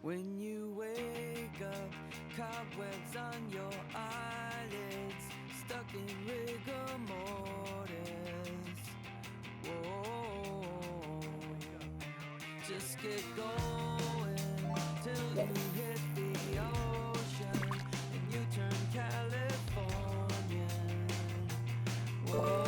When you wake up, cobwebs on your eyelids, stuck in rigor mortis. Whoa, just get going till you hit the ocean and you turn Californian. Whoa.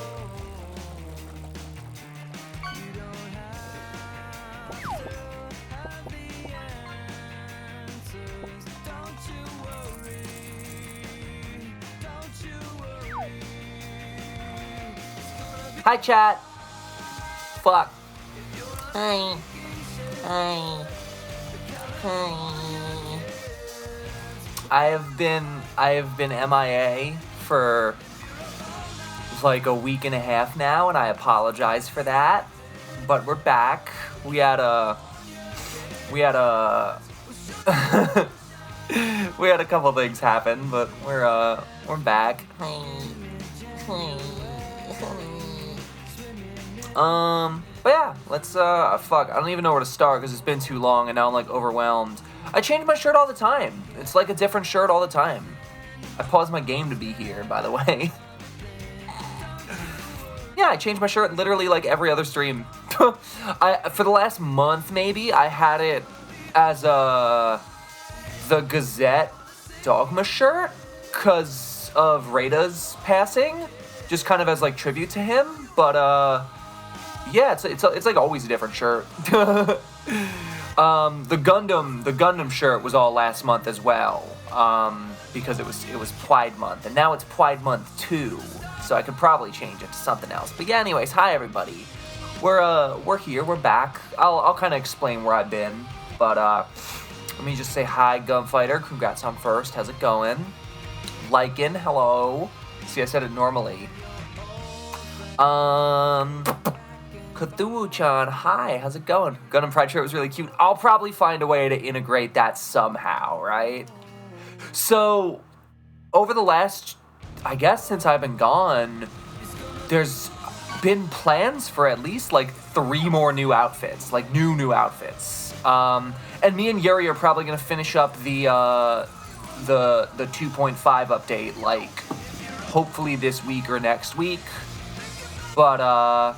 Hi, chat. Fuck. Hi. Hi. Hi. I have been MIA for like a week and a half now, and I apologize for that. But we're back. We had a we had a couple things happen, but we're back. But yeah, let's, fuck, I don't even know where to start because it's been too long and now I'm, like, overwhelmed. I change my shirt all the time. It's like a different shirt all the time. I paused my game to be here, by the way. Yeah, I change my shirt literally, like, every other stream. For the last month, maybe, I had it as, the Gazette Dogma shirt because of Rada's passing. Just kind of as, like, tribute to him, but, yeah, it's like always a different shirt. The Gundam shirt was all last month as well, because it was Pride Month, and now it's Pride Month 2, so I could probably change it to something else. But yeah, anyways, hi everybody. We're here, we're back. I'll kind of explain where I've been, but let me just say hi, Gunfighter. Congrats on first. How's it going? Lycan, hello. See, I said it normally. Cthulhu-chan, hi, how's it going? Gundam Pride shirt was really cute. I'll probably find a way to integrate that somehow, right? So, over the last, I guess since I've been gone, there's been plans for at least, like, 3 more new outfits. Like, new outfits. And me and Yuri are probably gonna finish up the 2.5 update, like, hopefully this week or next week. But,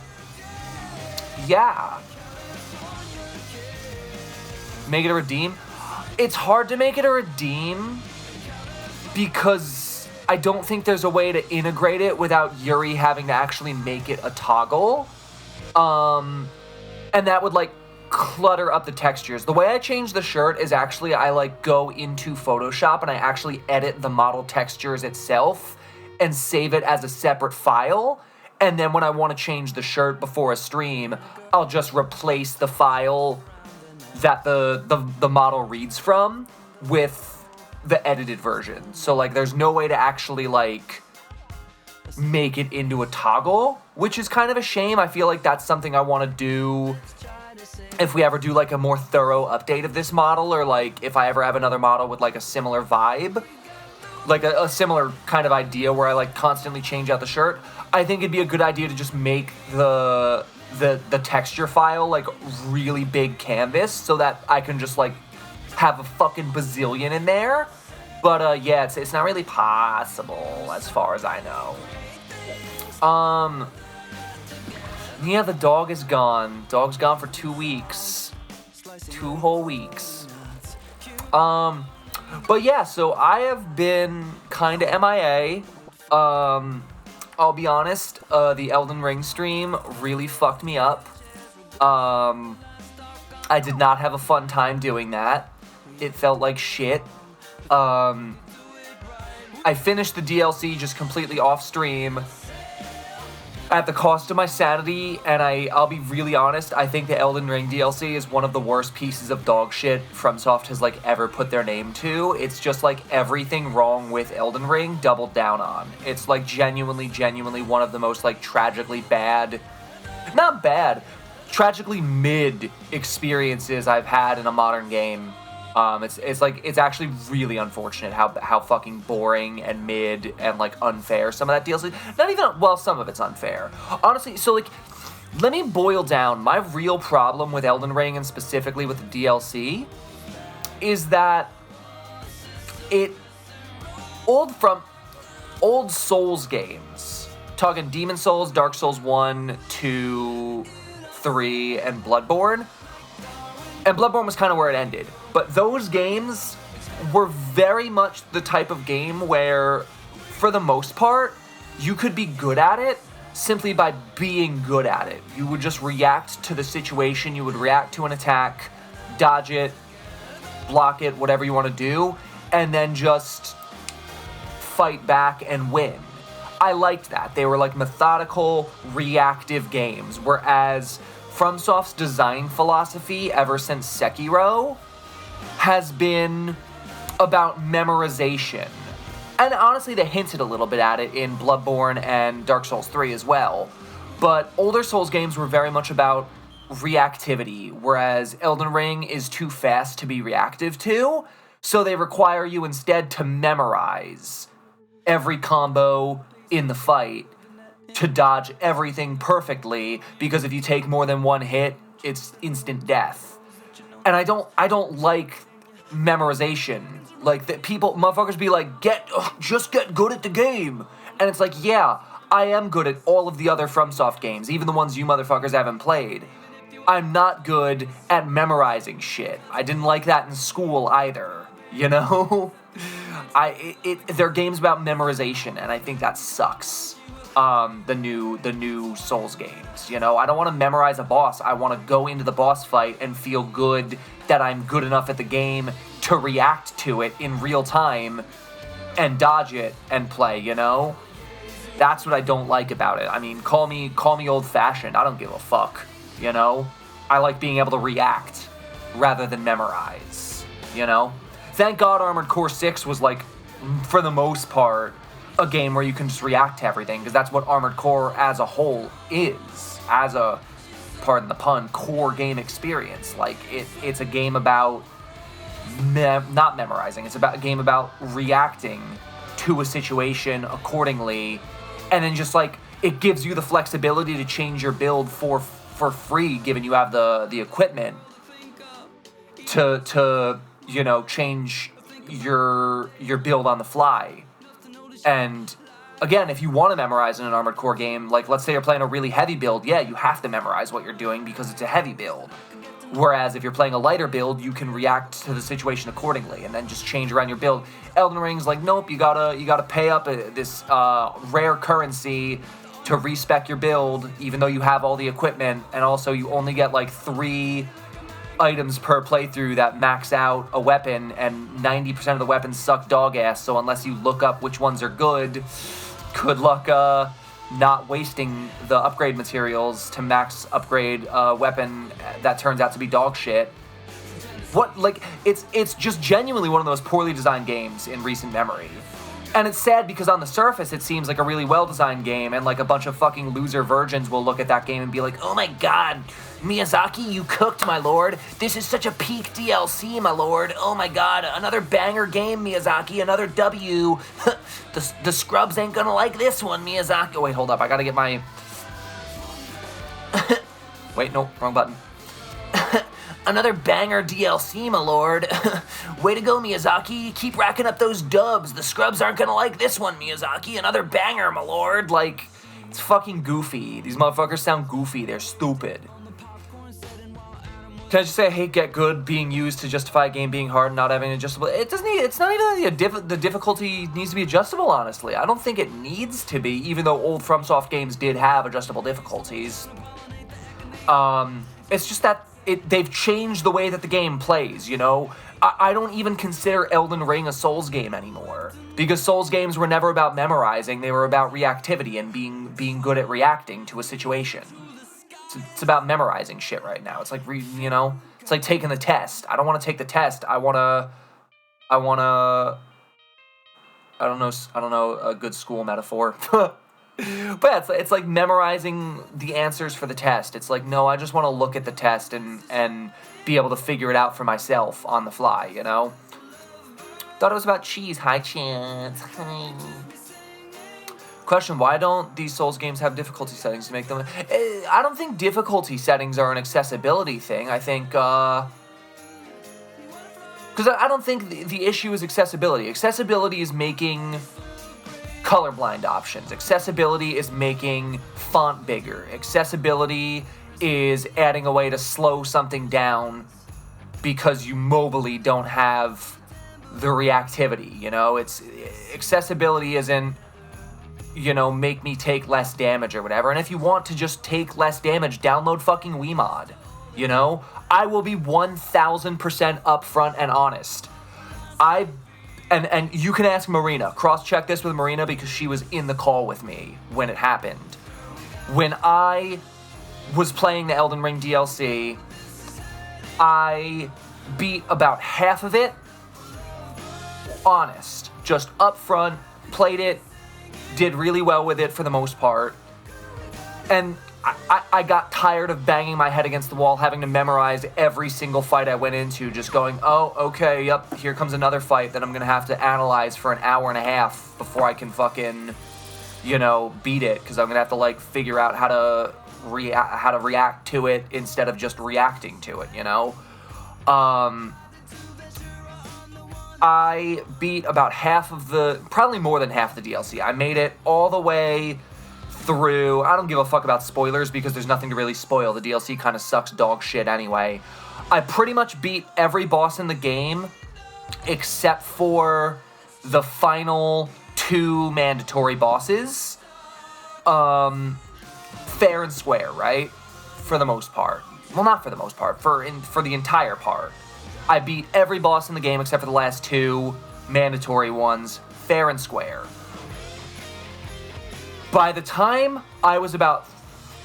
yeah. Make it a redeem? It's hard to make it a redeem because I don't think there's a way to integrate it without Yuri having to actually make it a toggle. And that would, like, clutter up the textures. The way I change the shirt is actually I, like, go into Photoshop and I actually edit the model textures itself and save it as a separate file. And then when I want to change the shirt before a stream, I'll just replace the file that the model reads from with the edited version. So, like, there's no way to actually, like, make it into a toggle, which is kind of a shame. I feel like that's something I want to do if we ever do, like, a more thorough update of this model, or, like, if I ever have another model with, like, a similar vibe, like a similar kind of idea where I, like, constantly change out the shirt. I think it'd be a good idea to just make the texture file, like, really big canvas so that I can just, like, have a fucking bazillion in there. But, yeah, it's not really possible as far as I know. Yeah, the dog is gone. Dog's gone for 2 weeks. 2 whole weeks. But yeah, so I have been kind of MIA. I'll be honest, the Elden Ring stream really fucked me up. I did not have a fun time doing that. It felt like shit. I finished the DLC just completely off stream at the cost of my sanity, and I'll be really honest, I think the Elden Ring DLC is one of the worst pieces of dog shit FromSoft has, like, ever put their name to. It's just, like, everything wrong with Elden Ring doubled down on. It's, like, genuinely one of the most, like, tragically mid experiences I've had in a modern game. It's actually really unfortunate how fucking boring and mid and, like, unfair some of that DLC. Not even, well, some of it's unfair. Honestly, so, like, let me boil down. My real problem with Elden Ring, and specifically with the DLC, is that old Souls games, talking Demon Souls, Dark Souls 1, 2, 3, and Bloodborne. And Bloodborne was kind of where it ended. But those games were very much the type of game where, for the most part, you could be good at it simply by being good at it. You would just react to the situation, you would react to an attack, dodge it, block it, whatever you want to do, and then just fight back and win. I liked that. They were, like, methodical, reactive games, whereas FromSoft's design philosophy ever since Sekiro has been about memorization. And honestly, they hinted a little bit at it in Bloodborne and Dark Souls 3 as well. But older Souls games were very much about reactivity, whereas Elden Ring is too fast to be reactive to, so they require you instead to memorize every combo in the fight, to dodge everything perfectly, because if you take more than one hit, it's instant death. And I don't like memorization. Like, that motherfuckers be like, just get good at the game. And it's like, yeah, I am good at all of the other FromSoft games, even the ones you motherfuckers haven't played. I'm not good at memorizing shit. I didn't like that in school either, you know? They're games about memorization, and I think that sucks. The new Souls games, you know? I don't want to memorize a boss. I want to go into the boss fight and feel good that I'm good enough at the game to react to it in real time and dodge it and play, you know? That's what I don't like about it. I mean, call me old-fashioned. I don't give a fuck, you know? I like being able to react rather than memorize, you know? Thank God Armored Core 6 was, like, for the most part, a game where you can just react to everything, because that's what Armored Core as a whole is, as a, pardon the pun, core game experience. Like, it's a game about not memorizing, it's about a game about reacting to a situation accordingly, and then just, like, it gives you the flexibility to change your build for free, given you have the equipment to you know, change your build on the fly. And again, if you want to memorize in an Armored Core game, like, let's say you're playing a really heavy build, yeah, you have to memorize what you're doing because it's a heavy build. Whereas if you're playing a lighter build, you can react to the situation accordingly and then just change around your build. Elden Ring's like, nope, you gotta pay up this rare currency to respec your build, even though you have all the equipment, and also you only get like 3 items per playthrough that max out a weapon, and 90% of the weapons suck dog ass, so unless you look up which ones are good luck not wasting the upgrade materials to max upgrade a weapon that turns out to be dog shit. What, like, it's just genuinely one of the most poorly designed games in recent memory. And it's sad because on the surface it seems like a really well-designed game, and like a bunch of fucking loser virgins will look at that game and be like, oh my god, Miyazaki, you cooked, my lord. This is such a peak DLC, my lord. Oh my god, another banger game, Miyazaki, another W. The scrubs ain't gonna like this one, Miyazaki. Oh, wait, hold up, I gotta get my... Wait, no, wrong button. Another banger DLC, my lord. Way to go, Miyazaki. Keep racking up those dubs. The scrubs aren't gonna like this one, Miyazaki. Another banger, my lord. Like, it's fucking goofy. These motherfuckers sound goofy. They're stupid. Can I just say I hate Get Good being used to justify a game being hard and not having adjustable? It doesn't need, it's not even the difficulty needs to be adjustable, honestly. I don't think it needs to be, even though old FromSoft games did have adjustable difficulties. It's just that they've changed the way that the game plays, you know? I don't even consider Elden Ring a Souls game anymore, because Souls games were never about memorizing, they were about reactivity and being good at reacting to a situation. It's about memorizing shit right now. It's like, you know, it's like taking the test. I don't want to take the test. I don't know a good school metaphor. But yeah, it's like memorizing the answers for the test. It's like, no, I just want to look at the test and be able to figure it out for myself on the fly, you know? Thought it was about cheese. Hi, Chance. Hi. Question, why don't these Souls games have difficulty settings to make them... I don't think difficulty settings are an accessibility thing. I think, because I don't think the issue is accessibility. Accessibility is making colorblind options. Accessibility is making font bigger. Accessibility is adding a way to slow something down because you mobily don't have the reactivity, you know? Accessibility isn't, you know, make me take less damage or whatever. And if you want to just take less damage, download fucking Wiimod, you know? I will be 1000% upfront and honest. And you can ask Marina. Cross-check this with Marina because she was in the call with me when it happened. When I was playing the Elden Ring DLC, I beat about half of it. Honest. Just upfront, played it, did really well with it for the most part. And I got tired of banging my head against the wall, having to memorize every single fight I went into, just going, oh, okay, yep, here comes another fight that I'm going to have to analyze for an hour and a half before I can fucking, you know, beat it, because I'm going to have to, like, figure out how to react to it instead of just reacting to it, you know? I beat about probably more than half the DLC. I made it all the way through. I don't give a fuck about spoilers because there's nothing to really spoil. The DLC kind of sucks dog shit anyway. I pretty much beat every boss in the game except for the final 2 mandatory bosses. Fair and square, right? For the most part. Well, not for the most part. For the entire part. I beat every boss in the game except for the last 2 mandatory ones. Fair and square. By the time I was about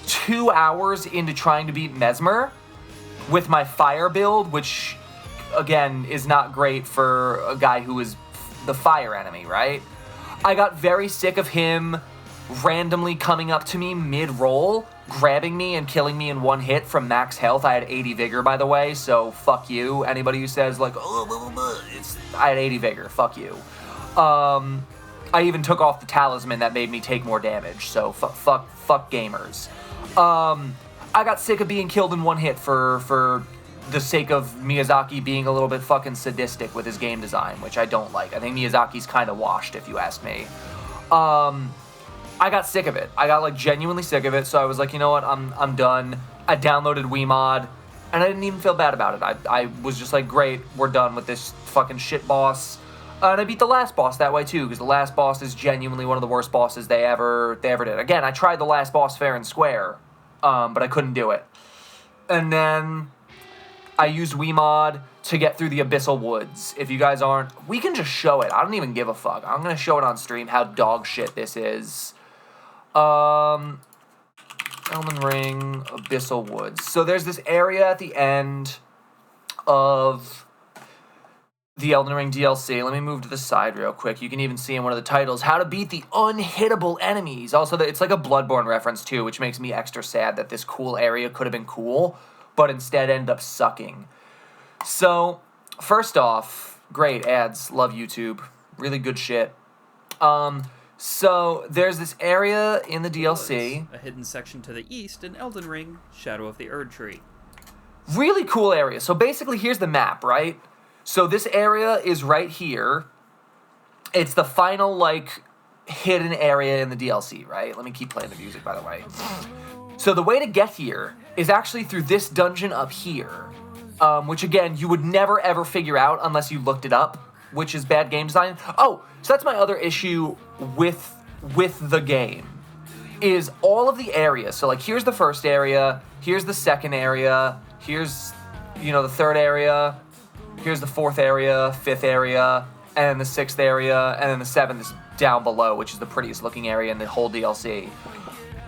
2 hours into trying to beat Mesmer with my fire build, which, again, is not great for a guy who is the fire enemy, right? I got very sick of him randomly coming up to me mid-roll, grabbing me and killing me in one hit from max health. I had 80 vigor, by the way, so fuck you. Anybody who says, like, oh, blah, blah, blah, I had 80 vigor, fuck you. I even took off the talisman that made me take more damage, so fuck gamers. I got sick of being killed in one hit for the sake of Miyazaki being a little bit fucking sadistic with his game design, which I don't like. I think Miyazaki's kind of washed, if you ask me. I got sick of it. I got, like, genuinely sick of it, so I was like, you know what, I'm done. I downloaded Wiimod, And I didn't even feel bad about it. I was just like, great, we're done with this fucking shit boss. And I beat the last boss that way too, because the last boss is genuinely one of the worst bosses they ever did. Again, I tried the last boss fair and square, but I couldn't do it. And then I used Wiimod to get through the Abyssal Woods. If you guys aren't, we can just show it. I don't even give a fuck. I'm gonna show it on stream how dog shit this is. Elden Ring, Abyssal Woods. So there's this area at the end of the Elden Ring DLC. Let me move to the side real quick. You can even see in one of the titles, how to beat the unhittable enemies. Also, it's like a Bloodborne reference too, which makes me extra sad that this cool area could have been cool, but instead ended up sucking. So, first off, great ads. Love YouTube. Really good shit. So, there's this area in the DLC. A hidden section to the east in Elden Ring, Shadow of the Erd Tree. Really cool area. So, basically, here's the map, right? So, this area is right here. It's the final, like, hidden area in the DLC, right? Let me keep playing the music, by the way. So, the way to get here is actually through this dungeon up here. Which, again, you would never, ever figure out unless you looked it up, which is bad game design. Oh, so that's my other issue with the game, is all of the areas. So, like, here's the first area, here's the second area, here's, the third area, here's the fourth area, fifth area, and then the sixth area, and then the seventh is down below, which is the prettiest looking area in the whole DLC.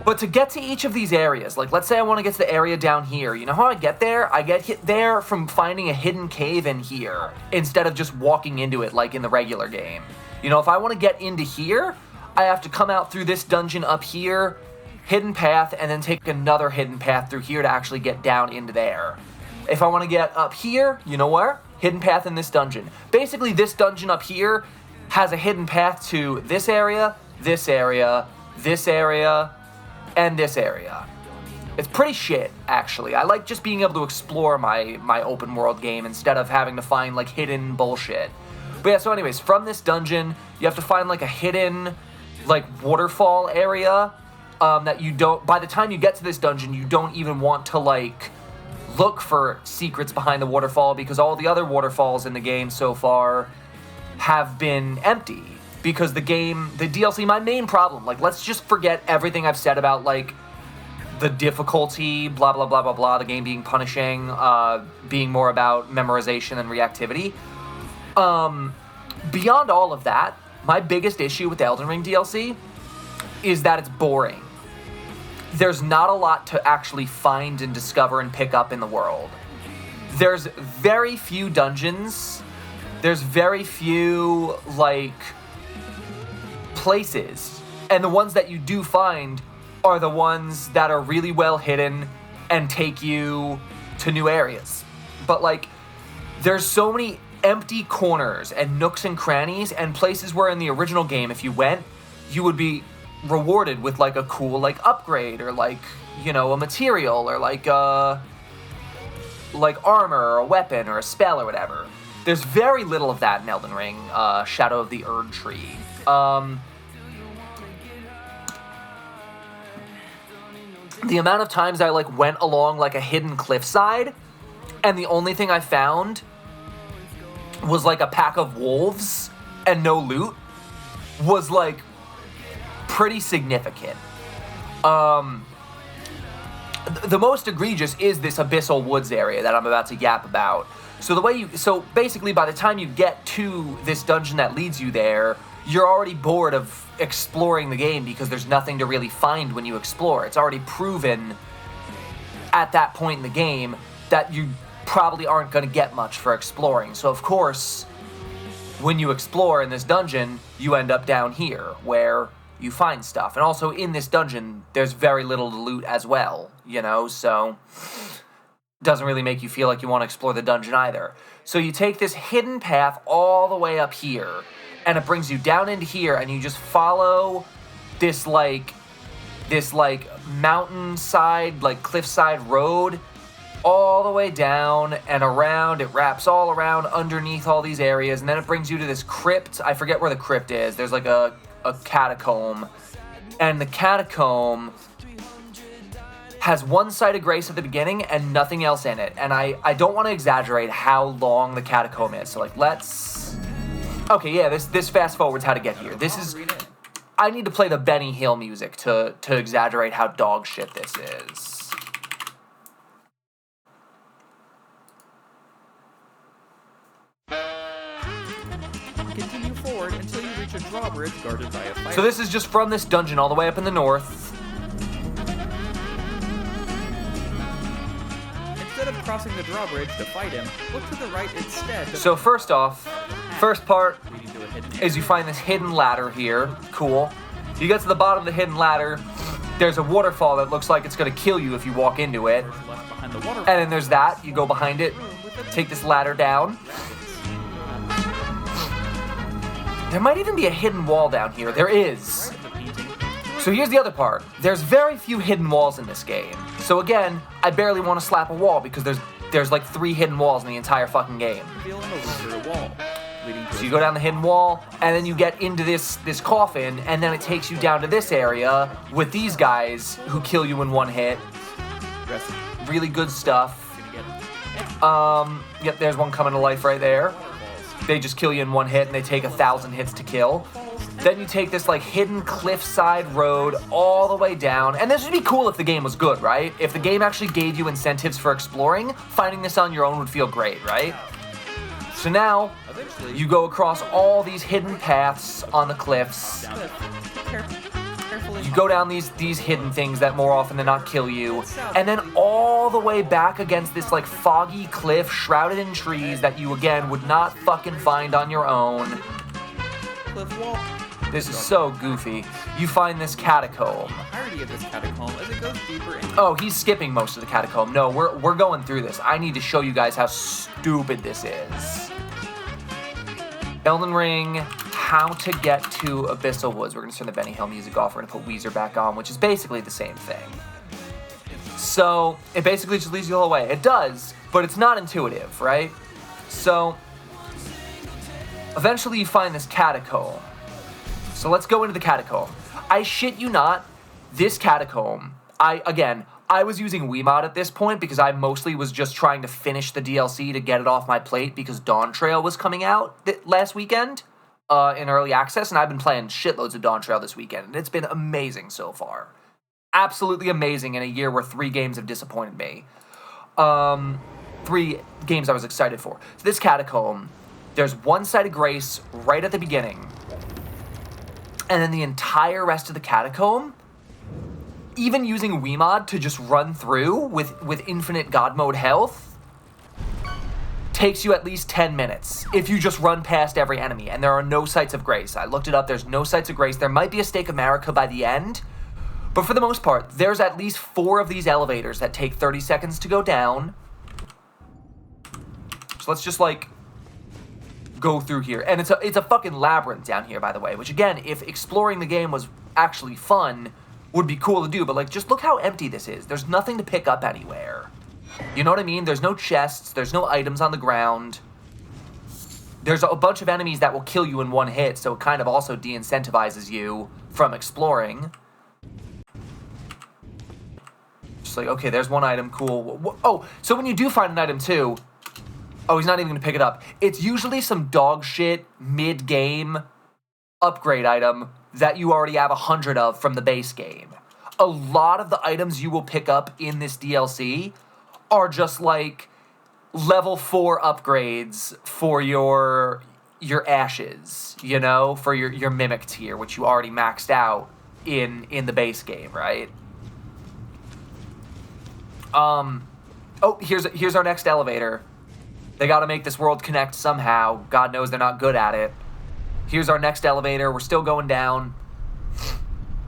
But to get to each of these areas, like, let's say I want to get to the area down here. You know how I get there? I get there from finding a hidden cave in here, instead of just walking into it like in the regular game. If I want to get into here, I have to come out through this dungeon up here, hidden path, and then take another hidden path through here to actually get down into there. If I want to get up here, you know where? Hidden path in this dungeon. Basically, this dungeon up here has a hidden path to this area, this area, this area, and this area. It's pretty shit, actually. I like just being able to explore my open world game instead of having to find, like, hidden bullshit. But yeah, so anyways, from this dungeon, you have to find, like, a hidden, like, waterfall area that you don't... By the time you get to this dungeon, you don't even want to, like, look for secrets behind the waterfall, because all the other waterfalls in the game so far have been empty. Because the DLC, my main problem, like, let's just forget everything I've said about, like, the difficulty, blah, blah, blah, blah, blah, the game being punishing, being more about memorization and reactivity. Beyond all of that, my biggest issue with the Elden Ring DLC is that it's boring. There's not a lot to actually find and discover and pick up in the world. There's very few dungeons. There's very few, like, places, and the ones that you do find are the ones that are really well hidden and take you to new areas. But, like, there's so many empty corners and nooks and crannies and places where in the original game, if you went, you would be rewarded with, like, a cool, like, upgrade or, like, a material or, like armor or a weapon or a spell or whatever. There's very little of that in Elden Ring, Shadow of the Erd Tree. The amount of times I, like, went along, like, a hidden cliffside, and the only thing I found was, like, a pack of wolves and no loot was, like, pretty significant. The most egregious is this Abyssal Woods area that I'm about to yap about. So basically, by the time you get to this dungeon that leads you there, you're already bored of exploring the game because there's nothing to really find when you explore. It's already proven at that point in the game that you probably aren't going to get much for exploring. So, of course, when you explore in this dungeon, you end up down here where you find stuff. And also in this dungeon, there's very little to loot as well, so doesn't really make you feel like you want to explore the dungeon either. So you take this hidden path all the way up here, and it brings you down into here, and you just follow this mountainside, like, cliffside road all the way down and around. It wraps all around underneath all these areas, and then it brings you to this crypt. I forget where the crypt is. There's, like, a catacomb, and the catacomb has one site of grace at the beginning and nothing else in it. And I don't want to exaggerate how long the catacomb is. So, like, let's... Okay, yeah, this fast forwards how to get here. This is... I need to play the Benny Hill music to exaggerate how dog shit this is. Continue forward until you reach a drawbridge guarded by a fighter. So this is just from this dungeon all the way up in the north. Instead of crossing the drawbridge to fight him, look to the right instead. So first off, first part Leading to a hidden is you find this hidden ladder here. Cool. You get to the bottom of the hidden ladder. There's a waterfall that looks like it's going to kill you if you walk into it. left behind the water. And then there's that. You go behind it, take this ladder down. There might even be a hidden wall down here. There is. So here's the other part. There's very few hidden walls in this game. So again, I barely want to slap a wall because there's like 3 hidden walls in the entire fucking game. Reveal an overturned wall. So you go down the hidden wall, and then you get into this coffin, and then it takes you down to this area with these guys who kill you in one hit. Really good stuff. Yep, there's one coming to life right there. They just kill you in one hit, and they take 1,000 hits to kill. Then you take this like hidden cliffside road all the way down, and this would be cool if the game was good, right? If the game actually gave you incentives for exploring, finding this on your own would feel great, right? So now, you go across all these hidden paths on the cliffs. You go down these hidden things that more often than not kill you. And then all the way back against this like foggy cliff shrouded in trees that you again would not fucking find on your own. Cliff wall. This is so goofy. You find this catacomb. Entirety of this catacomb as it goes deeper into. Oh, he's skipping most of the catacomb. No, we're going through this. I need to show you guys how stupid this is. Elden Ring, how to get to Abyssal Woods. We're going to turn the Benny Hill music off. We're going to put Weezer back on, which is basically the same thing. So, it basically just leads you the whole way. It does, but it's not intuitive, right? So, eventually you find this catacomb. So let's go into the catacomb. I shit you not, this catacomb, I was using Wiimote at this point because I mostly was just trying to finish the DLC to get it off my plate because Dawn Trail was coming out last weekend in early access, and I've been playing shitloads of Dawn Trail this weekend, and it's been amazing so far. Absolutely amazing in a year where 3 games have disappointed me. 3 games I was excited for. So this catacomb, there's one site of grace right at the beginning, and then the entire rest of the catacomb, even using Wiimote to just run through with infinite God mode health, takes you at least 10 minutes if you just run past every enemy, and there are no sites of grace. I looked it up, there's no sites of grace. There might be a Stake of Marika by the end, but for the most part, there's at least 4 of these elevators that take 30 seconds to go down. So let's just like go through here. And it's a fucking labyrinth down here, by the way, which again, if exploring the game was actually fun, would be cool to do, but like, just look how empty this is. There's nothing to pick up anywhere. You know what I mean? There's no chests, there's no items on the ground. There's a bunch of enemies that will kill you in one hit, so it kind of also de-incentivizes you from exploring. Just like, okay, there's one item, cool. Oh, so when you do find an item too, oh, he's not even gonna pick it up. It's usually some dog shit mid-game upgrade item that you already have 100 of from the base game. A lot of the items you will pick up in this DLC are just like level 4 upgrades for your ashes, you know, for your mimic tier, which you already maxed out in the base game, right? Oh, here's our next elevator. They got to make this world connect somehow. God knows they're not good at it. Here's our next elevator. We're still going down.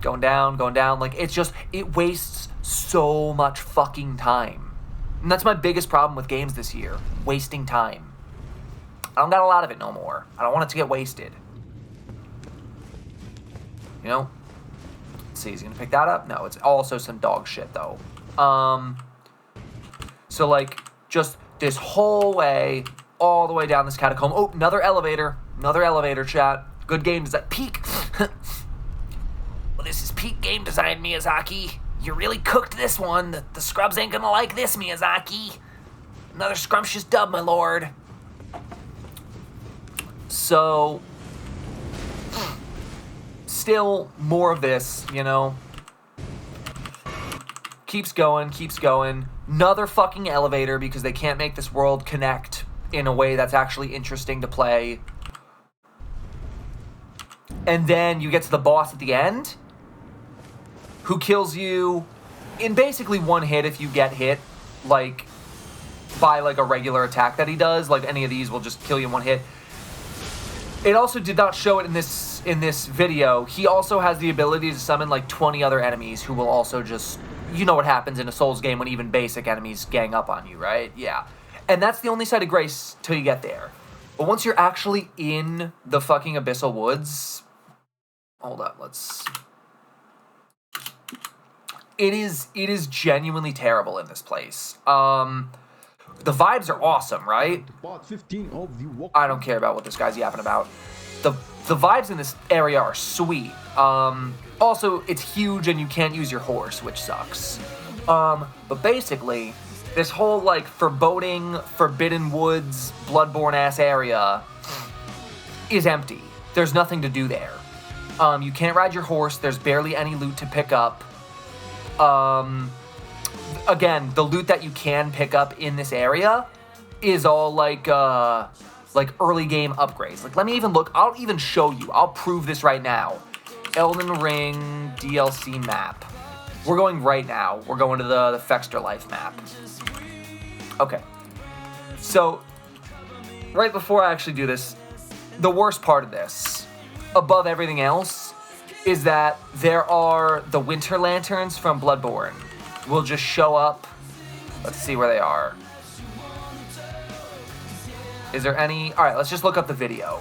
Going down. Like, it wastes so much fucking time. And that's my biggest problem with games this year. Wasting time. I don't got a lot of it no more. I don't want it to get wasted. You know? Let's see, is he gonna pick that up? No, it's also some dog shit, though. So, like, just this whole way, all the way down this catacomb. Oh, another elevator. Another elevator, chat. Good game design. Peak. Well, this is peak game design, Miyazaki. You really cooked this one. The scrubs ain't gonna like this, Miyazaki. Another scrumptious dub, my lord. So, still more of this, you know. Keeps going. Another fucking elevator because they can't make this world connect in a way that's actually interesting to play. And then you get to the boss at the end, who kills you in basically one hit if you get hit, like, by, like, a regular attack that he does. Like, any of these will just kill you in one hit. It also did not show it in this video. He also has the ability to summon, like, 20 other enemies who will also just... You know what happens in a Souls game when even basic enemies gang up on you, right? Yeah. And that's the only side of grace till you get there. But once you're actually in the fucking Abyssal Woods... Hold up, let's... It is genuinely terrible in this place. The vibes are awesome, right? I don't care about what this guy's yapping about. The vibes in this area are sweet. Also, it's huge and you can't use your horse, which sucks. But basically, this whole, like, Forbidden Woods, Bloodborne-ass area is empty. There's nothing to do there. You can't ride your horse. There's barely any loot to pick up. Again, the loot that you can pick up in this area is all, like early game upgrades. Like, let me even look. I'll even show you. I'll prove this right now. Elden Ring DLC map. We're going right now. We're going to the Fexter Life map. Okay. So, right before I actually do this, the worst part of this, above everything else, is that there are the winter lanterns from Bloodborne. Will just show up. Let's see where they are. Is there any... Alright, let's just look up the video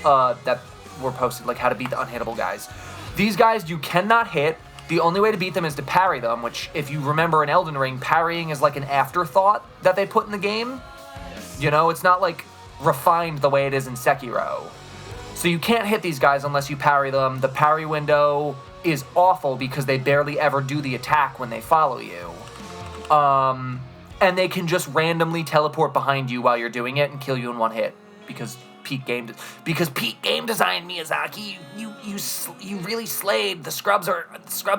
that were posted, like how to beat the unhittable guys. These guys you cannot hit. The only way to beat them is to parry them, which, if you remember in Elden Ring, parrying is like an afterthought that they put in the game. You know, it's not like refined the way it is in Sekiro. So you can't hit these guys unless you parry them. The parry window is awful because they barely ever do the attack when they follow you. And they can just randomly teleport behind you while you're doing it and kill you in one hit. Because peak game design, Miyazaki, you really slayed. The scrubs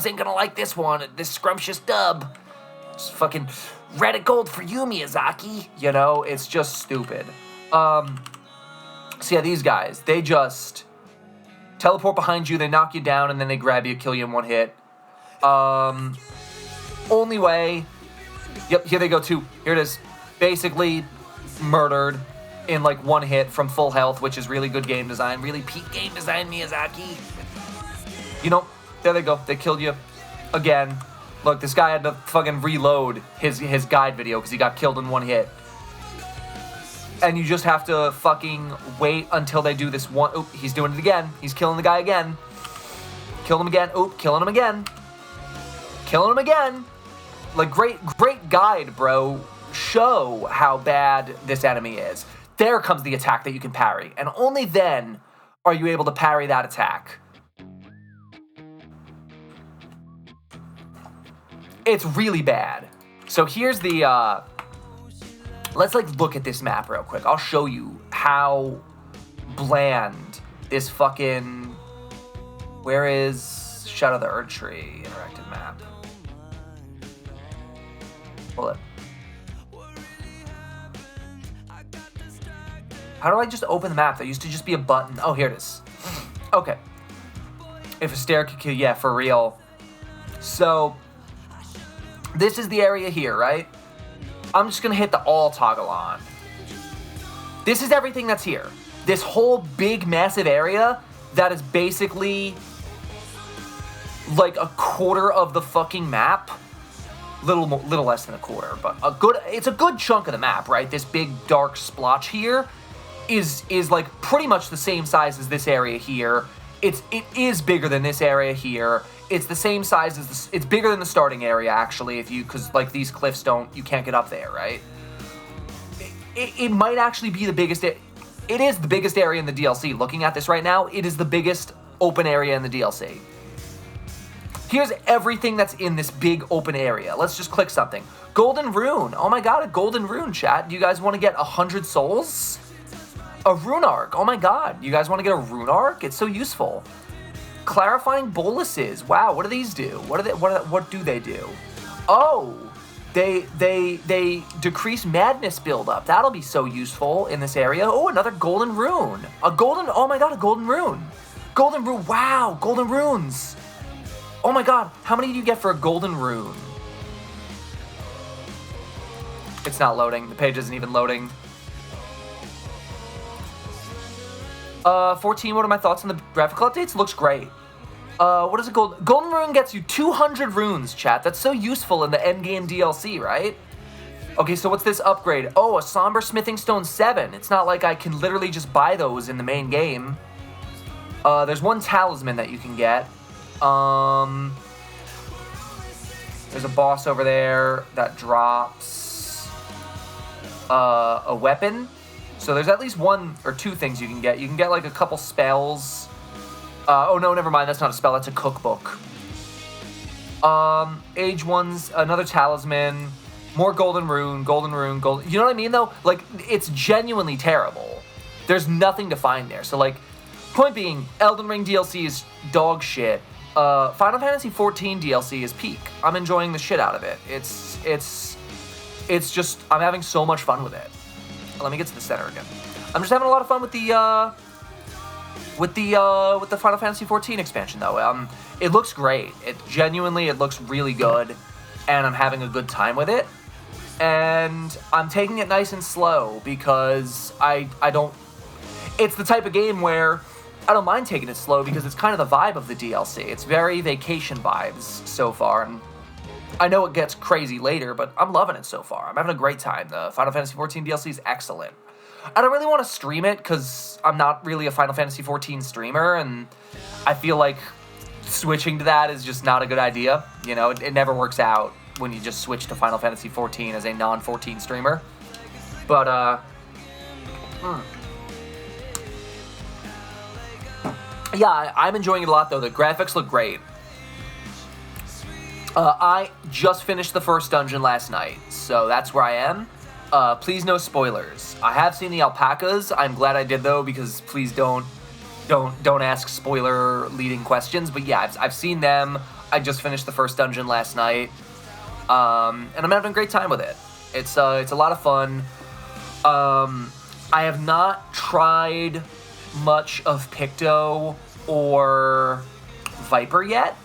ain't gonna like this one. This scrumptious dub. Just fucking Reddit gold for you, Miyazaki. You know, it's just stupid. So yeah, these guys, they just teleport behind you, they knock you down, and then they grab you, kill you in one hit. Only way... Yep, here they go too. Here it is. Basically murdered in like one hit from full health, which is really good game design. Really peak game design, Miyazaki. You know, there they go. They killed you again. Look, this guy had to fucking reload his guide video because he got killed in one hit. And you just have to fucking wait until they do this one. Oop, he's doing it again. He's killing the guy again. Kill him again. Oop, killing him again. Killing him again. Like, great guide, bro. Show how bad this enemy is. There comes the attack that you can parry. And only then are you able to parry that attack. It's really bad. So here's the, let's, like, look at this map real quick. I'll show you how bland this fucking... Where is Shadow of the Erd Tree interactive map? Hold it. How do I just open the map? There used to just be a button. Oh, here it is. Okay. If a stair could kill, yeah, for real. So, this is the area here, right? I'm just gonna hit the all toggle on. This is everything that's here. This whole big, massive area that is basically like a quarter of the fucking map. Little less than a quarter, but it's a good chunk of the map, right? This big dark splotch here is like pretty much the same size as this area here. It is bigger than this area here. It's the same size as it's bigger than the starting area actually, because like these cliffs you can't get up there, right? It might actually be the biggest. It is the biggest area in the DLC. Looking at this right now, it is the biggest open area in the DLC. Here's everything that's in this big open area. Let's just click something. Golden Rune. Oh my god, a Golden Rune, chat. Do you guys want to get 100 souls? A Rune Arc. Oh my god. You guys want to get a Rune Arc? It's so useful. Clarifying boluses. Wow, what do these do? What do they do? Oh, they decrease madness buildup. That'll be so useful in this area. Oh, another Golden Rune. Oh my god, a Golden Rune. Golden Rune. Wow, Golden Runes. Oh my god, how many do you get for a Golden Rune? It's not loading. The page isn't even loading. 14, what are my thoughts on the graphical updates? Looks great. What is a Golden Rune gets you 200 runes, chat. That's so useful in the endgame DLC, right? Okay, so what's this upgrade? Oh, a Somber Smithing Stone 7. It's not like I can literally just buy those in the main game. There's one talisman that you can get. There's a boss over there that drops a weapon. So there's at least one or two things you can get. You can get like a couple spells. Oh no, never mind. That's not a spell. That's a cookbook. Age one's another talisman. More golden rune. You know what I mean though? Like it's genuinely terrible. There's nothing to find there. So like, point being, Elden Ring DLC is dog shit. Final Fantasy XIV DLC is peak. I'm enjoying the shit out of it. It's just, I'm having so much fun with it. Let me get to the center again. I'm just having a lot of fun with the Final Fantasy XIV expansion though. It looks great. It looks really good, and I'm having a good time with it. And I'm taking it nice and slow because I don't. It's the type of game where I don't mind taking it slow because it's kind of the vibe of the DLC. It's very vacation vibes so far, and I know it gets crazy later, but I'm loving it so far. I'm having a great time. The Final Fantasy XIV DLC is excellent. I don't really want to stream it because I'm not really a Final Fantasy XIV streamer, and I feel like switching to that is just not a good idea. You know, it never works out when you just switch to Final Fantasy XIV as a non-14 streamer. But, yeah, I'm enjoying it a lot, though. The graphics look great. I just finished the first dungeon last night, so that's where I am. Please no spoilers. I have seen the alpacas. I'm glad I did, though, because please don't ask spoiler-leading questions. But yeah, I've seen them. I just finished the first dungeon last night, and I'm having a great time with it. It's a lot of fun. I have not tried much of Picto or Viper yet.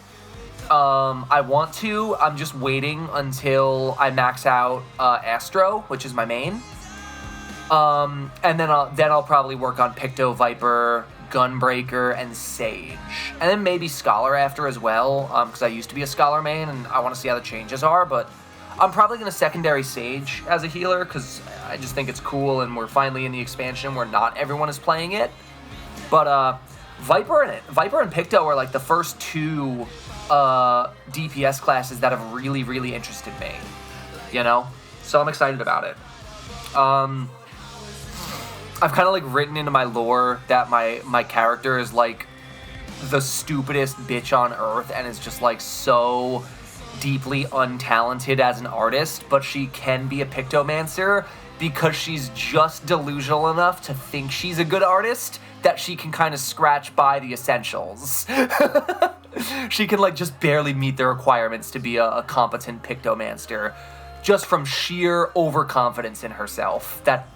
I want to. I'm just waiting until I max out Astro, which is my main. And then I'll probably work on Picto, Viper, Gunbreaker, and Sage. And then maybe Scholar after as well, because I used to be a Scholar main, and I want to see how the changes are, but I'm probably going to secondary Sage as a healer, because I just think it's cool, and we're finally in the expansion where not everyone is playing it. But Viper and Picto are like the first two DPS classes that have really, really interested me, you know? So I'm excited about it. I've kind of like written into my lore that my character is like the stupidest bitch on earth and is just like so deeply untalented as an artist, but she can be a Pictomancer because she's just delusional enough to think she's a good artist that she can kind of scratch by the essentials. She can like just barely meet the requirements to be a competent Pictomancer just from sheer overconfidence in herself that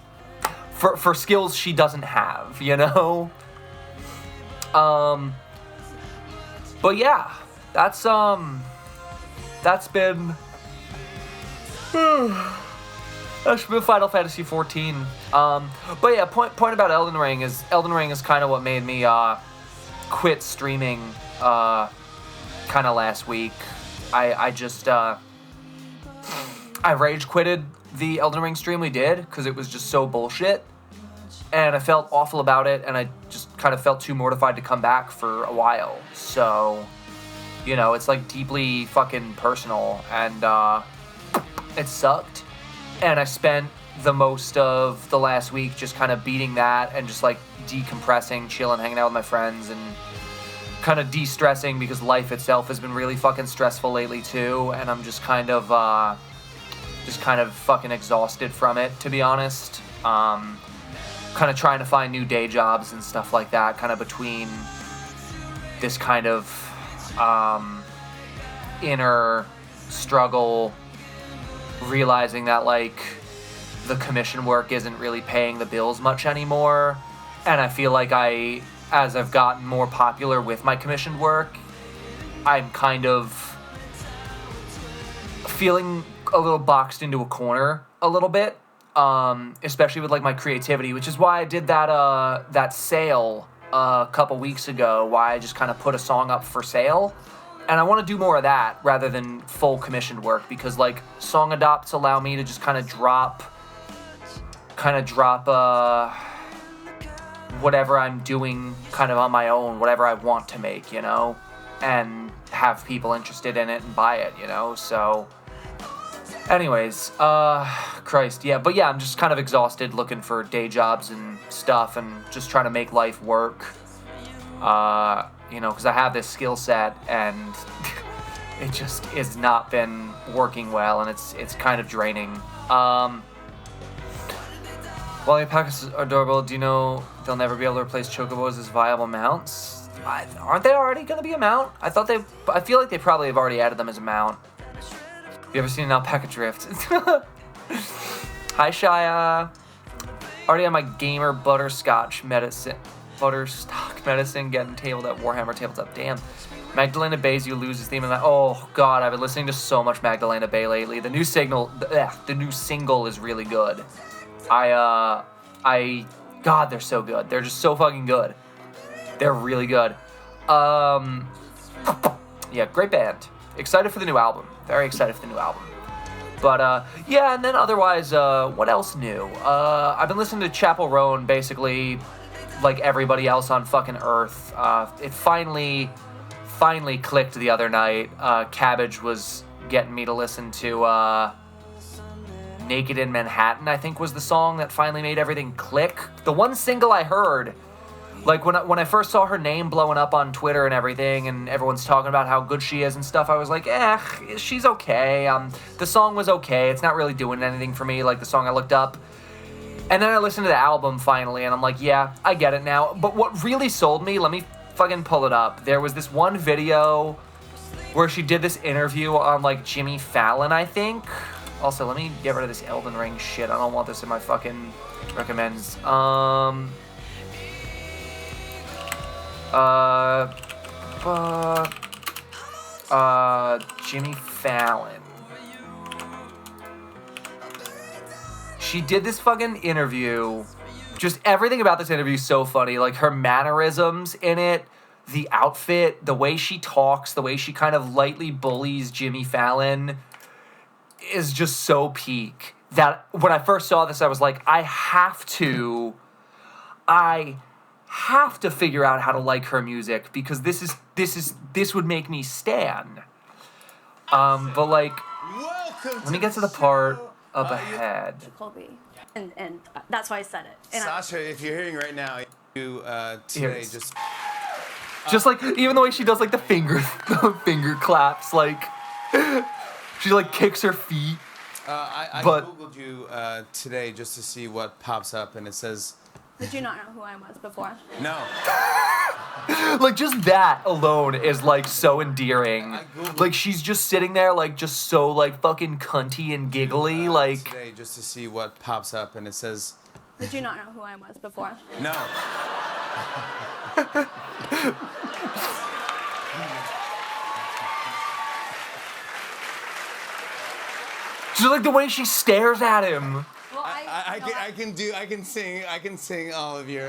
for skills she doesn't have, you know? But yeah, that's been Final Fantasy XIV. But yeah, point about Elden Ring is kind of what made me quit streaming kind of last week. I rage quitted the Elden Ring stream we did because it was just so bullshit, and I felt awful about it, and I just kind of felt too mortified to come back for a while. So, you know, it's like deeply fucking personal, and it sucked. And I spent the most of the last week just kind of beating that and just like decompressing, chilling, hanging out with my friends, and kind of de-stressing because life itself has been really fucking stressful lately too, and I'm just kind of fucking exhausted from it, to be honest. Kind of trying to find new day jobs and stuff like that, kind of between this kind of inner struggle, realizing that like the commission work isn't really paying the bills much anymore, and I feel like as I've gotten more popular with my commissioned work, I'm kind of feeling a little boxed into a corner a little bit, especially with like my creativity, which is why I did that sale a couple weeks ago, why I just kind of put a song up for sale. And I want to do more of that rather than full commissioned work, because like song adopts allow me to just kind of drop whatever I'm doing kind of on my own, whatever I want to make, you know, and have people interested in it and buy it, you know. So anyways, Christ, yeah, but yeah, I'm just kind of exhausted looking for day jobs and stuff and just trying to make life work, you know, because I have this skill set and it just has not been working well, and it's kind of draining. While the alpacas are adorable, do you know they'll never be able to replace chocobos as viable mounts? Aren't they already going to be a mount? I feel like they probably have already added them as a mount. Have you ever seen an alpaca drift? Hi, Shia. Already on my gamer buttersstock medicine getting tabled at Warhammer Tabletop. Damn. Magdalena Bay's You Lose His theme. Oh, God, I've been listening to so much Magdalena Bay lately. The new single is really good. God, they're so good. They're just so fucking good. They're really good. Yeah, great band. Excited for the new album. Very excited for the new album. But, yeah, and then otherwise, what else new? I've been listening to Chapel Roan, basically, like everybody else on fucking Earth. It finally clicked the other night. Cabbage was getting me to listen to, Naked in Manhattan, I think was the song that finally made everything click. The one single I heard, like when I first saw her name blowing up on Twitter and everything, and everyone's talking about how good she is and stuff, I was like, she's okay. The song was okay. It's not really doing anything for me, like the song I looked up. And then I listened to the album finally, and I'm like, yeah, I get it now. But what really sold me, let me fucking pull it up. There was this one video where she did this interview on, like, Jimmy Fallon, I think. Also, let me get rid of this Elden Ring shit. I don't want this in my fucking recommends. Jimmy Fallon. She did this fucking interview. Just everything about this interview is so funny. Like, her mannerisms in it, the outfit, the way she talks, the way she kind of lightly bullies Jimmy Fallon is just so peak that when I first saw this, I was like, I have to figure out how to like her music, because this would make me stan. But like, let me get to the part up ahead. Colby, and that's why I said it. And Sasha, if you're hearing right now, you today just like, even the way she does like the finger claps, like she like kicks her feet. I googled you today just to see what pops up, and it says. Did you not know who I was before? No. Like, just that alone is like so endearing. Like, she's just sitting there like just so like fucking cunty and giggly, like. Today just to see what pops up, and it says. Did you not know who I was before? No. Just like the way she stares at him. Well, I can sing all of your.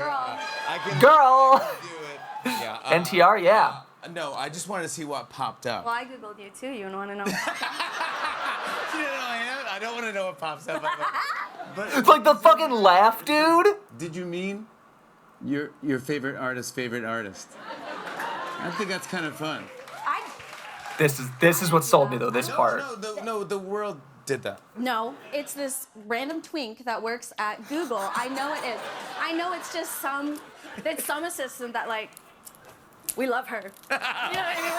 Girl. Do it. Yeah. NTR, yeah. No, I just wanted to see what popped up. Well, I googled you too. You want to know? You know I am. I don't want to know what pops up. But It's like the fucking laugh, dude. did you mean your favorite artist? I think that's kind of fun. This is what sold me though. This part. No, the world did that. No, it's this random twink that works at Google. I know it is. I know it's just some assistant that like We love her. You know what I mean?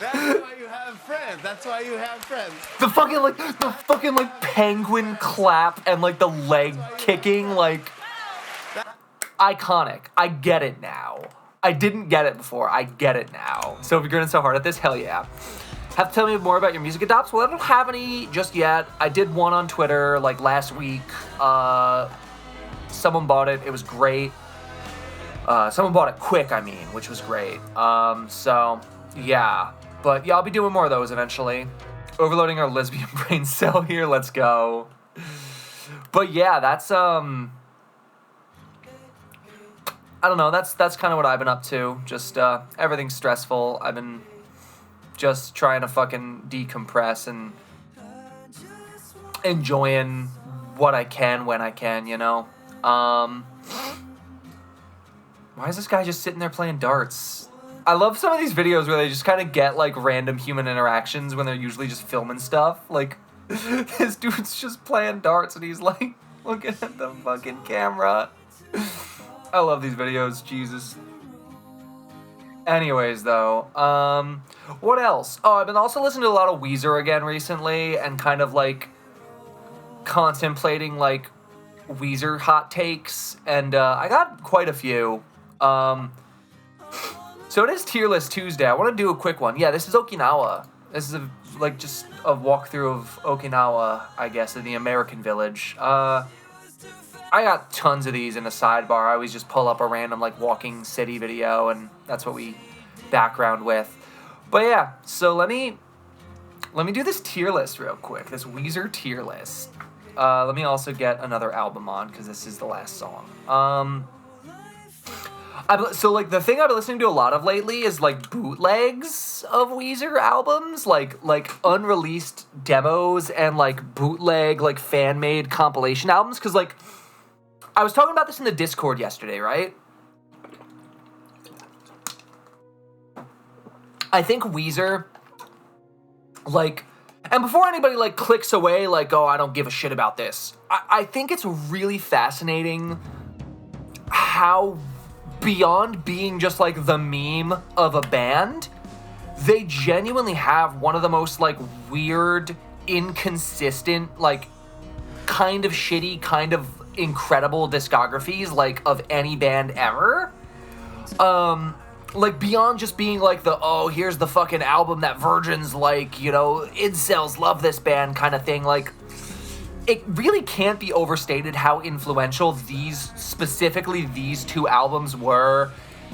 That's why you have friends. That's why you have friends. The fucking like penguin clap and like the leg kicking, like iconic. I get it now. I didn't get it before. I get it now. So if you're grinning so hard at this, hell yeah. Have to tell me more about your music adopts? Well, I don't have any just yet. I did one on Twitter like last week. Someone bought it. It was great. Someone bought it quick, I mean, which was great. So yeah. But yeah, I'll be doing more of those eventually. Overloading our lesbian brain cell here. Let's go. But yeah, that's I don't know. That's kind of what I've been up to. Just everything's stressful. I've been just trying to fucking decompress and enjoying what I can when I can, you know? Why is this guy just sitting there playing darts? I love some of these videos where they just kind of get, like, random human interactions when they're usually just filming stuff. Like, this dude's just playing darts and he's, like, looking at the fucking camera. I love these videos, Jesus. Anyways, though, what else? Oh, I've been also listening to a lot of Weezer again recently and kind of, like, contemplating, like, Weezer hot takes, and, I got quite a few. So it is Tier List Tuesday. I want to do a quick one. Yeah, this is Okinawa. This is, just a walkthrough of Okinawa, I guess, in the American Village. I got tons of these in a sidebar. I always just pull up a random, like, walking city video, and that's what we background with. But yeah, so let me do this tier list real quick, this Weezer tier list. Let me also get another album on, because this is the last song. So, like, the thing I've been listening to a lot of lately is, like, bootlegs of Weezer albums, like unreleased demos and, like, bootleg, like, fan-made compilation albums, because, like, I was talking about this in the Discord yesterday, right? I think Weezer, like, and before anybody, like, clicks away, like, oh, I don't give a shit about this, I think it's really fascinating how, beyond being just, like, the meme of a band, they genuinely have one of the most, like, weird, inconsistent, like, kind of shitty, kind of incredible discographies, like, of any band ever. Like, beyond just being, like, oh, here's the fucking album that virgins like, you know, incels love this band kind of thing, like, it really can't be overstated how influential specifically these two albums were.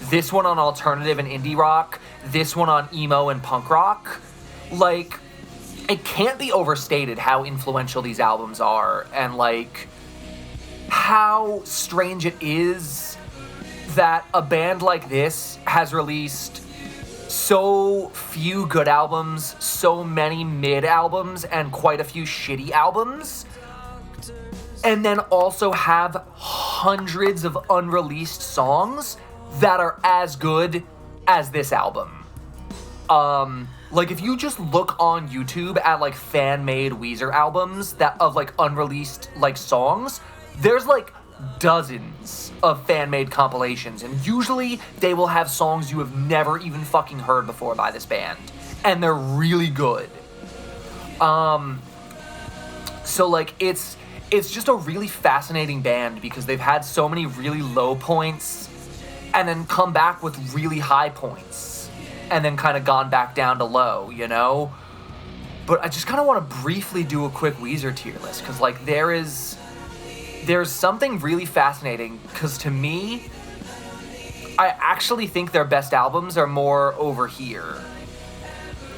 This one on alternative and indie rock, this one on emo and punk rock. Like, it can't be overstated how influential these albums are, and, like, how strange it is that a band like this has released so few good albums, so many mid albums, and quite a few shitty albums, and then also have hundreds of unreleased songs that are as good as this album. Like, if you just look on YouTube at, like, fan-made Weezer albums of, like, unreleased, like, songs, there's, like, dozens of fan-made compilations, and usually they will have songs you have never even fucking heard before by this band, and they're really good. So, like, it's just a really fascinating band because they've had so many really low points and then come back with really high points and then kind of gone back down to low, you know? But I just kind of want to briefly do a quick Weezer tier list because, like, there's something really fascinating because, to me, I actually think their best albums are more over here.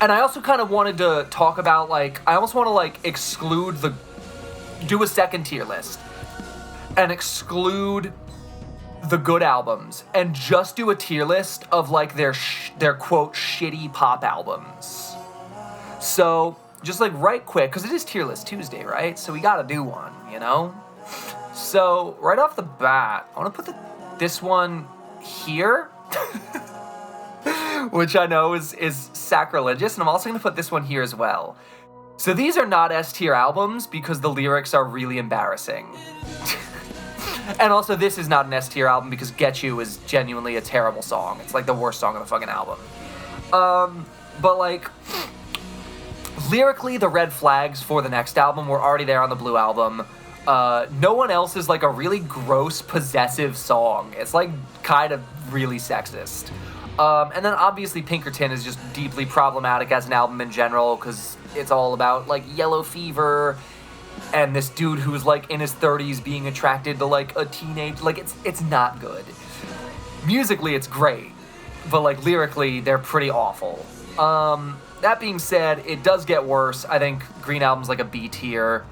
And I also kind of wanted to talk about, like, I almost want to, like, do a second tier list and exclude the good albums and just do a tier list of, like, their quote shitty pop albums. So just, like, right quick, because it is Tier List Tuesday, right? So we gotta do one, you know? So right off the bat, I want to put this one here, which I know is sacrilegious, and I'm also going to put this one here as well. So these are not S tier albums because the lyrics are really embarrassing. And also, this is not an S tier album because Get You is genuinely a terrible song. It's like the worst song on the fucking album. But like, lyrically, the red flags for the next album were already there on the Blue album. No One Else is like a really gross, possessive song. It's like kind of really sexist. And then obviously Pinkerton is just deeply problematic as an album in general because it's all about like yellow fever and this dude who's like in his 30s being attracted to like a teenage, like it's not good. Musically it's great, but like lyrically they're pretty awful. That being said, it does get worse. I think Green Album's like a B tier.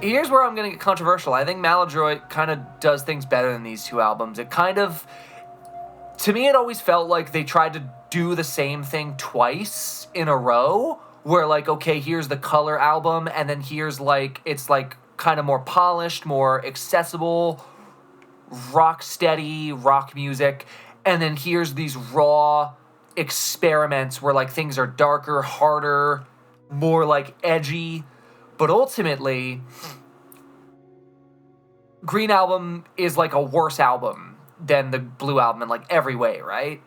Here's where I'm gonna get controversial. I think Maladroit kind of does things better than these two albums. It kind of, to me, it always felt like they tried to do the same thing twice in a row, where like, okay, here's the Color album, and then here's like, it's like kind of more polished, more accessible, rock steady rock music, and then here's these raw experiments where like things are darker, harder, more like edgy. But ultimately, Green Album is like a worse album than the Blue album in like every way, right?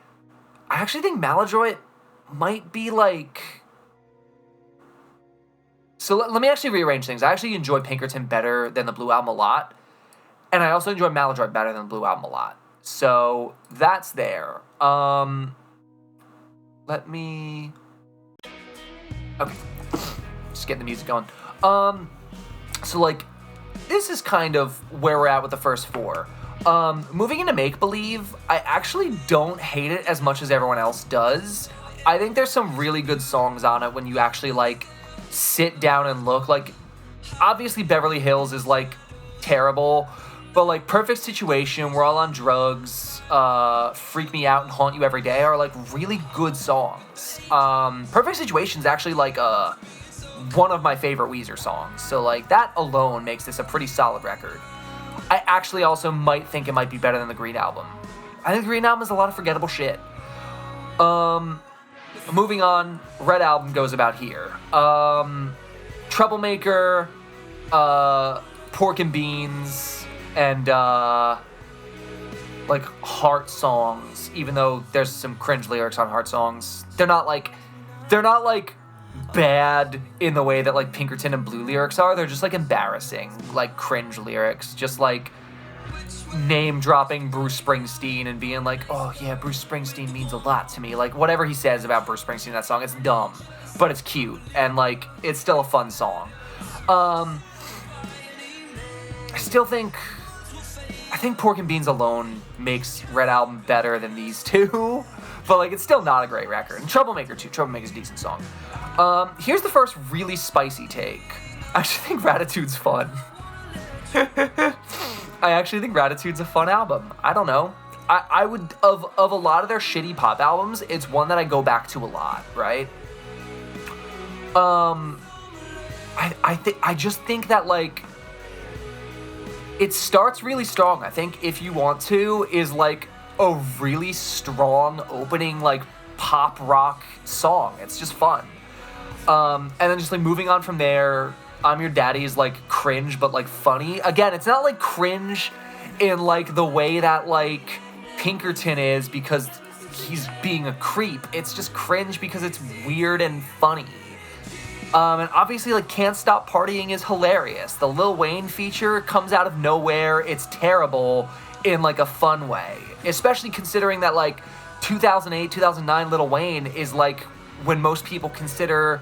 I actually think Maladroit might be like... So let me actually rearrange things. I actually enjoy Pinkerton better than the Blue album a lot. And I also enjoy Maladroit better than the Blue album a lot. So that's there. Let me... Okay. Just getting the music going. So like, this is kind of where we're at with the first four. Moving into Make Believe, I actually don't hate it as much as everyone else does. I think there's some really good songs on it when you actually like sit down and look. Like, obviously Beverly Hills is like terrible, but like Perfect Situation, We're All on Drugs, Freak Me Out and Haunt You Every Day are like really good songs. Perfect Situation's actually like one of my favorite Weezer songs, so like that alone makes this a pretty solid record. I actually also might think it might be better than the Green Album. I think the Green Album is a lot of forgettable shit. Moving on, Red Album goes about here. Troublemaker, Pork and Beans, and like Heart songs, even though there's some cringe lyrics on Heart songs. They're not like bad in the way that like Pinkerton and Blue lyrics are. They're just like embarrassing, like cringe lyrics, just like name dropping Bruce Springsteen and being like, oh yeah, Bruce Springsteen means a lot to me. Like whatever he says about Bruce Springsteen in that song, it's dumb, but it's cute and like it's still a fun song. I think Pork and Beans alone makes Red Album better than these two. But, like, it's still not a great record. And Troublemaker, too. Troublemaker's a decent song. Here's the first really spicy take. I actually think Ratitude's fun. I actually think Ratitude's a fun album. I don't know. I would, of a lot of their shitty pop albums, it's one that I go back to a lot, right? I just think that, like, it starts really strong. I think If You Want To is, like, a really strong opening like pop rock song. It's just fun. And then just like moving on from there, I'm Your Daddy is like cringe but like funny. Again, it's not like cringe in like the way that like Pinkerton is because he's being a creep. It's just cringe because it's weird and funny. And obviously like Can't Stop Partying is hilarious. The Lil Wayne feature comes out of nowhere. It's terrible in like a fun way. Especially considering that like 2008, 2009 Lil Wayne is like when most people consider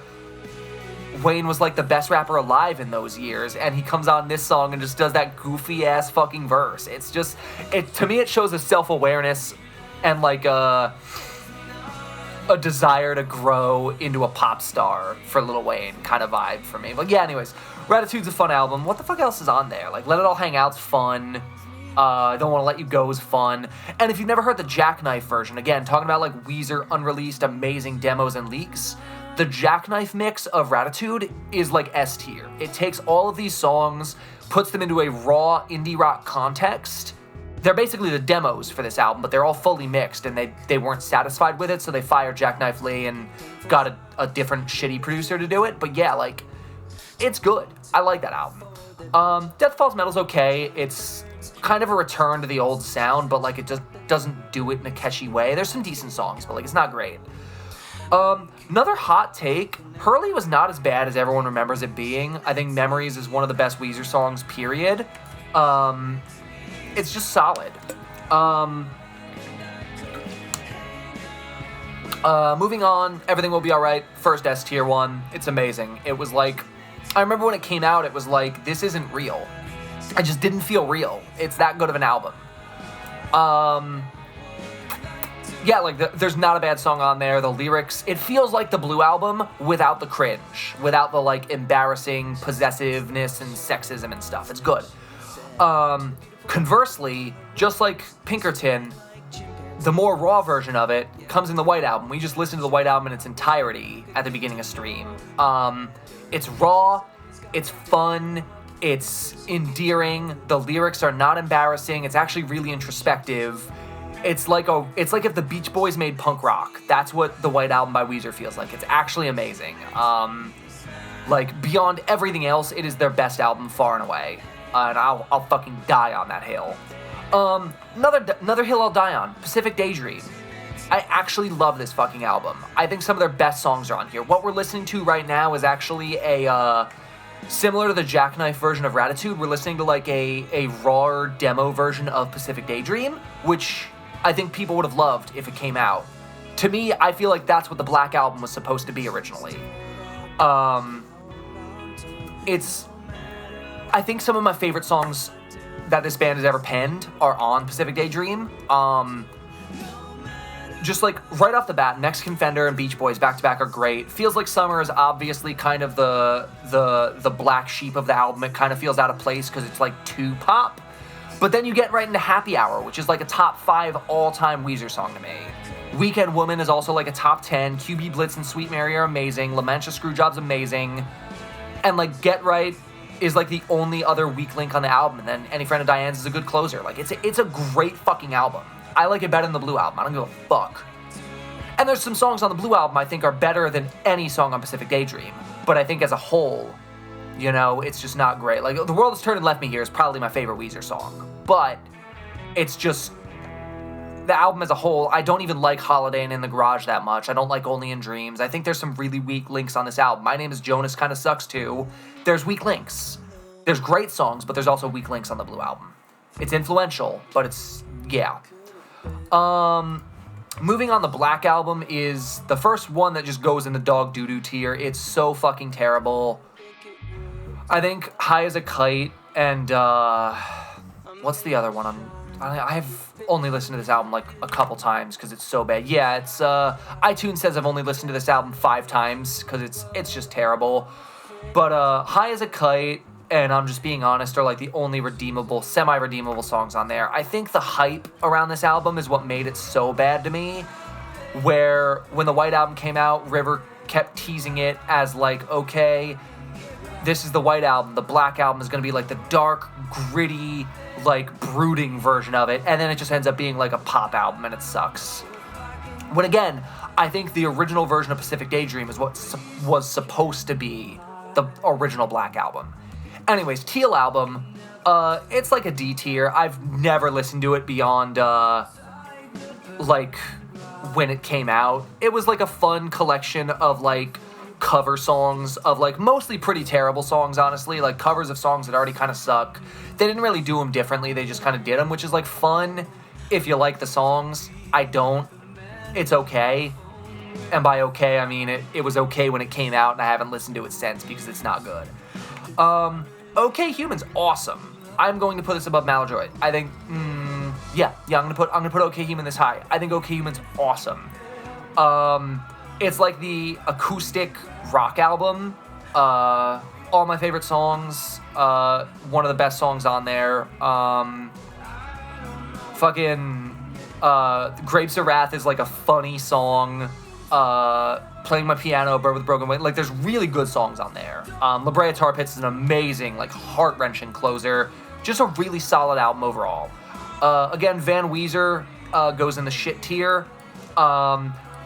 Wayne was like the best rapper alive in those years, and he comes on this song and just does that goofy ass fucking verse. It's just, to me it shows a self-awareness and like a desire to grow into a pop star for Lil Wayne kind of vibe for me. But yeah, anyways, Ratitude's a fun album. What the fuck else is on there? Like Let It All Hang Out's fun. Don't Want to Let You Go is fun. And if you've never heard the Jackknife version, again, talking about like Weezer unreleased amazing demos and leaks, the Jackknife mix of Ratitude is like S tier. It takes all of these songs, puts them into a raw indie rock context. They're basically the demos for this album, but they're all fully mixed and they weren't satisfied with it, so they fired Jackknife Lee and got a different shitty producer to do it. But yeah, like, it's good. I like that album. Death Falls Metal's okay. It's kind of a return to the old sound, but like it just doesn't do it in a catchy way. There's some decent songs, but like it's not great. Another hot take, Hurley was not as bad as everyone remembers it being. I think Memories is one of the best Weezer songs, period. It's just solid. Moving on, Everything Will Be Alright, first S tier one. It's amazing. It was like, I remember when it came out, it was like, this isn't real. I just didn't feel real. It's that good of an album. Yeah, like, there's not a bad song on there. The lyrics, it feels like the Blue Album without the cringe, without the, like, embarrassing possessiveness and sexism and stuff. It's good. Conversely, just like Pinkerton, the more raw version of it comes in the White Album. We just listened to the White Album in its entirety at the beginning of stream. It's raw, it's fun, it's endearing, the lyrics are not embarrassing, it's actually really introspective. It's like if the Beach Boys made punk rock. That's what the White Album by Weezer feels like. It's actually amazing. Like, beyond everything else, it is their best album far and away. And I'll fucking die on that hill. Another hill I'll die on, Pacific Daydream. I actually love this fucking album. I think some of their best songs are on here. What we're listening to right now is actually a, similar to the Jackknife version of Ratitude, we're listening to like a raw demo version of Pacific Daydream, which I think people would have loved if it came out. To me, I feel like that's what the Black Album was supposed to be originally. I think some of my favorite songs that this band has ever penned are on Pacific Daydream. Just like right off the bat, Mexican Fender and Beach Boys back to back are great. Feels Like Summer is obviously kind of the black sheep of the album. It kind of feels out of place because it's like too pop. But then you get right into Happy Hour, which is like a top 5 all-time Weezer song to me. Weekend Woman is also like a top 10. QB Blitz and Sweet Mary are amazing. LaMantia Screwjob's amazing. And like Get Right is like the only other weak link on the album. And then Any Friend of Diane's is a good closer. Like it's a great fucking album. I like it better than the Blue Album. I don't give a fuck. And there's some songs on the Blue Album I think are better than any song on Pacific Daydream. But I think as a whole, you know, it's just not great. Like, The World Has Turned and Left Me Here is probably my favorite Weezer song. But it's just, the album as a whole, I don't even like Holiday and In the Garage that much. I don't like Only in Dreams. I think there's some really weak links on this album. My Name is Jonas kind of sucks too. There's weak links. There's great songs, but there's also weak links on the Blue Album. It's influential, but it's, yeah. Moving on, the Black Album is the first one that just goes in the dog doo-doo tier. It's so fucking terrible. I think High as a Kite and, what's the other one? I've only listened to this album like a couple times because it's so bad. Yeah, it's, iTunes says I've only listened to this album 5 times because it's just terrible. But, High as a Kite and I'm Just Being Honest are like the only semi-redeemable songs on there. I think the hype around this album is what made it so bad to me, where when the White Album came out, River kept teasing it as like, okay, this is the White Album, the Black Album is going to be like the dark, gritty, like brooding version of it, and then it just ends up being like a pop album and it sucks. When again, I think the original version of Pacific Daydream is what was supposed to be the original Black Album. Anyways, Teal Album, it's like a D tier. I've never listened to it beyond, like, when it came out. It was like a fun collection of, like, cover songs of, like, mostly pretty terrible songs, honestly. Like, covers of songs that already kind of suck. They didn't really do them differently. They just kind of did them, which is, like, fun if you like the songs. I don't. It's okay. And by okay, I mean it was okay when it came out, and I haven't listened to it since because it's not good. Okay Human's awesome. I'm going to put this above Maladroit. I think, I'm gonna put Okay Human this high. I think Okay Human's awesome. It's like the acoustic rock album. All my favorite songs. One of the best songs on there. Grapes of Wrath is like a funny song. Playing My Piano, Bird with a Broken Wing. Like, there's really good songs on there. La Brea Tar Pits is an amazing, like, heart-wrenching closer. Just a really solid album overall. Again, Van Weezer goes in the shit tier.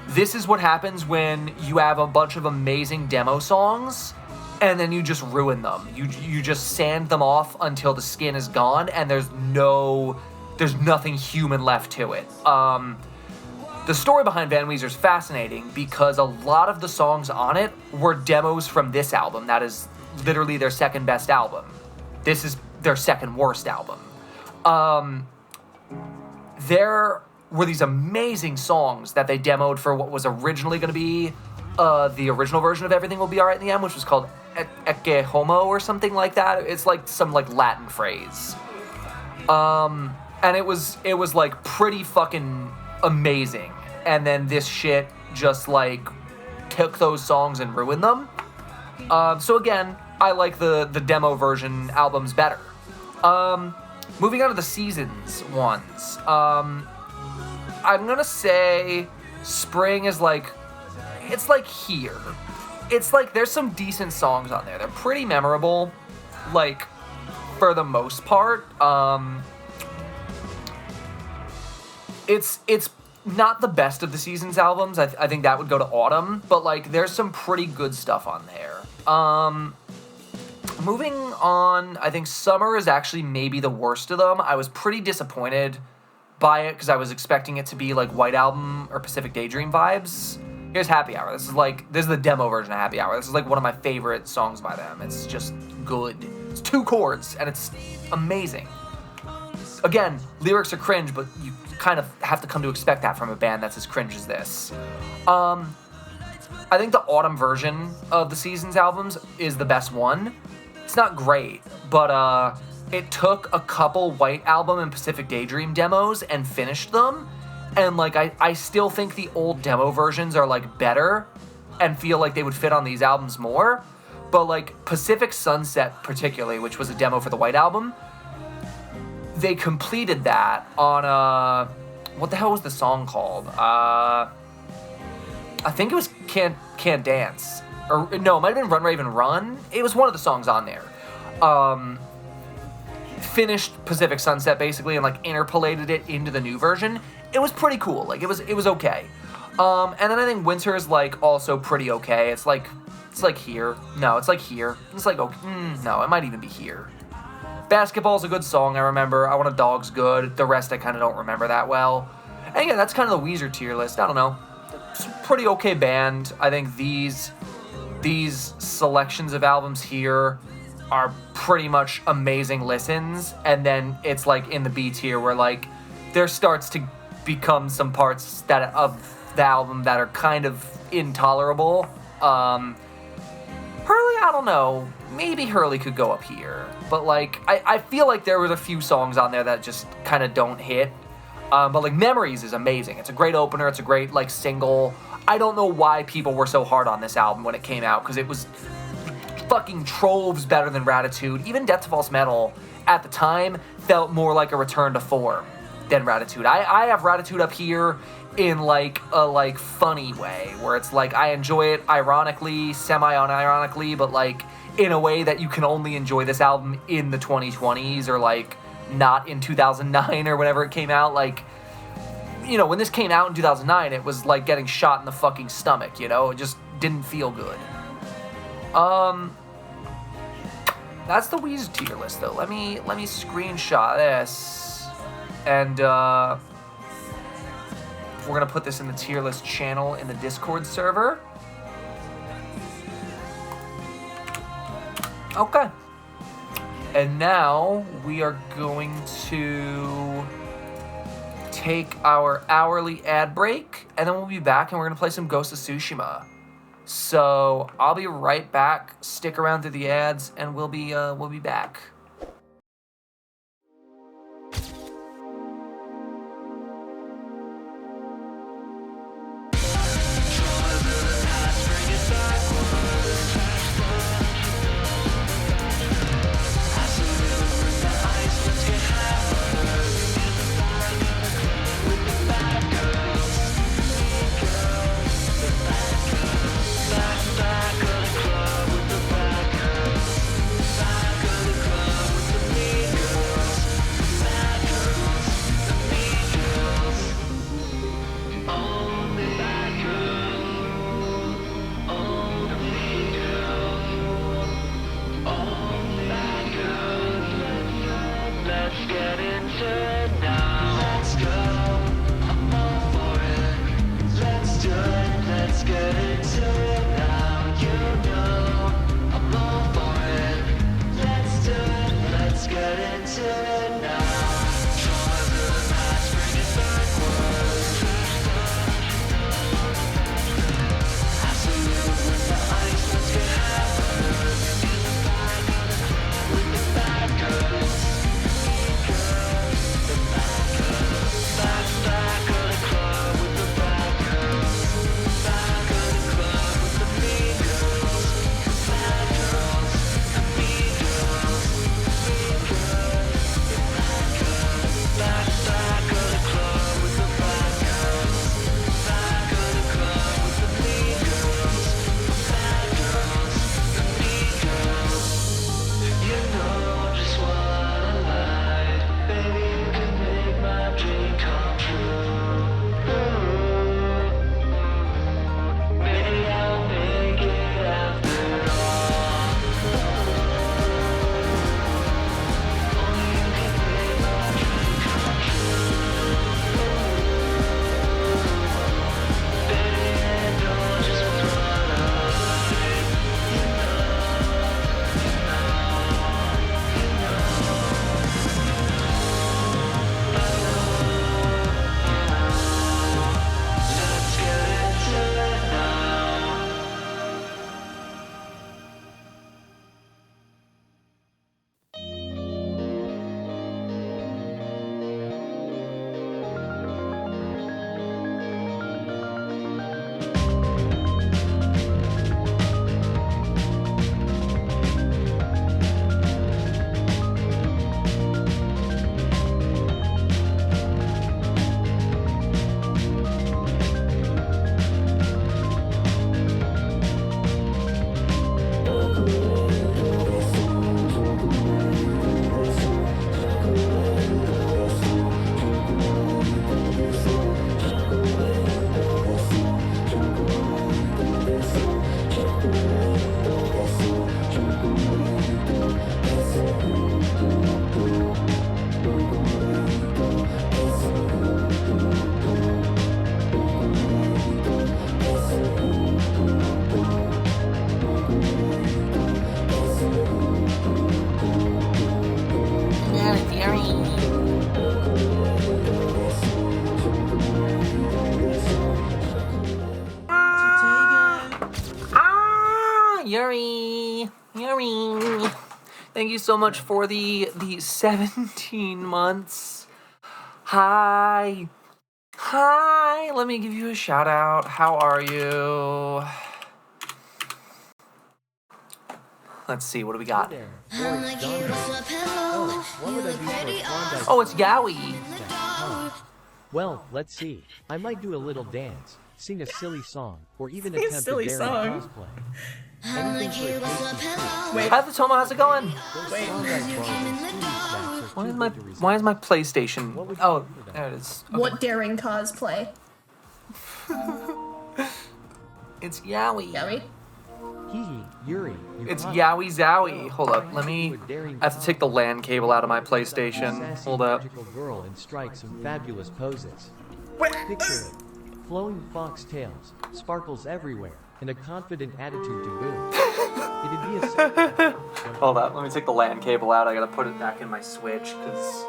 This is what happens when you have a bunch of amazing demo songs and then you just ruin them. You just sand them off until the skin is gone, and there's nothing human left to it. The story behind Van Weezer is fascinating because a lot of the songs on it were demos from this album. That is literally their second best album. This is their second worst album. There were these amazing songs that they demoed for what was originally going to be the original version of Everything Will Be Alright in the End, which was called Ecce Homo or something like that. It's like some like Latin phrase. And it was like pretty fucking amazing. And then this shit just like took those songs and ruined them. So again, I like the demo version albums better. Moving on to the Seasons ones. I'm gonna say Spring is like, it's like here. It's like there's some decent songs on there. They're pretty memorable, like for the most part. It's not the best of the Seasons albums. I think that would go to Autumn, but like there's some pretty good stuff on there. Moving on, I think Summer is actually maybe the worst of them. I was pretty disappointed by it because I was expecting it to be like White Album or Pacific Daydream vibes. Here's Happy Hour. This is the demo version of Happy Hour. This is like one of my favorite songs by them. It's just good. It's 2 chords and it's amazing. Again, lyrics are cringe, but you kind of have to come to expect that from a band that's as cringe as this. I think the Autumn version of the Seasons albums is the best one. It's not great, but it took a couple White Album and Pacific Daydream demos and finished them. And like I still think the old demo versions are like better and feel like they would fit on these albums more. But like Pacific Sunset particularly, which was a demo for the White Album, they completed that on what the hell was the song called? I think it was Can't Dance. Or no, it might have been Run Raven Run. It was one of the songs on there. Finished Pacific Sunset basically and like interpolated it into the new version. It was pretty cool. Like it was okay. And then I think Winter is like also pretty okay. It's like here. No, it's like here. It's like okay. No, it might even be here. Basketball's a good song, I remember. I Want a Dog's good. The rest I kind of don't remember that well. And yeah, that's kind of the Weezer tier list. I don't know. It's a pretty okay band. I think these selections of albums here are pretty much amazing listens. And then it's like in the B tier where like there starts to become some parts that of the album that are kind of intolerable. Hurley, I don't know. Maybe Hurley could go up here. But like I feel like there was a few songs on there that just kind of don't hit. But like Memories is amazing. It's a great opener. It's a great like single. I don't know why people were so hard on this album when it came out because it was fucking troves better than Ratitude. Even Death to False Metal at the time felt more like a return to form than Ratitude. I have Ratitude up here in like a like funny way where it's like I enjoy it ironically, semi-unironically, but like in a way that you can only enjoy this album in the 2020s or like not in 2009 or whenever it came out. Like, you know, when this came out in 2009, it was like getting shot in the fucking stomach, you know? It just didn't feel good. That's the Weezer tier list though. Let me screenshot this and we're gonna put this in the tier list channel in the Discord server. Okay. And now we are going to take our hourly ad break, and then we'll be back and we're gonna play some Ghost of Tsushima. So I'll be right back. Stick around through the ads, and we'll be back. Back of the club. Yuri. Yuri. Thank you so much for the 17 months. Hi. Hi. Let me give you a shout out. How are you? Let's see. What do we got? Oh, it's Yowie. Well, let's see. I might do a little dance, sing a silly song, or even Sing a attempt silly a daring song. cosplay. Anything for a tasty treat. Wait. Hi, Tomo. How's it going? Those Klondike bars and foodie snacks are too good to resist. Why is my PlayStation? What would you Oh, do for them? there it is. Okay. What daring cosplay? It's Yowie. Yowie? Hee hee, Yuri. You It's caught Yowie Zowie. Well, Hold up. I Let have to me. do a daring I have to take the LAN cable out of my cosplay. PlayStation. Sassy Hold up. magical girl and strike some fabulous poses. Picture it. Flowing foxtails, sparkles everywhere, and a confident attitude to boot. It'd be a simple. Hold up. Let me take the LAN cable out. I gotta put it back in my Switch because.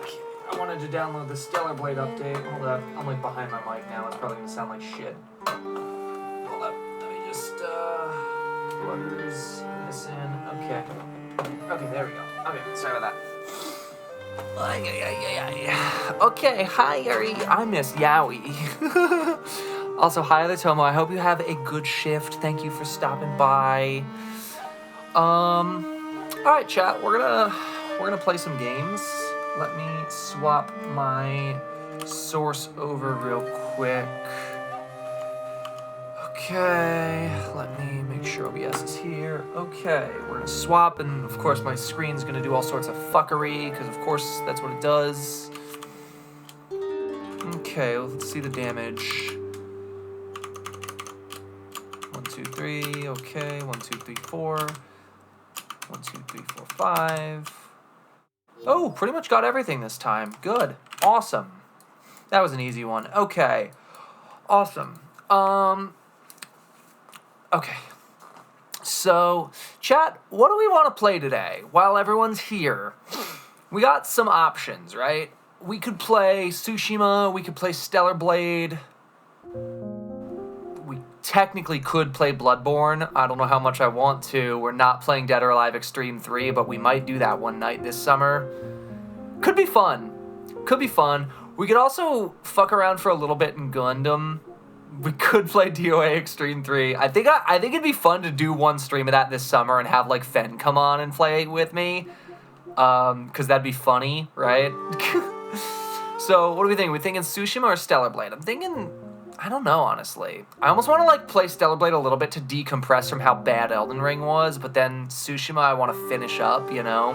Okay. I wanted to download the Stellar Blade update. Hold up. I'm like behind my mic now. It's probably gonna sound like shit. Hold up. Let me just. Pluggers this in. Okay. Okay, there we go. Okay, sorry about that. Okay, hi Yuri. I miss Yowie. Also, hi other Tomo. I hope you have a good shift. Thank you for stopping by. Alright chat, we're gonna play some games. Let me swap my source over real quick. Okay, let me make sure OBS is here. Okay, we're gonna swap, and of course my screen's gonna do all sorts of fuckery, because of course that's what it does. Okay, let's see the damage. 1, 2, 3, okay, 1, 2, 3, 4. 1, 2, 3, 4, 5. Oh, pretty much got everything this time. Good. Awesome. That was an easy one. Okay. Awesome. Okay. So, chat, what do we want to play today while everyone's here? We got some options, right? We could play Tsushima, we could play Stellar Blade. We technically could play Bloodborne. I don't know how much I want to. We're not playing Dead or Alive Extreme 3, but we might do that one night this summer. Could be fun. Could be fun. We could also fuck around for a little bit in Gundam. We could play DOA Extreme 3. I think it'd be fun to do one stream of that this summer and have like Fen come on and play with me. Cause that'd be funny, right? So what do we think? We thinking Tsushima or Stellar Blade? I'm thinking, I don't know, honestly. I almost want to like play Stellar Blade a little bit to decompress from how bad Elden Ring was, but then Tsushima I want to finish up, you know?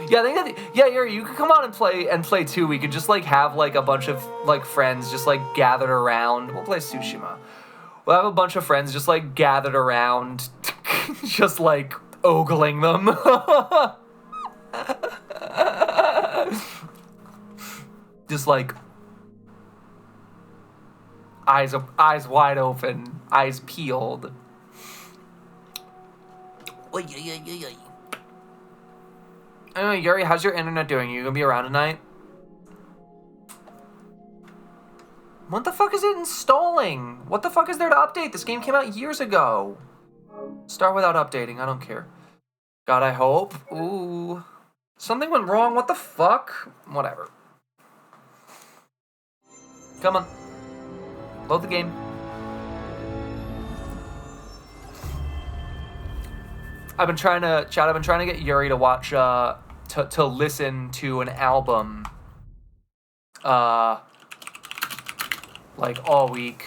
Yeah, I think Yuri, you could come on and play too. We could just like have like a bunch of like friends just like gathered around. We'll play Tsushima. We'll have a bunch of friends just like gathered around, just like ogling them. Just like eyes wide open, eyes peeled. Anyway, Yuri, how's your internet doing? You gonna be around tonight? What the fuck is it installing? What the fuck is there to update? This game came out years ago. Start without updating, I don't care. God, I hope. Ooh. Something went wrong, what the fuck? Whatever. Come on. Load the game. I've been trying to get Yuri to watch, to listen to an album, like all week.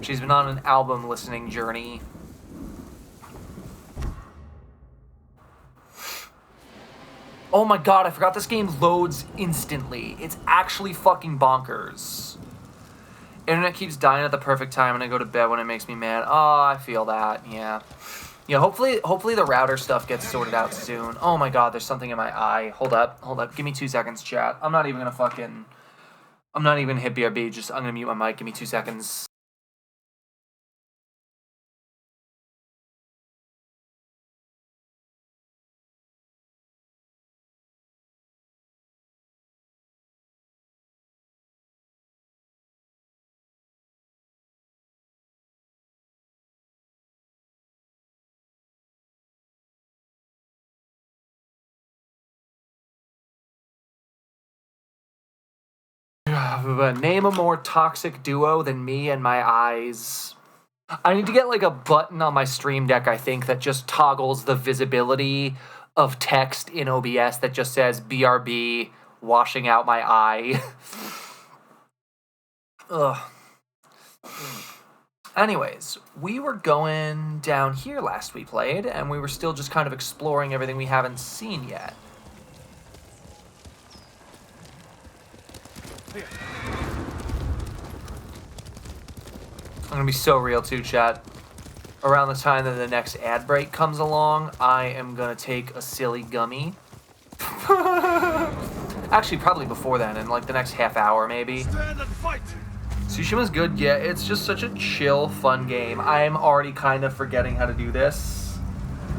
She's been on an album listening journey. Oh my god, I forgot this game loads instantly. It's actually fucking bonkers. Internet keeps dying at the perfect time and I go to bed when it makes me mad. Oh, I feel that, yeah. Yeah, hopefully the router stuff gets sorted out soon. Oh my god, there's something in my eye. Hold up. Give me 2 seconds, chat. I'm not even gonna hit BRB, I'm gonna mute my mic. Give me 2 seconds. Name a more toxic duo than me and my eyes. I need to get like a button on my Stream Deck, I think, that just toggles the visibility of text in OBS that just says BRB, washing out my eye. Ugh. Anyways, we were going down here last we played, and we were still just kind of exploring everything we haven't seen yet. I'm gonna be so real too, chat. Around the time that the next ad break comes along, I am gonna take a silly gummy. Actually, probably before then, in like the next half hour maybe. Stand and fight. Tsushima's good, yeah, it's just such a chill, fun game. I am already kind of forgetting how to do this.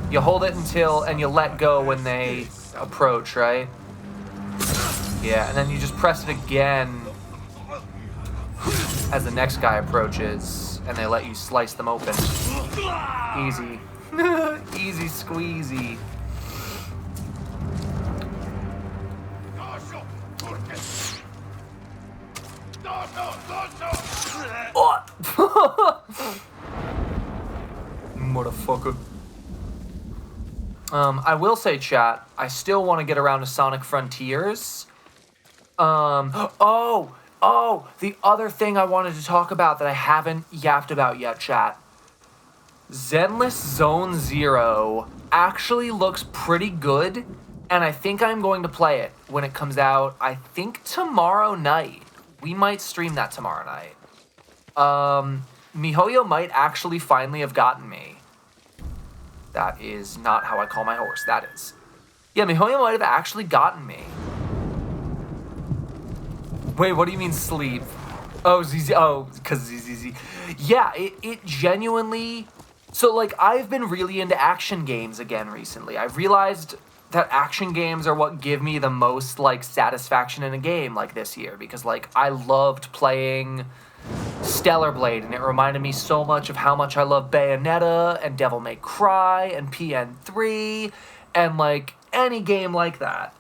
You hold it until, and you let go when they approach, right? Yeah, and then you just press it again as the next guy approaches, and they let you slice them open. Easy. Easy squeezy. Motherfucker. I will say, chat, I still want to get around to Sonic Frontiers. The other thing I wanted to talk about that I haven't yapped about yet, chat. Zenless Zone Zero actually looks pretty good, and I think I'm going to play it when it comes out, I think tomorrow night. We might stream that tomorrow night. MiHoYo might actually finally have gotten me. That is not how I call my horse, that is. Yeah, MiHoYo might have actually gotten me. Wait, what do you mean sleep? Oh, ZZ, oh, because ZZZ. Yeah, it genuinely... So, like, I've been really into action games again recently. I've realized that action games are what give me the most, like, satisfaction in a game, like, this year. Because, like, I loved playing Stellar Blade, and it reminded me so much of how much I love Bayonetta, and Devil May Cry, and PN3, and, like, any game like that.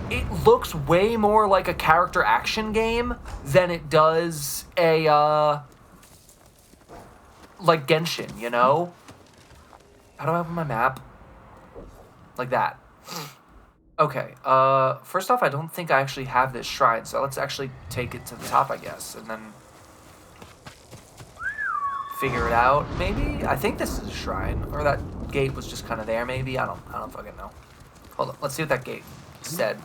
It looks way more like a character action game than it does a, like Genshin, you know? How do I open my map? Like that. Okay, first off, I don't think I actually have this shrine, so let's actually take it to the top, I guess, and then figure it out, maybe? I think this is a shrine, or that gate was just kind of there, maybe? I don't fucking know. Hold on, let's see what that gate said.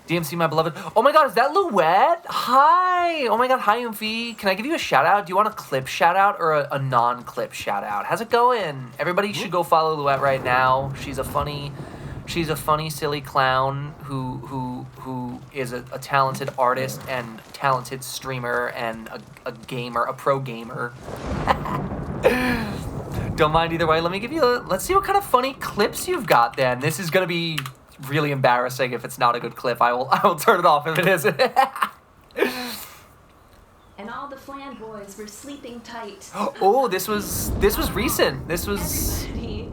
DMC, my beloved. Oh my god, is that Luette? Hi! Oh my god, hi, Umfi. Can I give you a shout out? Do you want a clip shout out or a non-clip shout out? How's it going? Everybody should go follow Luette right now. She's a funny, silly clown who is a talented artist and talented streamer and a gamer, a pro gamer. Don't mind either way. Let me give you let's see what kind of funny clips you've got then. This is gonna be really embarrassing if it's not a good clip. I will turn it off if it isn't. And all the Flan boys were sleeping tight. Oh, this was recent. This was Everybody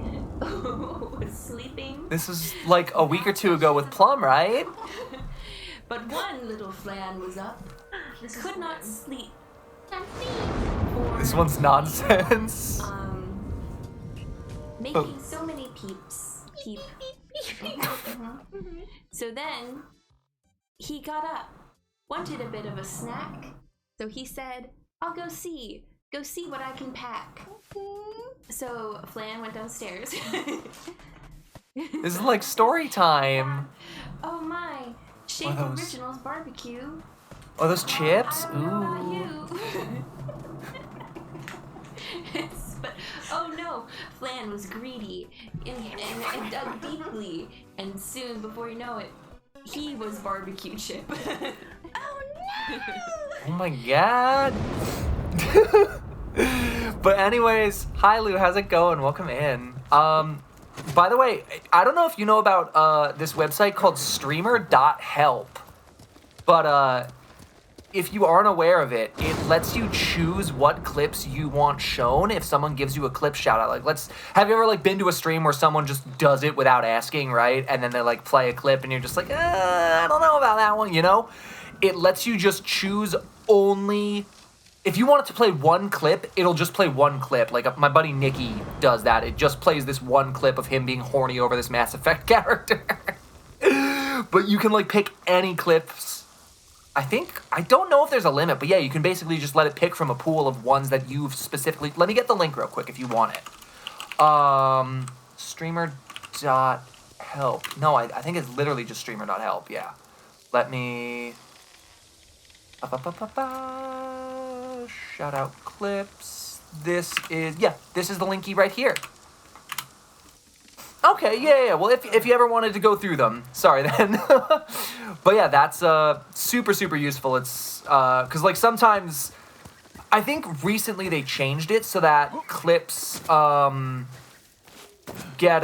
was sleeping. This was like a week or two ago with Plum, right? But one little Flan was up, could not sleep. This one's nonsense. Making so many peeps. So then he got up, wanted a bit of a snack. So he said, I'll go see what I can pack. So Flan went downstairs. This is like story time. Oh my, Shape Originals barbecue. Oh, those chips? I don't know about Ooh. you. But, oh no, Flan was greedy and dug deeply, and soon, before you know it, he was barbecue chip. Oh no! Oh my god. But anyways, hi Lou, how's it going? Welcome in. By the way, I don't know if you know about this website called streamer.help. But if you aren't aware of it, it lets you choose what clips you want shown if someone gives you a clip shout out. Like, have you ever like been to a stream where someone just does it without asking, right? And then they like play a clip and you're just like, I don't know about that one, you know? it lets you just choose only. If you want it to play one clip, it'll just play one clip. Like my buddy Nicky does that. It just plays this one clip of him being horny over this Mass Effect character. But you can like pick any clips. I don't know if there's a limit, but yeah, you can basically just let it pick from a pool of ones that you've specifically. Let me get the link real quick if you want it. Streamer.help. No, I think it's literally just streamer.help. Yeah. Let me. Shout out clips. This is the linky right here. Okay, yeah. Well, if you ever wanted to go through them, sorry then. But yeah, that's super useful. It's because like sometimes I think recently they changed it so that clips get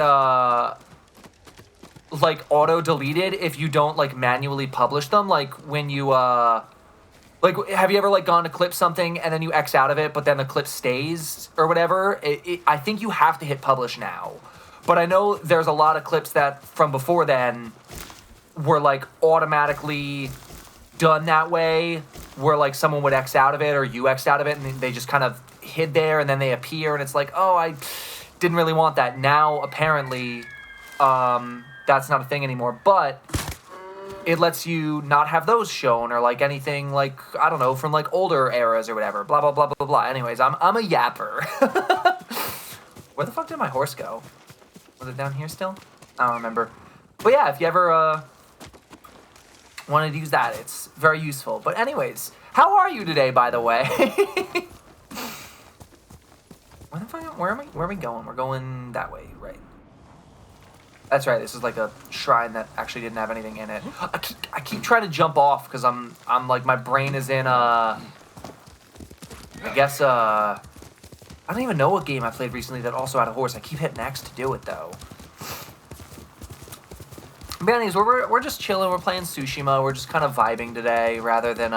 like auto deleted if you don't like manually publish them. Like when you like, have you ever like gone to clip something and then you X out of it, but then the clip stays or whatever? I think you have to hit publish now. But I know there's a lot of clips that from before then were like automatically done that way, where like someone would X out of it or you X out of it and they just kind of hid there and then they appear and it's like, oh, I didn't really want that. Now apparently that's not a thing anymore, but it lets you not have those shown or like anything like, I don't know, from like older eras or whatever, blah, blah, blah, blah, blah. Anyways, I'm a yapper. Where the fuck did my horse go? Was it down here still? I don't remember. But yeah, if you ever wanted to use that, it's very useful. But anyways, how are you today, by the way? Where are we going? We're going that way, right? That's right. This is like a shrine that actually didn't have anything in it. I keep trying to jump off because I'm like my brain is in I guess I don't even know what game I played recently that also had a horse. I keep hitting X to do it though. But anyways, we're just chilling. We're playing Tsushima. We're just kind of vibing today rather than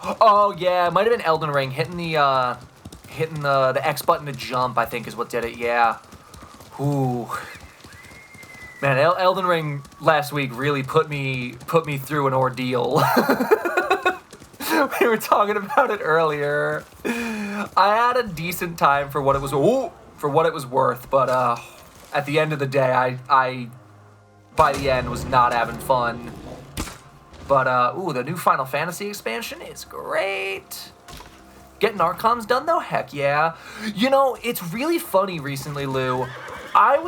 Oh yeah, it might have been Elden Ring hitting the X button to jump. I think is what did it. Yeah. Ooh. Man, Elden Ring last week really put me through an ordeal. We were talking about it earlier. I had a decent time for what it was worth, but at the end of the day, I by the end was not having fun. But the new Final Fantasy expansion is great. Getting Archon's done though, heck yeah. You know, it's really funny recently, Lou. I've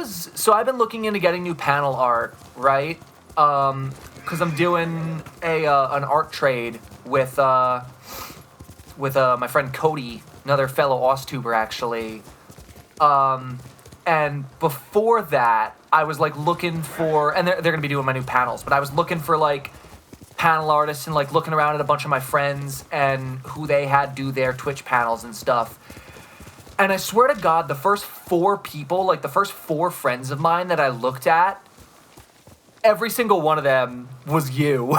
been looking into getting new panel art, right? Because I'm doing an art trade with my friend Cody, another fellow OzTuber actually. And before that, I was like looking for, and they're gonna be doing my new panels, but I was looking for like panel artists and like looking around at a bunch of my friends and who they had do their Twitch panels and stuff. And I swear to God, the first 4 people, like the first 4 friends of mine that I looked at, every single one of them was you.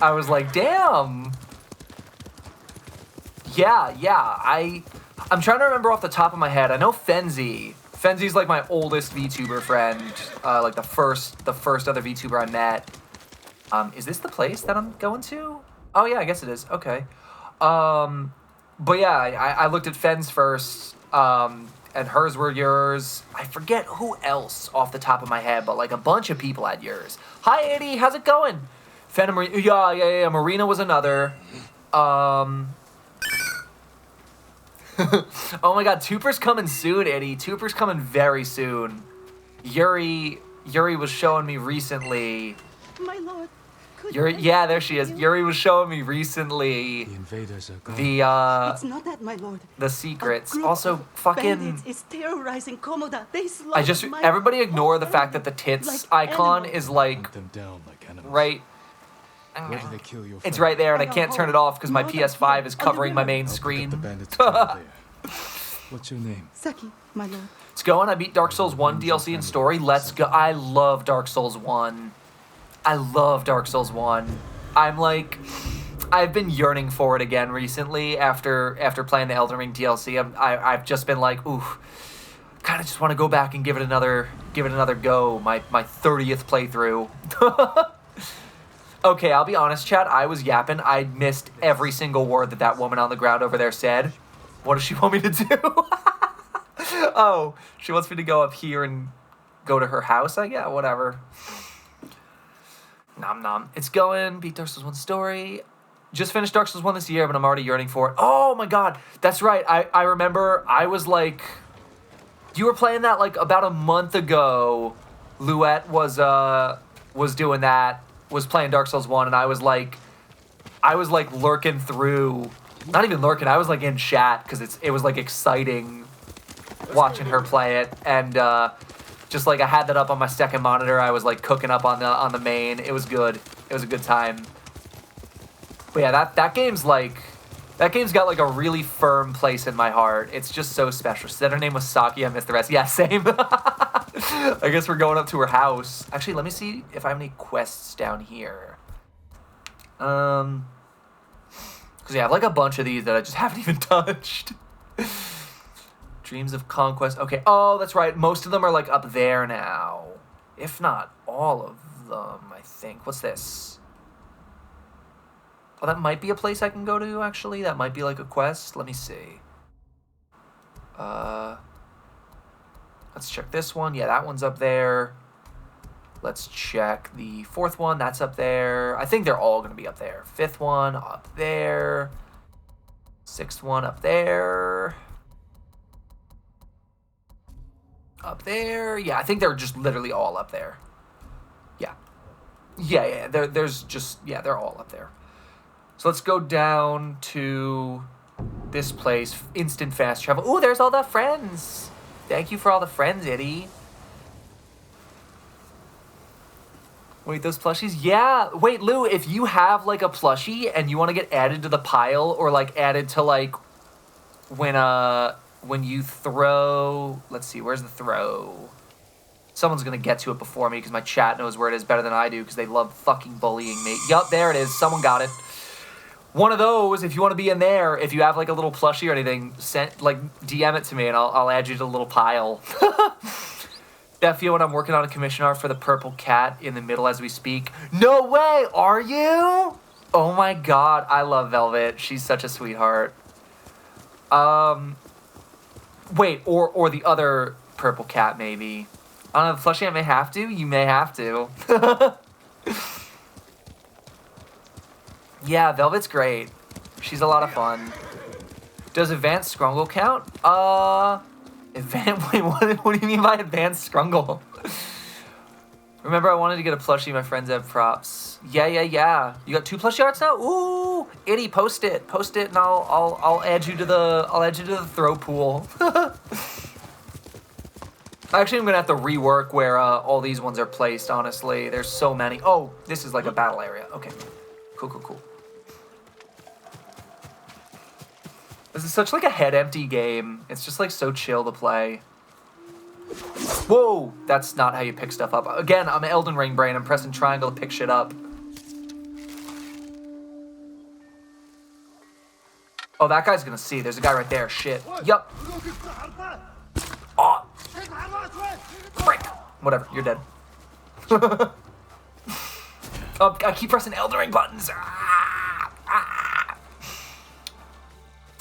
I was like, damn. Yeah. I'm trying to remember off the top of my head. I know Fenzi. Fenzi's like my oldest VTuber friend. Like the first other VTuber I met. Is this the place that I'm going to? Oh yeah, I guess it is. Okay. But yeah, I looked at Fen's first. And hers were yours. I forget who else off the top of my head, but like a bunch of people had yours. Hi, Eddie. How's it going? Fen and Marina. Yeah. Marina was another. Oh my God. Tooper's coming soon, Eddie. Tooper's coming very soon. Yuri was showing me recently. My lord. Yeah, there she is. Yuri was showing me recently The invaders are gone. It's not that, my lord. the secrets. A group Also, of fucking. bandits is terrorizing Komoda. They slaughtered my Everybody ignore whole the fact that the family tits like icon animals. is like Hunt them down like animals. right. Where do they kill your It's family? right there, and I I can't don't turn it know. off because my More than PS5 here, is on the covering my river. main I'll pick screen. up the bandits killed there. What's your name? Saki, my lord. It's going. I beat Dark Souls 1 DLC and story. Let's go. I love Dark Souls 1. I've been yearning for it again recently after playing the Elden Ring DLC. I've just been like, ooh, kind of just want to go back and give it another go. My 30th playthrough. Okay, I'll be honest, chat. I was yapping. I missed every single word that woman on the ground over there said. What does she want me to do? Oh, she wants me to go up here and go to her house, I guess. Whatever. Nom nom. It's going. Beat Dark Souls 1 story. Just finished Dark Souls 1 this year, but I'm already yearning for it. Oh my god. That's right. I remember I was like... You were playing that like about a month ago. Luette was doing that. Was playing Dark Souls 1, and I was like lurking through... Not even lurking. I was like in chat, because it was like exciting watching her play it. And just like I had that up on my second monitor. I was like cooking up on the main. It was good. It was a good time. But yeah, that game's like... That game's got like a really firm place in my heart. It's just so special. She said her name was Saki. I missed the rest. Yeah, same. I guess we're going up to her house. Actually, let me see if I have any quests down here. Because yeah, I have like a bunch of these that I just haven't even touched. Dreams of Conquest. Okay. Oh, that's right. Most of them are like up there now. If not all of them, I think. What's this? Oh, that might be a place I can go to, actually. That might be like a quest. Let me see. Let's check this one. Yeah, that one's up there. Let's check the fourth one. That's up there. I think they're all going to be up there. Fifth one up there. Sixth one up there. Up there. Yeah, I think they're just literally all up there. Yeah. Yeah. There's just... Yeah, they're all up there. So let's go down to this place. Instant fast travel. Ooh, there's all the friends. Thank you for all the friends, Itty. Wait, those plushies? Yeah. Wait, Lou, if you have like a plushie and you want to get added to the pile or like added to like when you throw... Let's see, where's the throw? Someone's going to get to it before me because my chat knows where it is better than I do because they love fucking bullying me. Yup, there it is. Someone got it. One of those, if you want to be in there, if you have like a little plushie or anything, DM it to me and I'll add you to the little pile. That feel when I'm working on a commission art for the purple cat in the middle as we speak. No way, are you? Oh my god, I love Velvet. She's such a sweetheart. Wait, or the other purple cat maybe. I don't know, the plushie I may have to? You may have to. Yeah, Velvet's great. She's a lot of fun. Does Advanced Scrungle count? Wait, what do you mean by Advanced Scrungle? Remember, I wanted to get a plushie. My friends have props. Yeah. You got 2 plushie arts now? Ooh, Itty, post it, and I'll add you to the throw pool. Actually, I'm gonna have to rework where all these ones are placed. Honestly, there's so many. Oh, this is like a battle area. Okay, cool. This is such like a head empty game. It's just like so chill to play. Whoa, that's not how you pick stuff up. Again, I'm Elden Ring brain. I'm pressing triangle to pick shit up. Oh, that guy's gonna see. There's a guy right there. Shit. Yup. Oh. Frick. Whatever, you're dead. Oh, I keep pressing Elden Ring buttons.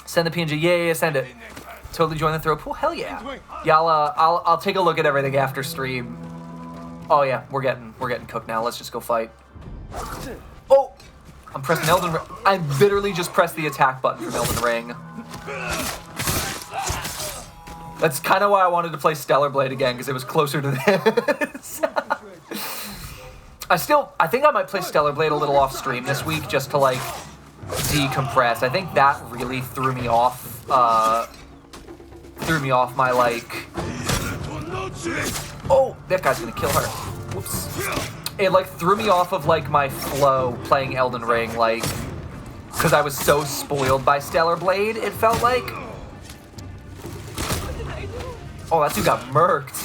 Send the PNG. Yeah, send it. Totally join the throw pool. Hell yeah. Yeah, I'll take a look at everything after stream. Oh yeah, we're getting cooked now. Let's just go fight. Oh, I'm pressing Elden Ring. I literally just pressed the attack button from Elden Ring. That's kind of why I wanted to play Stellar Blade again, because it was closer to this. I think I might play Stellar Blade a little off stream this week just to like decompress. I think that really threw me off my like... Oh, that guy's gonna kill her. Whoops. It like threw me off of like my flow playing Elden Ring, like, because I was so spoiled by Stellar Blade, it felt like. Oh, that dude got murked.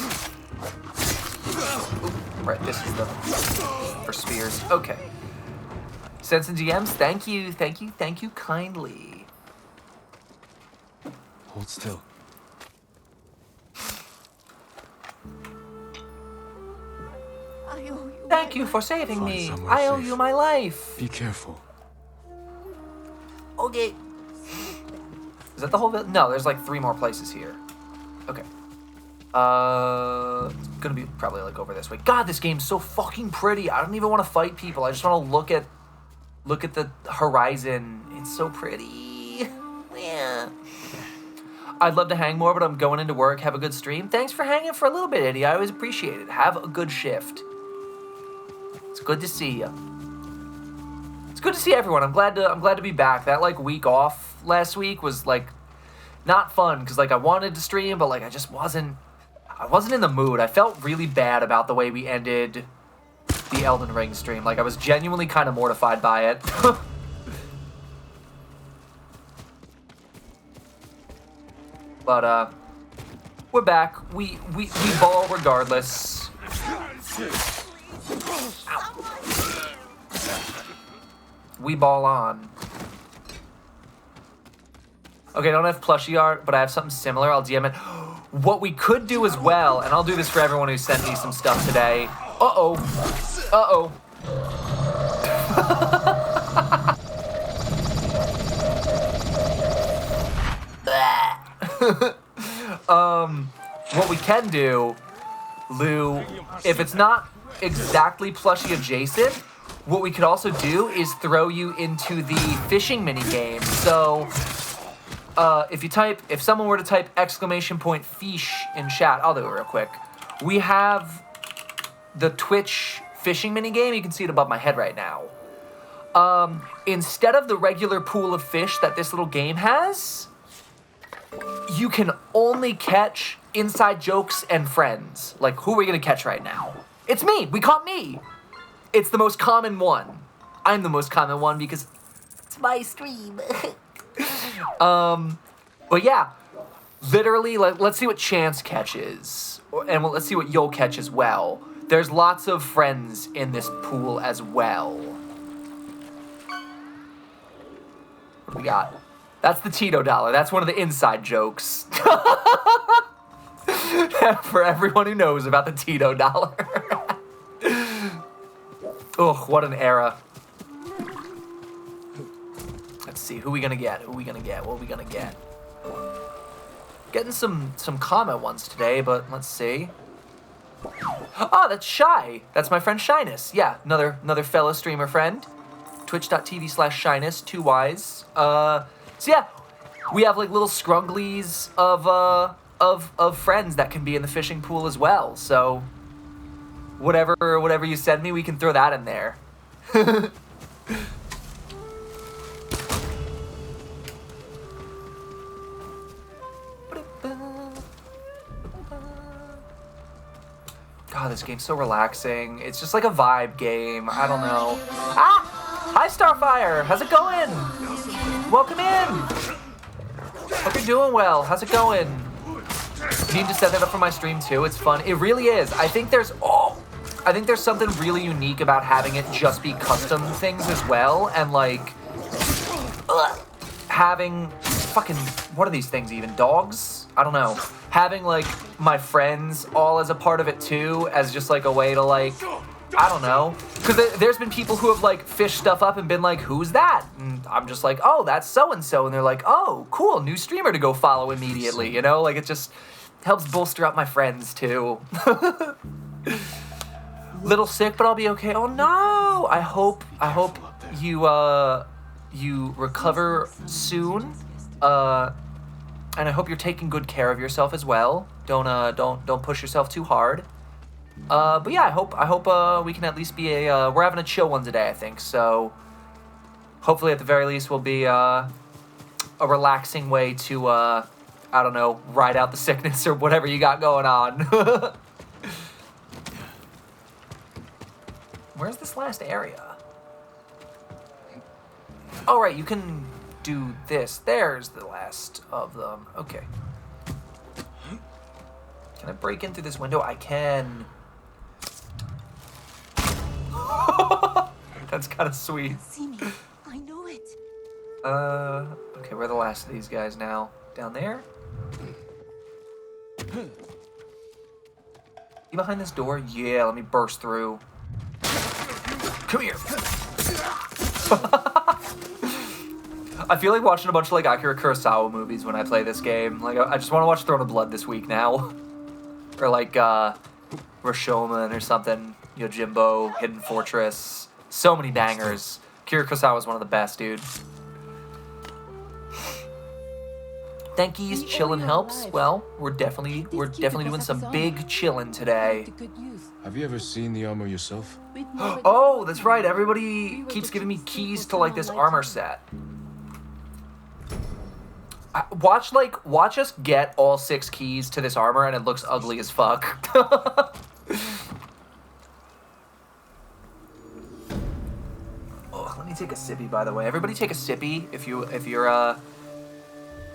Ooh, right, this is the for spears. Okay. Send some DMs. Thank you kindly. Hold still. Thank you for saving Find me. somewhere I owe safe. you my life. Be careful. Okay. Is that the whole village? No, there's like 3 more places here. Okay. It's gonna be probably like over this way. God, this game's so fucking pretty. I don't even want to fight people. I just want to look at the horizon. It's so pretty. Yeah. I'd love to hang more, but I'm going into work. Have a good stream. Thanks for hanging for a little bit, Eddie. I always appreciate it. Have a good shift. It's good to see you. It's good to see everyone. I'm glad to be back. That like week off last week was like not fun because like I wanted to stream, but like I wasn't in the mood. I felt really bad about the way we ended the Elden Ring stream. Like I was genuinely kind of mortified by it. But we're back. We ball regardless. Ow. We ball on. Okay, I don't have plushie art, but I have something similar. I'll DM it. What we could do as well, and I'll do this for everyone who sent me some stuff today. Uh-oh. Uh-oh. What we can do, Lou, if it's not exactly plushie adjacent, what we could also do is throw you into the fishing mini game. So, if someone were to type !fish in chat, I'll do it real quick. We have the Twitch fishing mini game. You can see it above my head right now. Instead of the regular pool of fish that this little game has, you can only catch inside jokes and friends. Like, who are we gonna catch right now? It's me! We caught me! It's the most common one. I'm the most common one because it's my stream. But yeah, literally, let's see what Chance catches. And let's see what you'll catch as well. There's lots of friends in this pool as well. What do we got? That's the Tito dollar. That's one of the inside jokes. For everyone who knows about the Tito dollar. Ugh, what an era. Let's see, who we gonna get? Who we gonna get? What are we gonna get? Getting some comment ones today, but let's see. Oh, that's Shy. That's my friend Shyness. Yeah, another fellow streamer friend. Twitch.tv/Shyness, 2 Ys. So yeah, we have like little scrunglies of friends that can be in the fishing pool as well. So whatever you send me, we can throw that in there. God, this game's so relaxing. It's just like a vibe game. I don't know. Ah! Hi, Starfire. How's it going? Welcome in. Hope you're doing well. How's it going? You need to set that up for my stream too. It's fun. It really is. I think there's something really unique about having it just be custom things as well, and like having fucking, what are these things even? Dogs? I don't know. Having like my friends all as a part of it too, as just like a way to like, I don't know. Because there's been people who have like fished stuff up and been like, who's that? And I'm just like, oh, that's so-and-so. And they're like, oh, cool, new streamer to go follow immediately, you know? Like it just helps bolster up my friends too. Little sick, but I'll be okay. Oh no! I hope you recover soon. And I hope you're taking good care of yourself as well. Don't push yourself too hard. But yeah, I hope we can at least be we're having a chill one today, I think. So hopefully at the very least will be a relaxing way to I don't know, ride out the sickness or whatever you got going on. Where's this last area? Oh, right, you can do this. There's the last of them. Okay. Can I break in through this window? I can. That's kind of sweet. See me. I know it. Okay, where are the last of these guys now? Down there? You behind this door? Yeah, let me burst through. Come here. I feel like watching a bunch of like Akira Kurosawa movies when I play this game. Like I just want to watch Throne of Blood this week now, or like Rashomon or something. Yojimbo, Hidden Fortress. So many bangers. Akira Kurosawa is one of the best, dude. Thankies, chillin' helps. Well, we're definitely doing some big chillin' today. Have you ever seen the armor yourself? Oh, that's right. Everybody keeps giving me keys to like this armor set. Watch us get all 6 keys to this armor, and it looks ugly as fuck. Oh, let me take a sippy, by the way. Everybody take a sippy if you're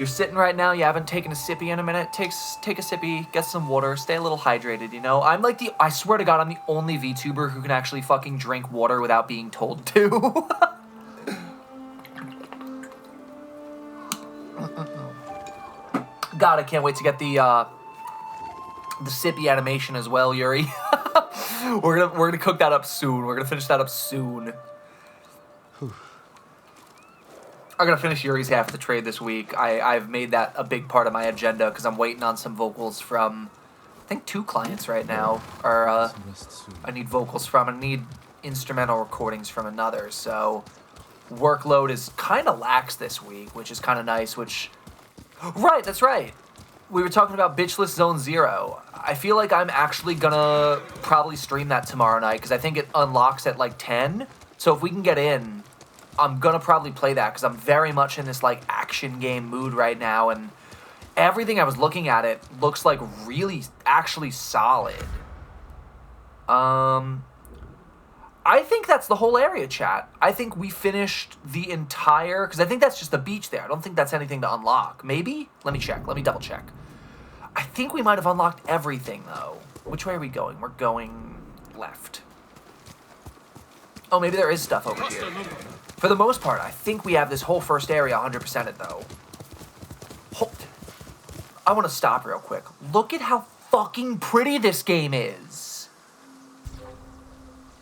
sitting right now, you haven't taken a sippy in a minute, take a sippy, get some water, stay a little hydrated, you know? I swear to God, I'm the only VTuber who can actually fucking drink water without being told to. God, I can't wait to get the sippy animation as well, Yuri. We're gonna cook that up soon. We're gonna finish that up soon. I'm gonna finish Yuri's half of the trade this week. I've made that a big part of my agenda because I'm waiting on some vocals from, I think 2 clients right now. Or I need vocals from. I need instrumental recordings from another. So workload is kind of lax this week, which is kind of nice. Right, that's right. We were talking about Bitchless Zone Zero. I feel like I'm actually gonna probably stream that tomorrow night because I think it unlocks at like 10. So if we can get in, I'm gonna probably play that because I'm very much in this like action game mood right now, and everything I was looking at it looks like really actually solid. I think that's the whole area, chat. I think we finished the entire, because I think that's just the beach there. I don't think that's anything to unlock. Maybe? Let me check. Let me double check. I think we might have unlocked everything though. Which way are we going? We're going left. Oh, maybe there is stuff over here. For the most part, I think we have this whole first area 100%ed though. I want to stop real quick. Look at how fucking pretty this game is.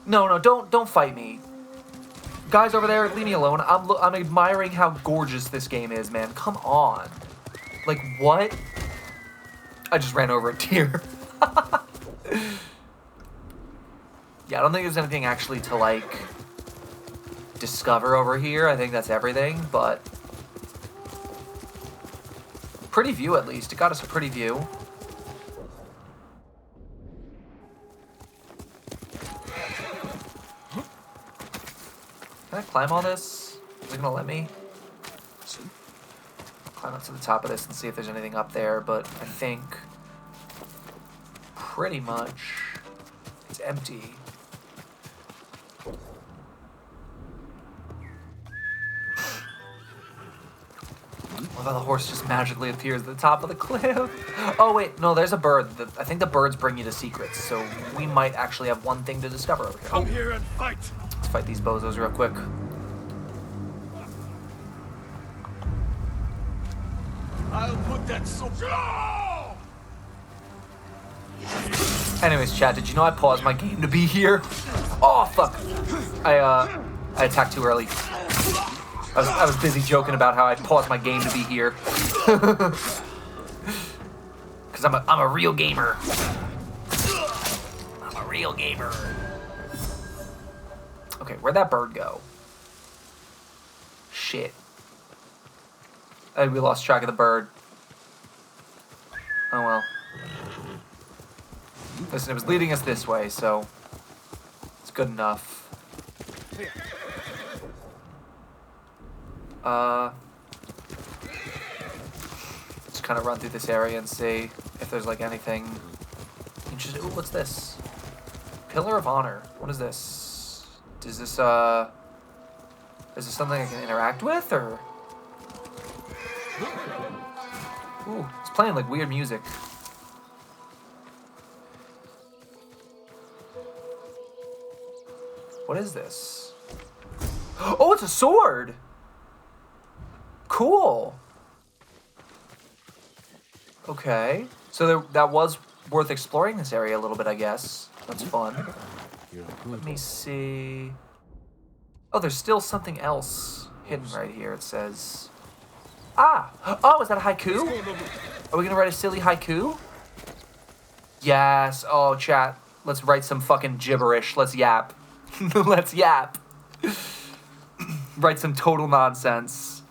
No, don't fight me. Guys over there, leave me alone. I'm admiring how gorgeous this game is, man. Come on. Like, what? I just ran over a deer. Yeah, I don't think there's anything actually to, like, discover over here. I think that's everything, but pretty view at least. It got us a pretty view. Can I climb all this? Is it gonna let me? Climb up to the top of this and see if there's anything up there, but I think pretty much it's empty. Well, the horse just magically appears at the top of the cliff. Oh, wait, no, there's a bird. I think the birds bring you to secrets, so we might actually have one thing to discover over here. Come here and fight. Let's fight these bozos real quick. I'll put that so. Anyways, chat, did you know I paused my game to be here? Oh, fuck. I attacked too early. I was busy joking about how I paused my game to be here. Because I'm a real gamer. I'm a real gamer. Okay, where'd that bird go? Shit. We lost track of the bird. Oh well. Listen, it was leading us this way, so it's good enough. Just kind of run through this area and see if there's like anything interesting. Ooh, what's this? Pillar of Honor. What is this? Is this something I can interact with, or? Ooh, it's playing like weird music. What is this? Oh, it's a sword! Cool. Okay. So that was worth exploring this area a little bit, I guess. That's fun. Let me see. Oh, there's still something else hidden right here. It says... Ah! Oh, is that a haiku? Are we gonna write a silly haiku? Yes. Oh, chat. Let's write some fucking gibberish. Let's yap. Let's yap. Write some total nonsense.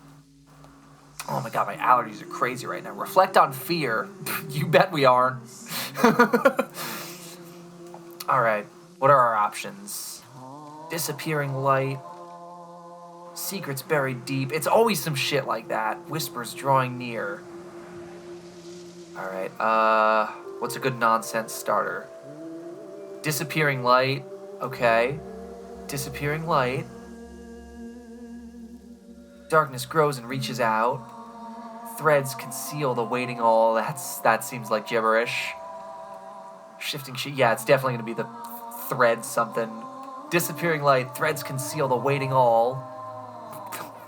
Oh my god, my allergies are crazy right now. Reflect on fear. You bet we aren't. Alright, what are our options? Disappearing light. Secrets buried deep. It's always some shit like that. Whispers drawing near. Alright, what's a good nonsense starter? Disappearing light. Okay. Disappearing light. Darkness grows and reaches out. Threads conceal the waiting all. That seems like gibberish. Shifting shit. Yeah, it's definitely gonna be the thread something. Disappearing light. Threads conceal the waiting all.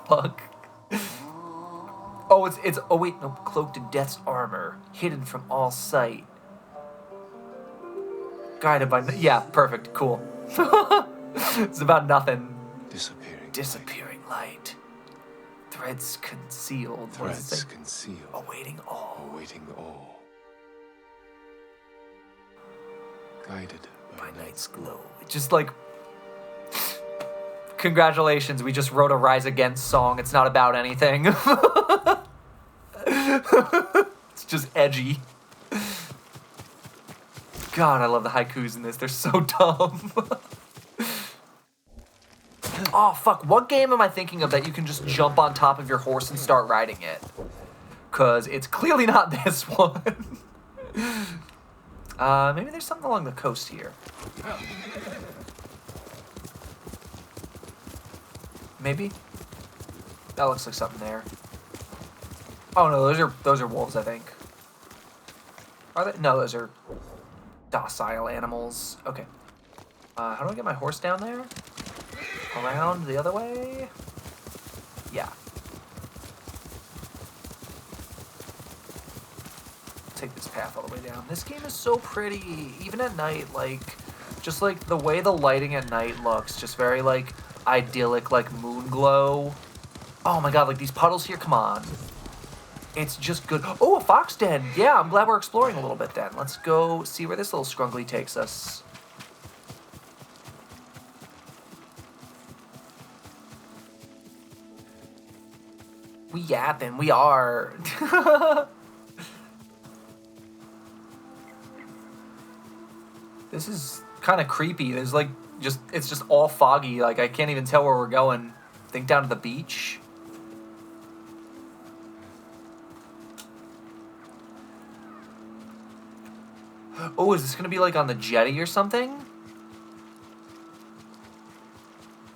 Fuck. Oh, it's. Oh wait, no. Cloaked in death's armor, hidden from all sight. Guided by. Yeah, perfect. Cool. It's about nothing. Disappearing light. Threads concealed. Threads concealed. Awaiting all. Awaiting all. Guided by night's glow. It's just like... Congratulations, we just wrote a Rise Against song. It's not about anything. It's just edgy. God, I love the haikus in this. They're so dumb. Oh, fuck. What game am I thinking of that you can just jump on top of your horse and start riding it? Because it's clearly not this one. Maybe there's something along the coast here. Maybe? That looks like something there. Oh, no, those are wolves, I think. Are they? No, those are docile animals. Okay. How do I get my horse down there? Around the other way? Yeah. Take this path all the way down. This game is so pretty. Even at night, like, just like the way the lighting at night looks, just very like idyllic, like moon glow. Oh my god, like these puddles here, come on. It's just good. Oh, a fox den. Yeah, I'm glad we're exploring a little bit then. Let's go see where this little scrungly takes us. We yapping, we are. This is kind of creepy. There's like, it's just all foggy. Like, I can't even tell where we're going. Think down to the beach. Oh, is this gonna be like on the jetty or something?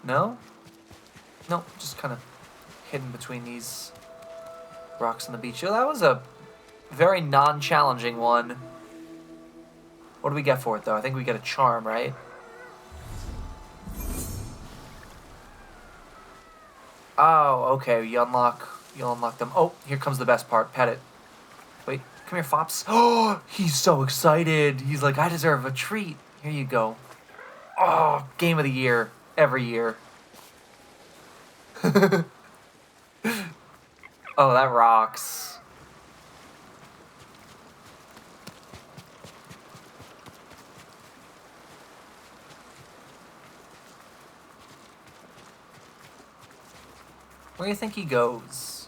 No? No, just kind of hidden between these rocks on the beach. Oh, that was a very non-challenging one. What do we get for it, though? I think we get a charm, right? Oh, okay. You unlock them. Oh, here comes the best part. Pet it. Wait, come here, Fops. Oh, he's so excited. He's like, I deserve a treat. Here you go. Oh, game of the year. Every year. Oh, that rocks. Where do you think he goes?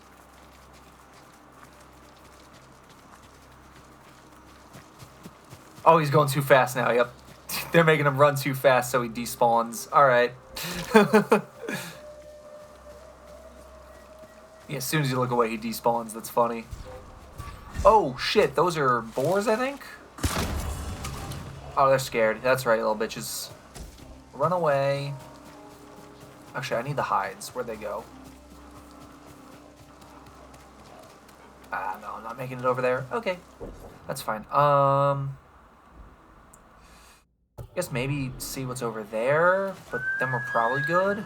Oh, he's going too fast now, yep. They're making him run too fast so he despawns. Alright. Yeah, as soon as you look away, he despawns. That's funny. Oh, shit. Those are boars, I think? Oh, they're scared. That's right, little bitches. Run away. Actually, I need the hides. Where'd they go? No, I'm not making it over there. Okay. That's fine. Guess maybe see what's over there, but then we're probably good.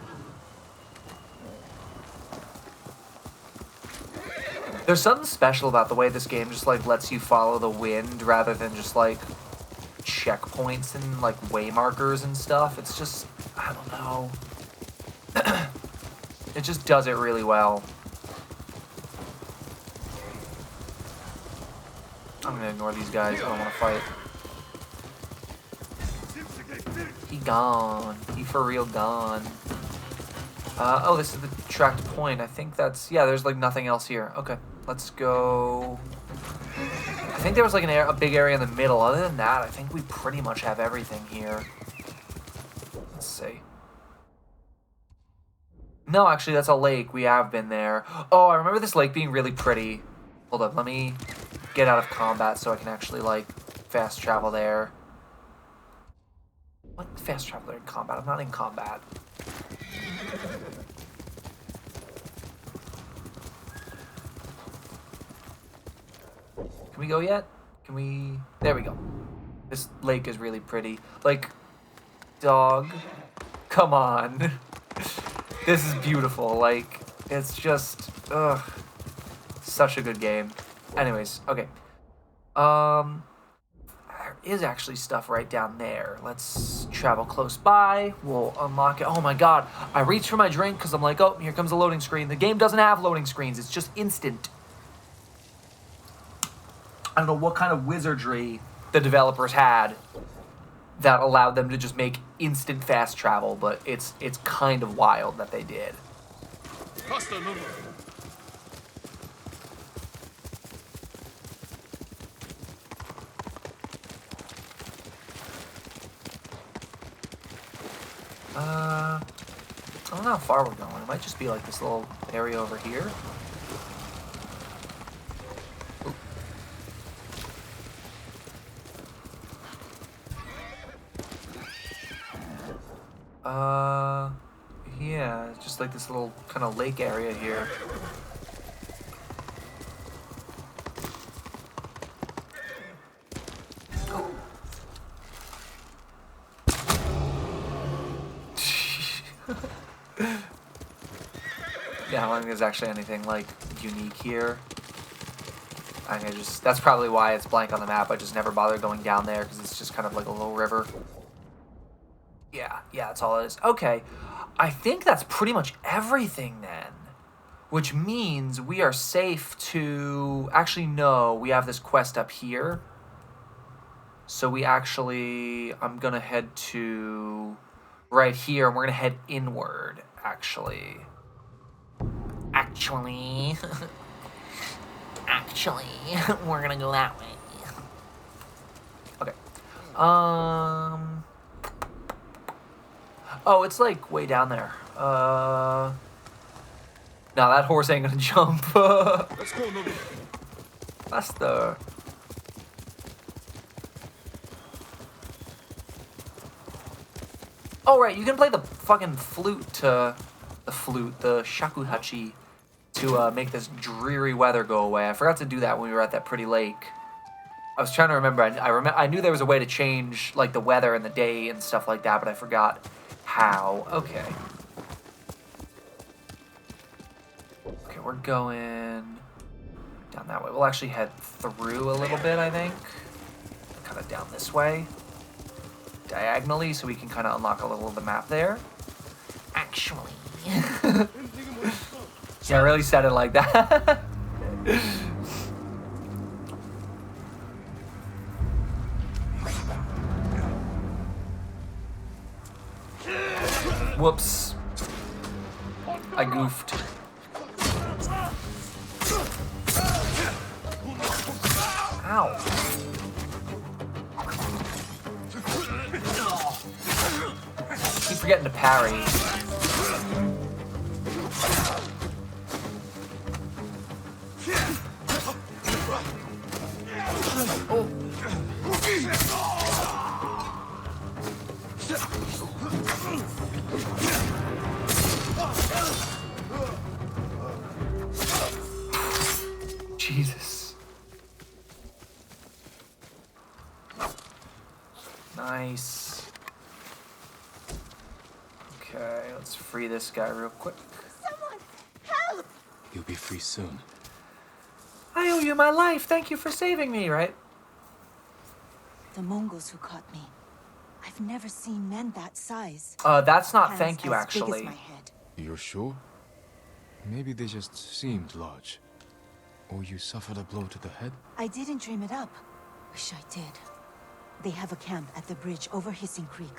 There's something special about the way this game just, like, lets you follow the wind rather than just, like, checkpoints and, like, way markers and stuff. It's just, I don't know. It just does it really well. I'm gonna ignore these guys. I don't want to fight. He gone. He for real gone. Oh, this is the tracked point. I think that's... Yeah, there's like nothing else here. Okay, let's go... I think there was like a big area in the middle. Other than that, I think we pretty much have everything here. Let's see. No, actually, that's a lake. We have been there. Oh, I remember this lake being really pretty. Hold up, let me get out of combat so I can actually, like, fast travel there. What? Fast travel there in combat? I'm not in combat. Can we go yet? Can we... There we go. This lake is really pretty. Like, dog, come on. This is beautiful. Like, it's just... Ugh. Such a good game. Anyways, okay. There is actually stuff right down there. Let's travel close by. We'll unlock it. Oh my god. I reached for my drink because I'm like, oh, here comes a loading screen. The game doesn't have loading screens. It's just instant. I don't know what kind of wizardry the developers had that allowed them to just make instant fast travel, but it's kind of wild that they did. I don't know how far we're going. It might just be like this little area over here. Yeah, it's just like this little kind of lake area here. Oh. Yeah, I don't think there's actually anything like unique here. I think that's probably why it's blank on the map. I just never bothered going down there because it's just kind of like a little river. Yeah, that's all it is. Okay, I think that's pretty much everything then. Which means we are safe to... Actually, no, we have this quest up here. So we actually... I'm going to head to right here, and we're going to head inward, actually. Actually, we're going to go that way. Okay. Oh, it's like way down there. No, that horse ain't gonna jump. Let's go, Nobu. Faster. Oh, right, you can play the fucking flute to... The shakuhachi, to make this dreary weather go away. I forgot to do that when we were at that pretty lake. I was trying to remember. I knew there was a way to change, like, the weather and the day and stuff like that, but I forgot how. Okay. Okay, we're going down that way. We'll actually head through a little bit, I think. Kind of down this way. Diagonally, so we can kind of unlock a little of the map there. Actually. Yeah, I really said it like that. Whoops. I goofed. Ow. Keep forgetting to parry. Oh. Jesus. Nice. Okay, let's free this guy real quick. Someone help! You'll be free soon. I owe you my life. Thank you for saving me, right? The Mongols who caught me. I've never seen men that size. That's not Hands thank you, as big as actually. my head. You're sure? Maybe they just seemed large. Or you suffered a blow to the head? I didn't dream it up. Wish I did. They have a camp at the bridge over Hissing Creek.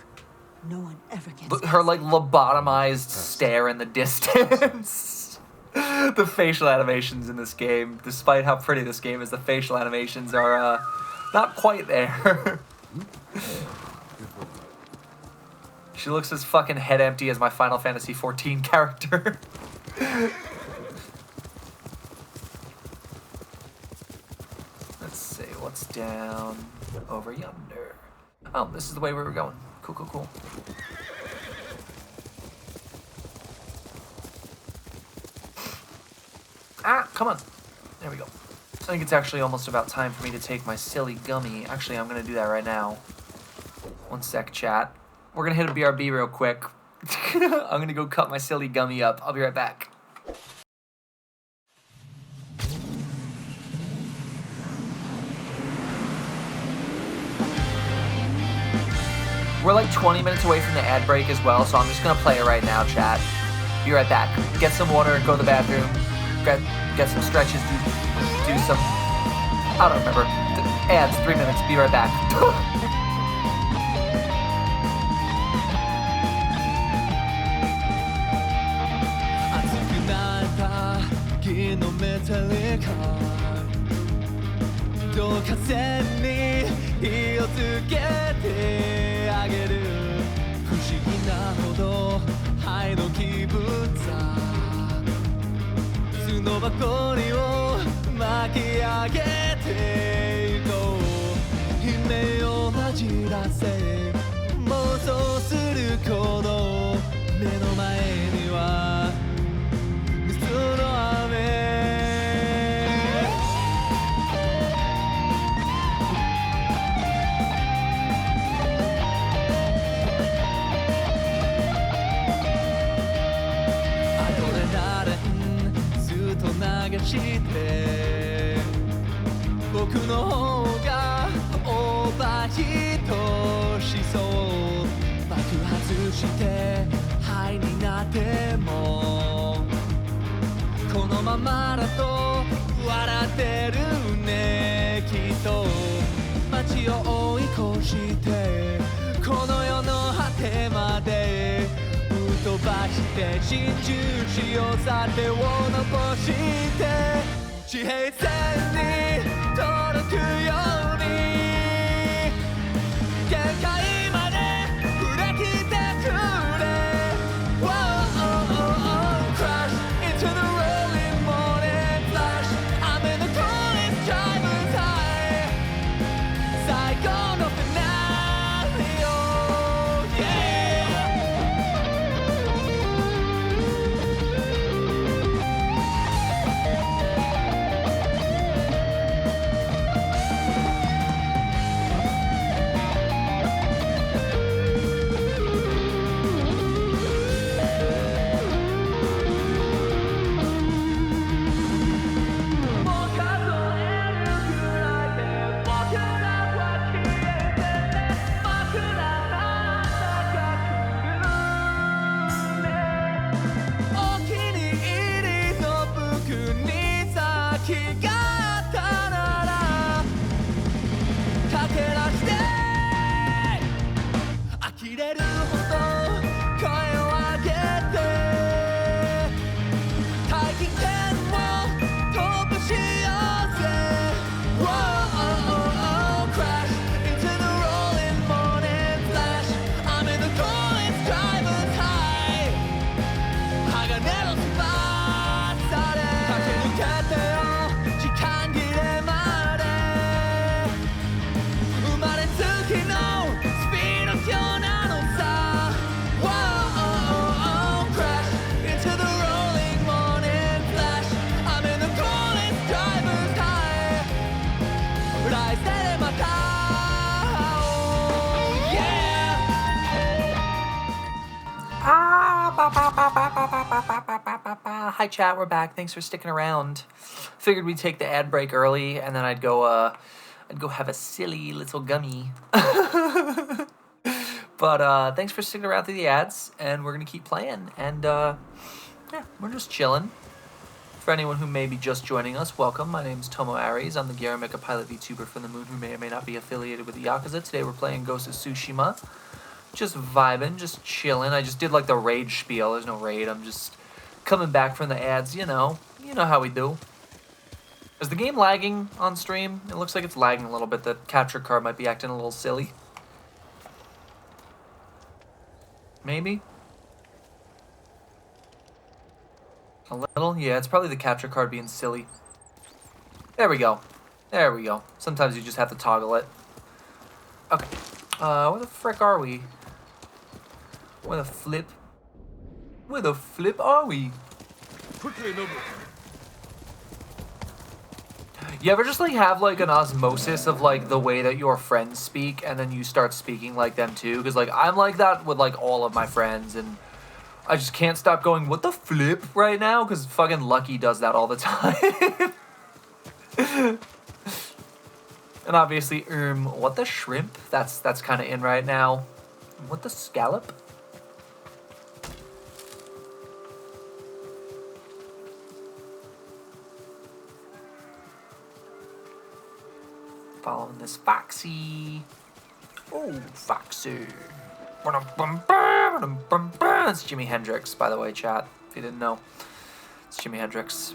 No one ever gets But her, like, lobotomized stare in the distance. The facial animations in this game, despite how pretty this game is, the facial animations are, not quite there. She looks as fucking head empty as my Final Fantasy XIV character. Let's see, what's down over yonder? Oh, this is the way we were going. Cool, cool, cool. Ah, come on. There we go. I think it's actually almost about time for me to take my silly gummy. Actually, I'm going to do that right now. One sec, chat. We're going to hit a BRB real quick. I'm going to go cut my silly gummy up. I'll be right back. We're like 20 minutes away from the ad break as well, so I'm just going to play it right now, chat. Be right back. Get some water, go to the bathroom, get some stretches, do some... I don't remember. Ads, 3 minutes. Be right back. Hi chat, we're back. Thanks for sticking around. Figured we'd take the ad break early, and then I'd go have a silly little gummy. But thanks for sticking around through the ads, and we're gonna keep playing. And yeah, we're just chilling. For anyone who may be just joining us, welcome. My name's Tomo Aries. I'm the Garamika pilot VTuber from the moon who may or may not be affiliated with the Yakuza. Today we're playing Ghost of Tsushima. Just vibing, just chilling. I just did like the raid spiel. There's no raid. I'm just coming back from the ads, you know. You know how we do. Is the game lagging on stream? It looks like it's lagging a little bit. The capture card might be acting a little silly. Maybe? A little? Yeah, it's probably the capture card being silly. There we go. There we go. Sometimes you just have to toggle it. Okay. Where the frick are we? Where the flip? Where the flip are we? Quickly, Nobu. You ever just like have like an osmosis of like the way that your friends speak and then you start speaking like them too? Because like I'm like that with like all of my friends and I just can't stop going, what the flip right now? Because fucking Lucky does that all the time. And obviously, what the shrimp? That's kind of in right now. What the scallop? Following this Foxy. Oh, Foxy. It's Jimi Hendrix, by the way, chat. If you didn't know, it's Jimi Hendrix.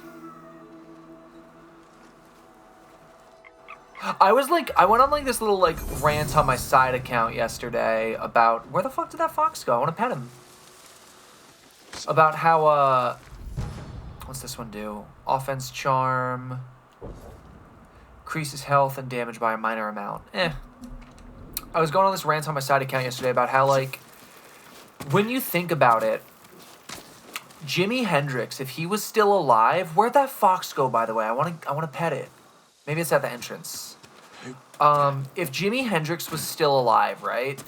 I went on like this little like rant on my side account yesterday about where the fuck did that fox go? I want to pet him. About how what's this one do? Offense charm. Increases health and damage by a minor amount. I was going on this rant on my side account yesterday about how, like, when you think about it, Jimi Hendrix, if he was still alive, where'd that fox go, by the way? I want to pet it. Maybe it's at the entrance. If Jimi Hendrix was still alive, right,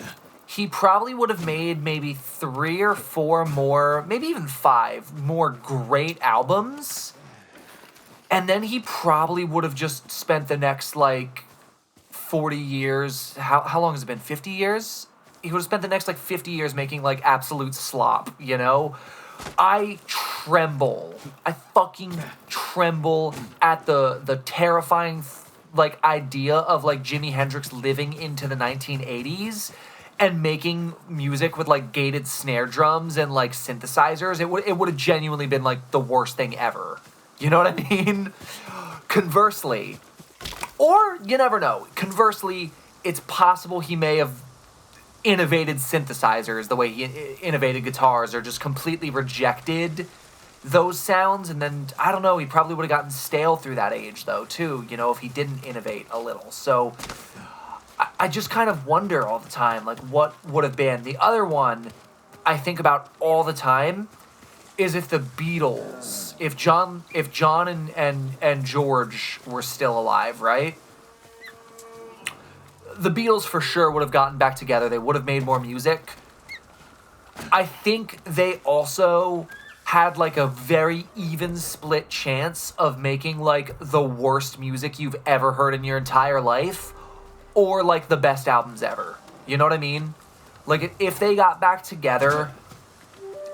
he probably would have made maybe 3 or 4 more, maybe even 5 more great albums. And then he probably would have just spent the next, like, 40 years. How long has it been? 50 years? He would have spent the next, like, 50 years making, like, absolute slop, you know? I tremble. I fucking tremble at the terrifying, like, idea of, like, Jimi Hendrix living into the 1980s and making music with, like, gated snare drums and, like, synthesizers. It would have genuinely been, like, the worst thing ever. You know what I mean? Conversely, or you never know, conversely, it's possible he may have innovated synthesizers the way he innovated guitars or just completely rejected those sounds. And then, I don't know, he probably would have gotten stale through that age, though, too, you know, if he didn't innovate a little. So I just kind of wonder all the time, like, what would have been. The other one I think about all the time is if the Beatles, if John and George were still alive, right? The Beatles for sure would have gotten back together. They would have made more music. I think they also had like a very even split chance of making like the worst music you've ever heard in your entire life or like the best albums ever. You know what I mean? Like if they got back together,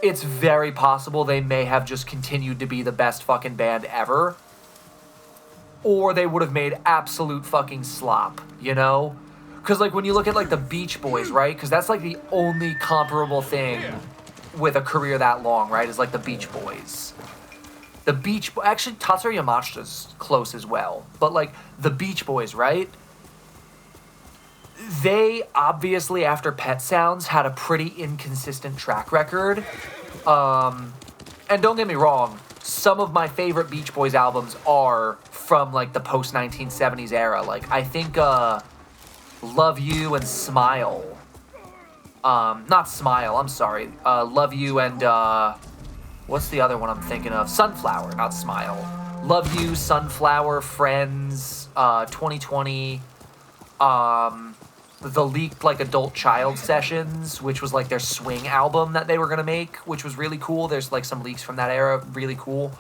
it's very possible they may have just continued to be the best fucking band ever. Or they would have made absolute fucking slop, you know? Because, like, when you look at, like, the Beach Boys, right? Because that's, like, the only comparable thing with a career that long, right? Is, like, the Beach Boys. The Beach... Actually, Tatsuya Yamashita's close as well. But, like, the Beach Boys, right? They, obviously, after Pet Sounds, had a pretty inconsistent track record. And don't get me wrong, some of my favorite Beach Boys albums are from, like, the post-1970s era. Like, I think, Love You and Smile. Not Smile, I'm sorry. Love You and, what's the other one I'm thinking of? Sunflower, not Smile. Love You, Sunflower, Friends, 2020, the leaked, like, Adult Child Sessions, which was, like, their swing album that they were gonna make, which was really cool. There's, like, some leaks from that era, really cool.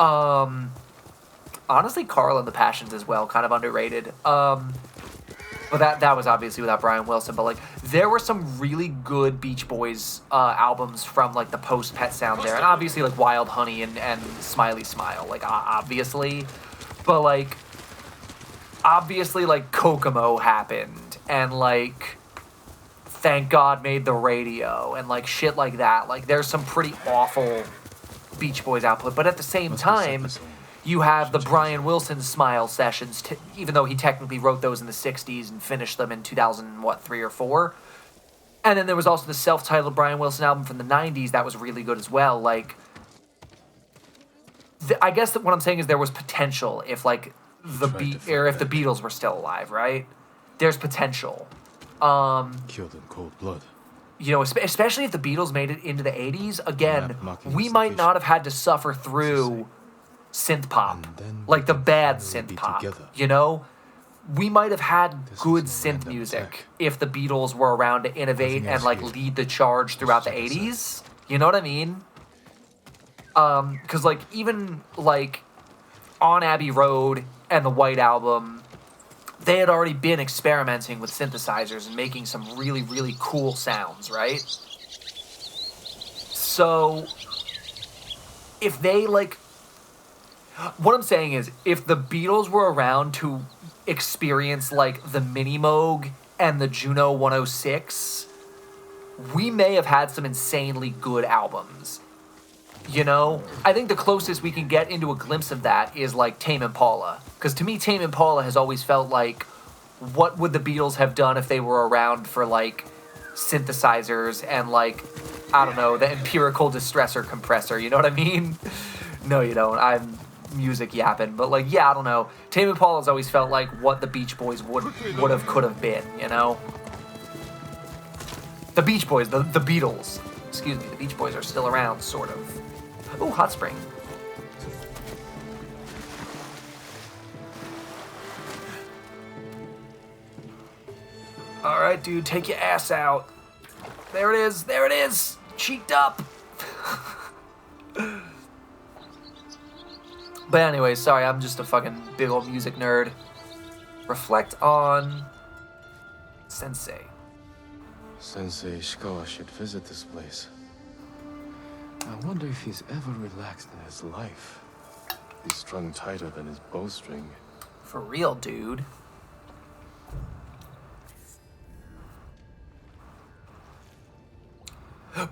Honestly, Carl and the Passions as well, kind of underrated. But that was obviously without Brian Wilson. But like, there were some really good Beach Boys albums from like the post Pet Sounds era, and obviously like Wild Honey and Smiley Smile, like obviously. But like, obviously like Kokomo happened, and like Thank God Made the Radio, and like shit like that. Like, there's some pretty awful Beach Boys output, but at the same time, you have the Brian Wilson Smile sessions, even though he technically wrote those in the 60s and finished them in 2003 or 4. And then there was also the self-titled Brian Wilson album from the 90s that was really good as well. Like, I guess that what I'm saying is there was potential if like the Beatles were still alive, right? There's potential. Killed in cold blood. You know, especially if the Beatles made it into the 80s, again, we might not have had to suffer through synth pop, like the bad synth pop, you know? We might have had good synth music if the Beatles were around to innovate and like lead the charge throughout the 80s. You know what I mean? Because like even like on Abbey Road and the White Album, they had already been experimenting with synthesizers and making some really, really cool sounds, right? So, if they, like... What I'm saying is, if the Beatles were around to experience, like, the Mini Moog and the Juno 106, we may have had some insanely good albums. You know? I think the closest we can get into a glimpse of that is, like, Tame Impala. Because to me, Tame Impala has always felt like, what would the Beatles have done if they were around for, like, synthesizers and, like, I don't know, the empirical distressor compressor, you know what I mean? No, you don't. I'm music yapping. But, like, yeah, I don't know. Tame Impala has always felt like what the Beach Boys would have, could have been, you know? The Beach Boys, the Beatles. Excuse me, the Beach Boys are still around, sort of. Ooh, hot spring. Alright, dude, take your ass out. There it is, there it is! Cheeked up! But anyway, sorry, I'm just a fucking big old music nerd. Reflect on... Sensei. Sensei Ishikawa should visit this place. I wonder if he's ever relaxed in his life. He's strung tighter than his bowstring. For real, dude.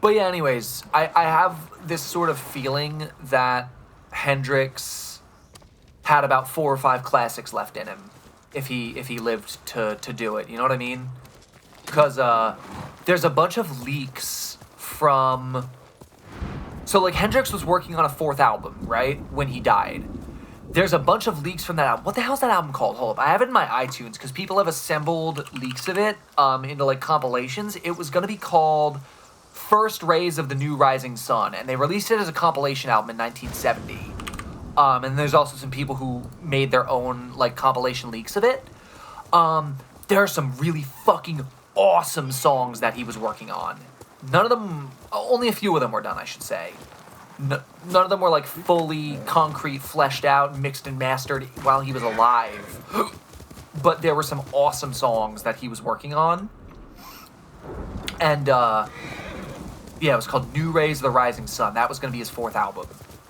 But yeah, anyways, I have this sort of feeling that Hendrix had about 4 or 5 classics left in him if he lived to do it. You know what I mean? Because there's a bunch of leaks from... So, like, Hendrix was working on a 4th album, right? When he died. There's a bunch of leaks from that album. What the hell's that album called? Hold up. I have it in my iTunes because people have assembled leaks of it into, like, compilations. It was going to be called First Rays of the New Rising Sun, and they released it as a compilation album in 1970. And there's also some people who made their own, like, compilation leaks of it. There are some really fucking awesome songs that he was working on. None of them, only a few of them were done, I should say. None of them were, like, fully concrete, fleshed out, mixed and mastered while he was alive. But there were some awesome songs that he was working on. And, yeah, it was called New Rays of the Rising Sun. That was going to be his 4th album.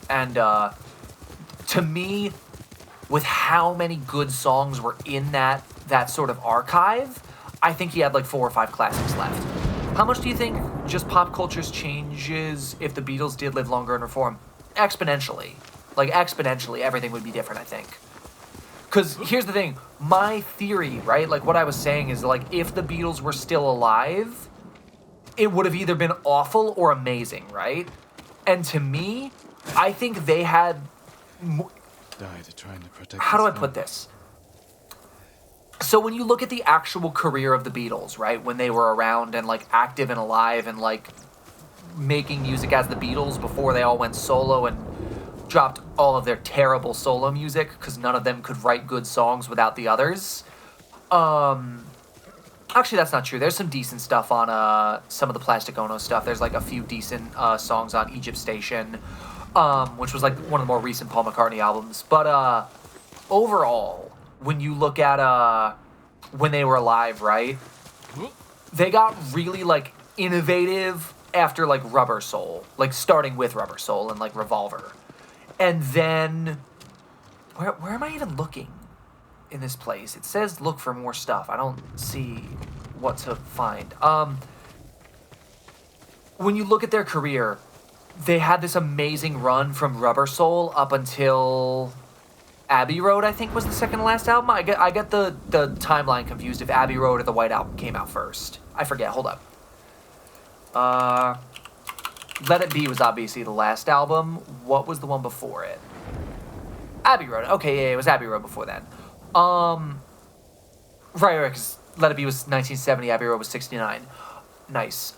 And, to me, with how many good songs were in that sort of archive, I think he had, like, 4 or 5 classics left. How much do you think just pop culture's changes if the Beatles did live longer and reform? Exponentially. Like, exponentially, everything would be different, I think. Because here's the thing. My theory, right, like what I was saying is, like, if the Beatles were still alive, it would have either been awful or amazing, right? And to me, I think they had... Died trying to protect How do I put this? So when you look at the actual career of the Beatles, right, when they were around and, like, active and alive and, like, making music as the Beatles before they all went solo and dropped all of their terrible solo music because none of them could write good songs without the others. Actually, that's not true. There's some decent stuff on some of the Plastic Ono stuff. There's, like, a few decent songs on Egypt Station, which was, like, one of the more recent Paul McCartney albums. But overall... When you look at when they were alive, right? They got really, like, innovative after, like, Rubber Soul. Like, starting with Rubber Soul and, like, Revolver. And then... Where am I even looking in this place? It says look for more stuff. I don't see what to find. When you look at their career, they had this amazing run from Rubber Soul up until Abbey Road, I think, was the second to last album. I get the timeline confused if Abbey Road or the White Album came out first. I forget. Hold up. Let It Be was obviously the last album. What was the one before it? Abbey Road. Okay, yeah, it was Abbey Road before then. Right, because Let It Be was 1970, Abbey Road was 69. Nice.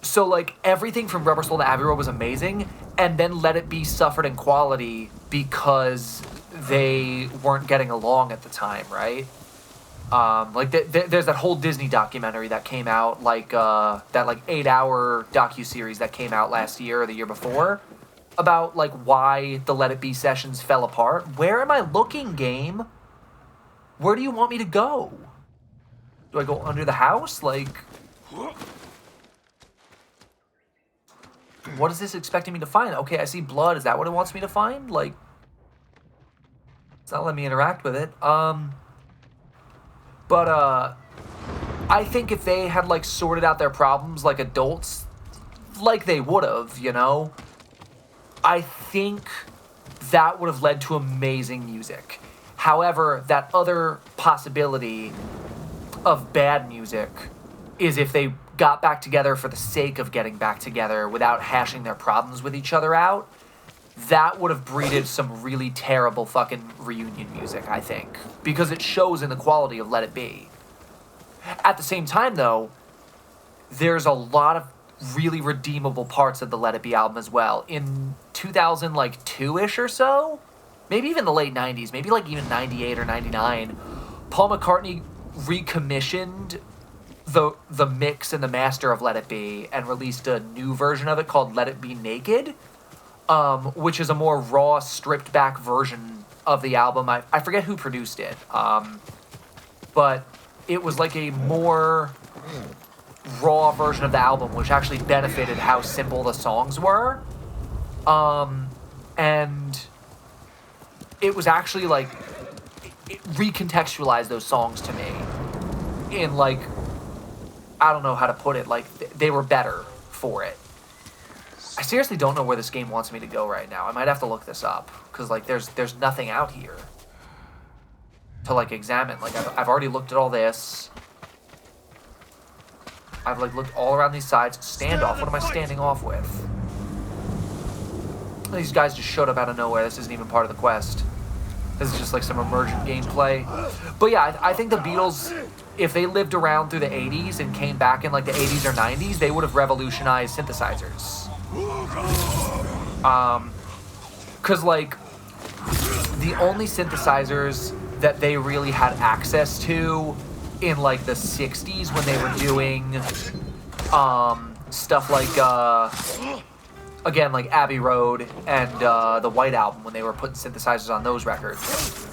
So, like, everything from Rubber Soul to Abbey Road was amazing, and then Let It Be suffered in quality because they weren't getting along at the time, right? Like, there's that whole Disney documentary that came out, like, that, like, 8-hour docuseries that came out last year or the year before, about, like, why the Let It Be sessions fell apart. Where am I looking, game? Where do you want me to go? Do I go under the house? Like... What is this expecting me to find? Okay, I see blood. Is that what it wants me to find? Like... It's not letting me interact with it. But, I think if they had, like, sorted out their problems like adults, like they would have, you know? I think that would have led to amazing music. However, that other possibility of bad music is if they got back together for the sake of getting back together without hashing their problems with each other out. That would have breeded some really terrible fucking reunion music, I think. Because it shows in the quality of Let It Be. At the same time, though, there's a lot of really redeemable parts of the Let It Be album as well. In 2002-ish or so, maybe even the late 90s, maybe like even 98 or 99, Paul McCartney recommissioned the mix and the master of Let It Be and released a new version of it called Let It Be Naked, which is a more raw, stripped back version of the album. I forget who produced it, but it was like a more raw version of the album, which actually benefited how simple the songs were. And it was actually like, it recontextualized those songs to me in like, I don't know how to put it, like they were better for it. I seriously don't know where this game wants me to go right now. I might have to look this up because like there's nothing out here to like examine. Like I've already looked at all this. I've like looked all around these sides. Standoff. What am I standing off with? These guys just showed up out of nowhere. This isn't even part of the quest. This is just like some emergent gameplay. But yeah, I think the Beatles, if they lived around through the 80s and came back in like the 80s or 90s, they would have revolutionized synthesizers. Cause like the only synthesizers that they really had access to in like the 60s when they were doing stuff like again like Abbey Road and the White Album, when they were putting synthesizers on those records,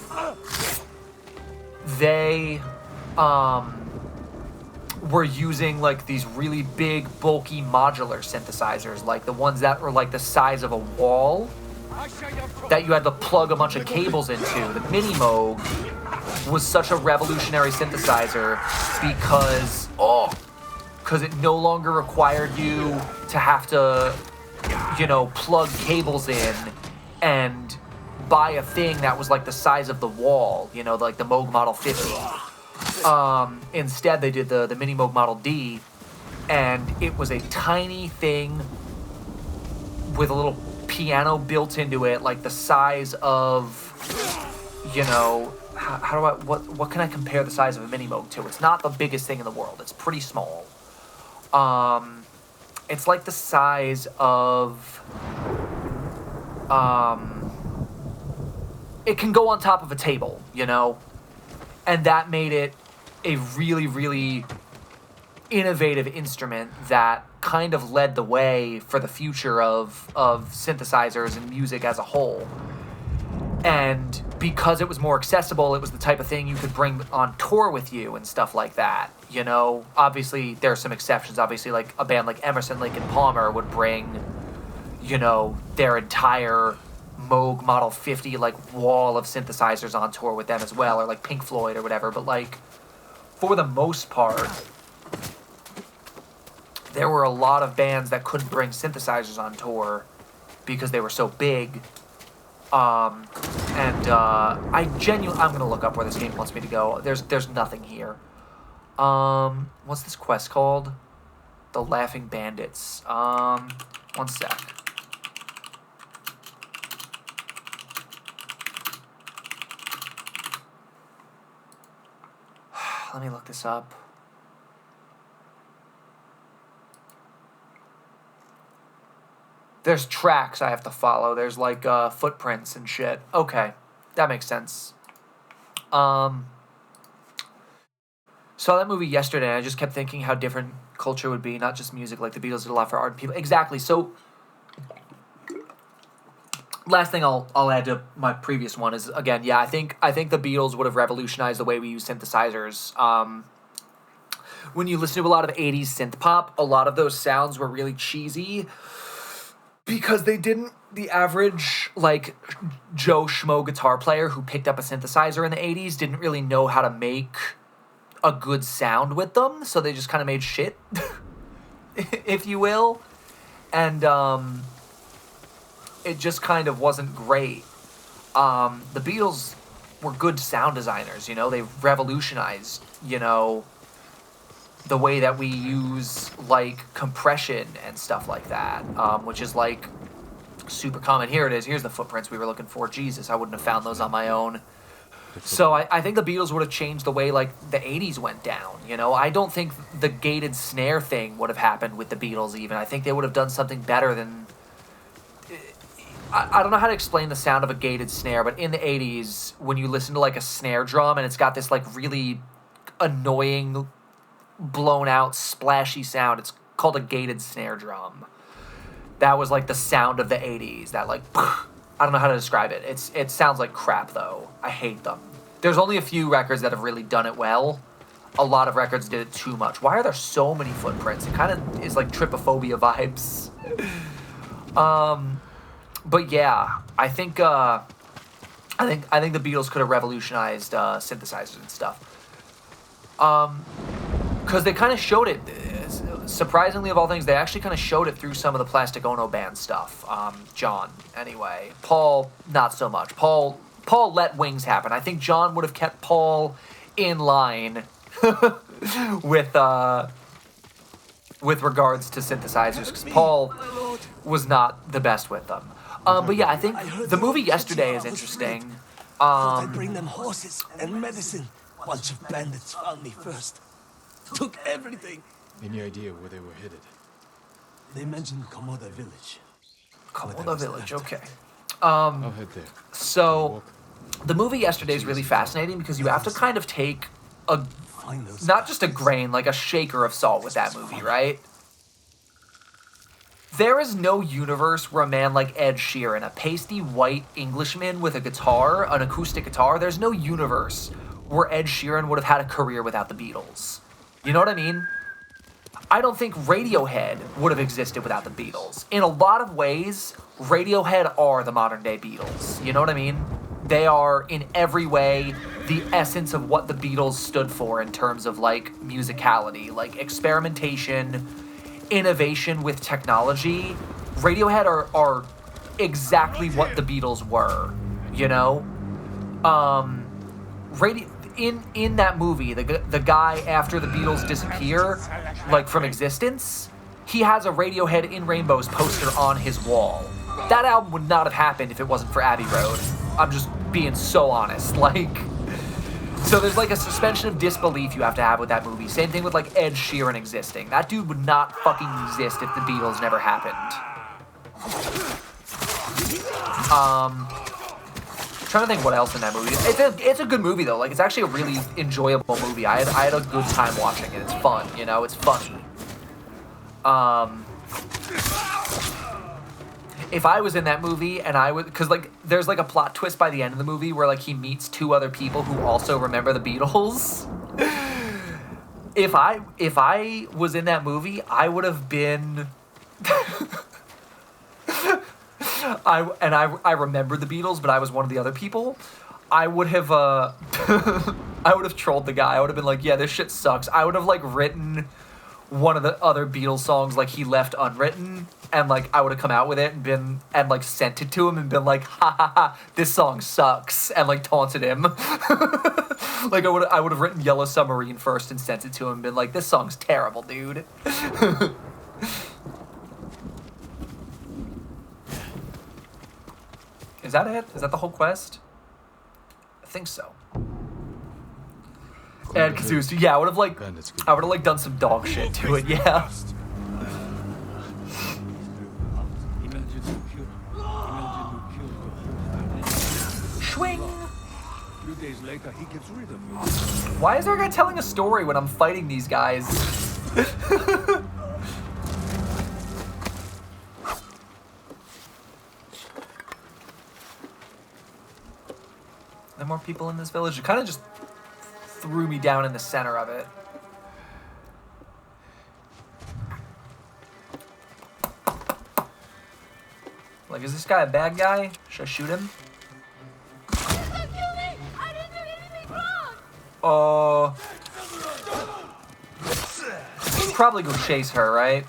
they were using like these really big bulky modular synthesizers, like the ones that were like the size of a wall that you had to plug a bunch of cables into. The Mini Moog was such a revolutionary synthesizer because it no longer required you to have to, you know, plug cables in and buy a thing that was like the size of the wall, you know, like the Moog Model 50. Instead, they did the Mini Moog Model D, and it was a tiny thing with a little piano built into it, like the size of, you know, how do I, what can I compare the size of a Mini Moog to? It's not the biggest thing in the world. It's pretty small. It's like the size of, it can go on top of a table, you know? And that made it a really, really innovative instrument that kind of led the way for the future of synthesizers and music as a whole. And because it was more accessible, it was the type of thing you could bring on tour with you and stuff like that. You know, obviously there are some exceptions. Obviously, like a band like Emerson, Lake and Palmer would bring, you know, their entire Moog Model 50 like wall of synthesizers on tour with them as well, or like Pink Floyd or whatever. But like, for the most part, there were a lot of bands that couldn't bring synthesizers on tour because they were so big. I'm gonna look up where this game wants me to go. There's nothing here. What's this quest called? The Laughing Bandits. One sec. Let me look this up. There's tracks I have to follow. There's like footprints and shit. Okay, that makes sense. Saw that movie yesterday, and I just kept thinking how different culture would be, not just music. Like the Beatles did a lot for art and people. Exactly. So, last thing I'll add to my previous one is, again, yeah, I think the Beatles would have revolutionized the way we use synthesizers. When you listen to a lot of 80s synth pop, a lot of those sounds were really cheesy because the average, like, Joe Schmo guitar player who picked up a synthesizer in the 80s didn't really know how to make a good sound with them, so they just kind of made shit, if you will. And, it just kind of wasn't great. The Beatles were good sound designers, you know? They revolutionized, you know, the way that we use, like, compression and stuff like that, which is, like, super common. Here it is. Here's the footprints we were looking for. Jesus, I wouldn't have found those on my own. So I think the Beatles would have changed the way, like, the 80s went down, you know? I don't think the gated snare thing would have happened with the Beatles, even. I think they would have done something better than... I don't know how to explain the sound of a gated snare, but in the 80s, when you listen to, like, a snare drum and it's got this, like, really annoying, blown-out, splashy sound, it's called a gated snare drum. That was, like, the sound of the 80s. That, like, I don't know how to describe it. It sounds like crap, though. I hate them. There's only a few records that have really done it well. A lot of records did it too much. Why are there so many footprints? It kind of is, like, trypophobia vibes. But yeah, I think the Beatles could have revolutionized synthesizers and stuff. Because they kind of showed it. Surprisingly, of all things, they actually kind of showed it through some of the Plastic Ono Band stuff. John, anyway. Paul, not so much. Paul let Wings happen. I think John would have kept Paul in line with regards to synthesizers, because Paul was not the best with them. But yeah, I think the movie yesterday is interesting. Thought I'd bring them horses and medicine. Bunch of bandits found me first. Took everything. Any idea where they were headed? They mentioned Komoda Village. Komoda Village, okay. I'll head there. So, the movie yesterday is really fascinating because you have to kind of take not just a grain, like a shaker of salt with that movie, right? There is no universe where a man like Ed Sheeran, a pasty white Englishman with a guitar, an acoustic guitar, there's no universe where Ed Sheeran would have had a career without the Beatles. You know what I mean? I don't think Radiohead would have existed without the Beatles. In a lot of ways, Radiohead are the modern day Beatles. You know what I mean? They are, in every way, the essence of what the Beatles stood for in terms of, like, musicality, like experimentation, innovation with technology. Radiohead are exactly what the Beatles were, you know? In that movie, the guy, after the Beatles disappear, like, from existence, he has a Radiohead in Rainbows poster on his wall. That album would not have happened if it wasn't for Abbey Road. I'm just being so honest. Like, so there's, like, a suspension of disbelief you have to have with that movie. Same thing with, like, Ed Sheeran existing. That dude would not fucking exist if the Beatles never happened. Trying to think what else in that movie. It's a good movie, though. Like, it's actually a really enjoyable movie. I had a good time watching it. It's fun, you know? It's funny. if I was in that movie and I would, because like there's like a plot twist by the end of the movie where like he meets two other people who also remember the Beatles. If I was in that movie, I would have been. I remembered the Beatles, but I was one of the other people. I would have I would have trolled the guy. I would have been like, yeah, this shit sucks. I would have like written one of the other Beatles songs like he left unwritten, and like I would have come out with it and like sent it to him and been like, ha ha ha, this song sucks, and like taunted him. Like I would have written Yellow Submarine first and sent it to him and been like, this song's terrible, dude. Is that it? Is that the whole quest? I think so. And Kazu's, yeah, I would have like done some dog shit to it, yeah. Swing. A few days later, he gets rid of you. Why is there a guy telling a story when I'm fighting these guys? There are more people in this village. It kind of just threw me down in the center of it. Like, is this guy a bad guy? Should I shoot him? Probably go chase her, right?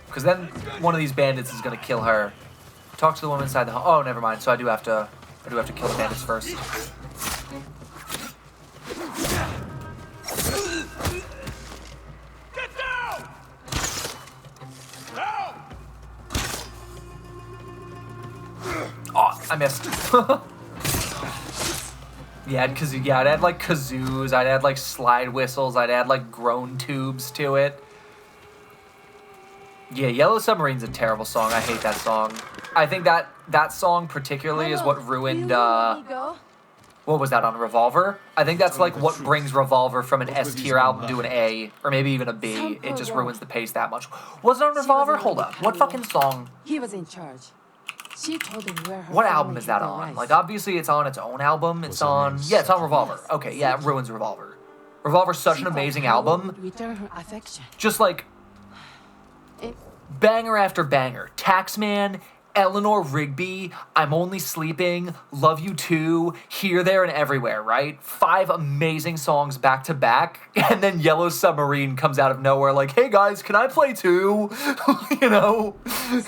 Because then one of these bandits is gonna kill her. Talk to the woman inside the home. Oh, never mind. So I do have to kill the bandits first. Get down! Help! Oh, I missed. Yeah, I'd add like kazoos, I'd add like slide whistles, I'd add like groan tubes to it. Yeah, Yellow Submarine's a terrible song. I hate that song. I think that song particularly is what ruined what was that on Revolver? I think that's like what brings Revolver from an S tier album to an A, or maybe even a B. It just ruins the pace that much. Was it on Revolver? Hold up. What fucking song? He was in charge. She told him where her What family album is that hid their on? wife. Like, obviously it's on its own album. It's on Revolver. Okay, yeah, it ruins Revolver. Revolver's such an amazing album. Return her affection. Just like banger after banger. Taxman, Eleanor Rigby, I'm Only Sleeping, Love You Too, Here, There, and Everywhere, right? 5 amazing songs back to back, and then Yellow Submarine comes out of nowhere like, hey guys, can I play too? You know?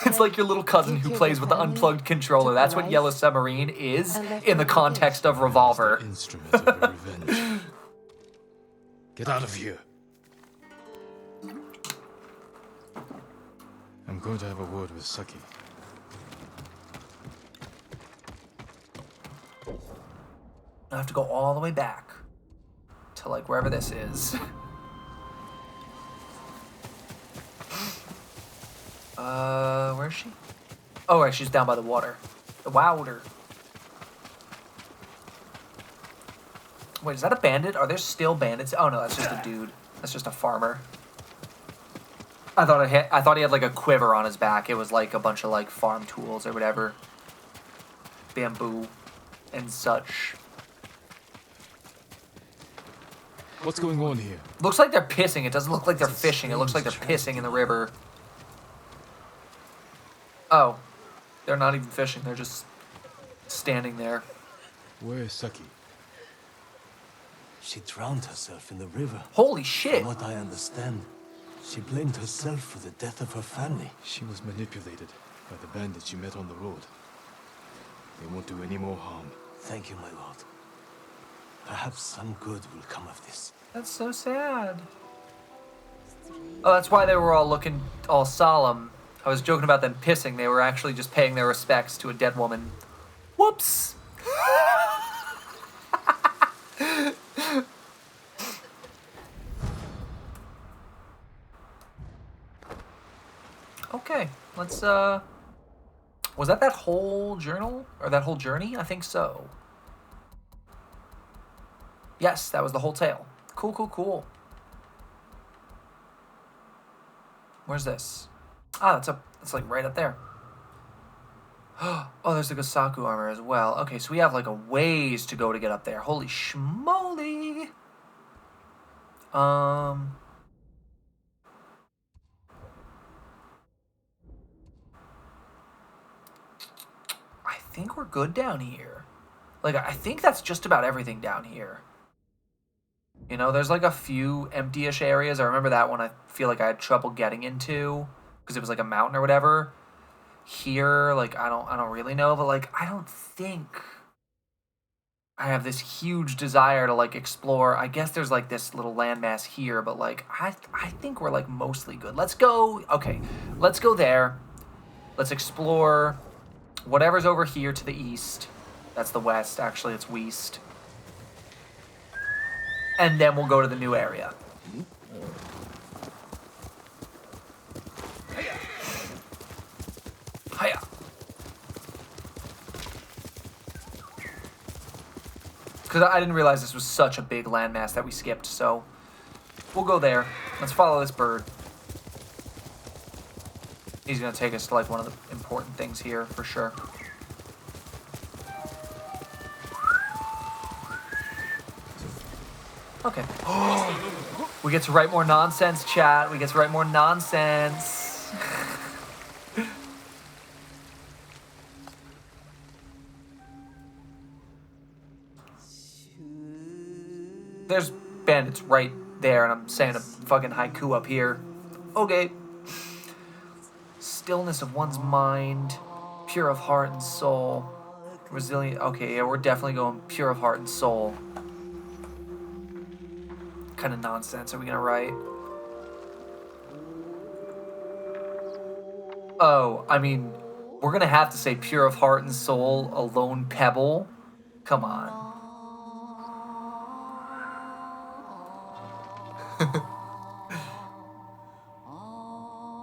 It's like your little cousin who plays with the unplugged controller. That's what Yellow Submarine is in the context of Revolver. Instrument of your revenge. Get out of here. I'm going to have a word with Saki. I have to go all the way back to like wherever this is. Where is she? Oh, right, she's down by the water. The water. Wait, is that a bandit? Are there still bandits? Oh no, that's just a dude. That's just a farmer. I thought he had like a quiver on his back. It was like a bunch of like farm tools or whatever. Bamboo and such. What's going on here? Looks like they're pissing. It doesn't look like they're fishing. It looks like they're pissing in the river. Oh. They're not even fishing. They're just standing there. Where is Saki? She drowned herself in the river. Holy shit. From what I understand, she blamed herself for the death of her family. She was manipulated by the bandits you met on the road. They won't do any more harm. Thank you, my lord. Perhaps some good will come of this. That's so sad. Oh, that's why they were all looking all solemn. I was joking about them pissing. They were actually just paying their respects to a dead woman. Whoops. Okay, let's, was that whole journal? Or that whole journey? I think so. Yes, that was the whole tale. Cool, cool, cool. Where's this? Ah, that's like right up there. Oh, there's the Gosaku armor as well. Okay, so we have like a ways to go to get up there. Holy schmoly. I think we're good down here. Like, I think that's just about everything down here. You know, there's like a few empty-ish areas. I remember that one I feel like I had trouble getting into because it was like a mountain or whatever. Here, like, I don't really know, but like, I don't think I have this huge desire to like explore. I guess there's like this little landmass here, but like, I think we're like mostly good. Let's go. Okay, let's go there. Let's explore whatever's over here to the east. That's the west. Actually, it's west. And then we'll go to the new area. Hiya. Because I didn't realize this was such a big landmass that we skipped, so we'll go there. Let's follow this bird. He's going to take us to like one of the important things here for sure. Okay. We get to write more nonsense, chat. We get to write more nonsense. There's bandits right there, and I'm saying a fucking haiku up here. Okay. Stillness of one's mind, pure of heart and soul, resilient. Okay, yeah, we're definitely going pure of heart and soul. What kind of nonsense are we gonna write? Oh, I mean, we're gonna have to say pure of heart and soul, a lone pebble. Come on.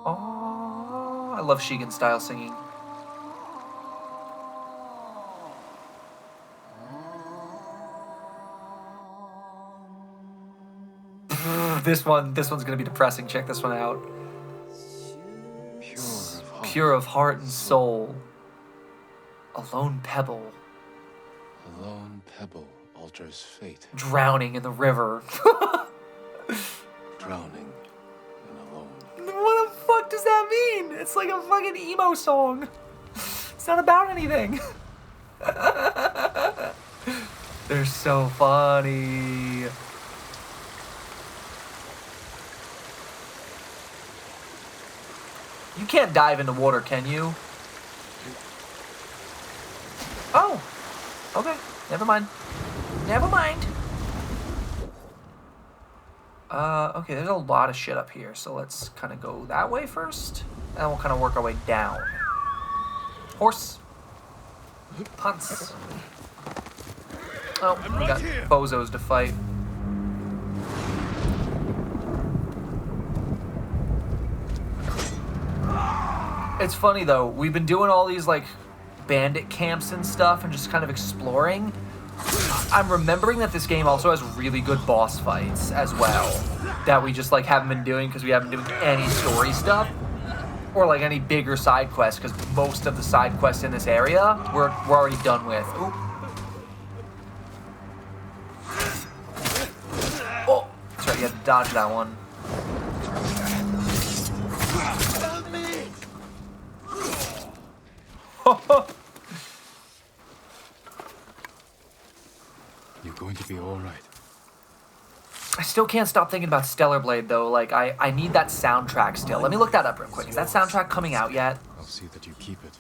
Oh, I love Shigen style singing. This one's gonna be depressing. Check this one out. Pure of heart and soul. A lone pebble. A lone pebble alters fate. Drowning in the river. Drowning in a lone. What the fuck does that mean? It's like a fucking emo song. It's not about anything. They're so funny. You can't dive into water, can you? Oh. Okay. Never mind. Never mind. Okay, there's a lot of shit up here, so let's kind of go that way first, and we'll kind of work our way down. Horse. Hunts. Oh, we got bozos to fight. It's funny though, we've been doing all these like bandit camps and stuff and just kind of exploring. I'm remembering that this game also has really good boss fights as well that we just like haven't been doing because we haven't been doing any story stuff or like any bigger side quests because most of the side quests in this area we're already done with. Ooh. Oh, that's right, you had to dodge that one. You're going to be all right. I still can't stop thinking about Stellar Blade though. Like I need that soundtrack still. Let me look that up real quick. Is that soundtrack coming out yet? I'll see that you keep it.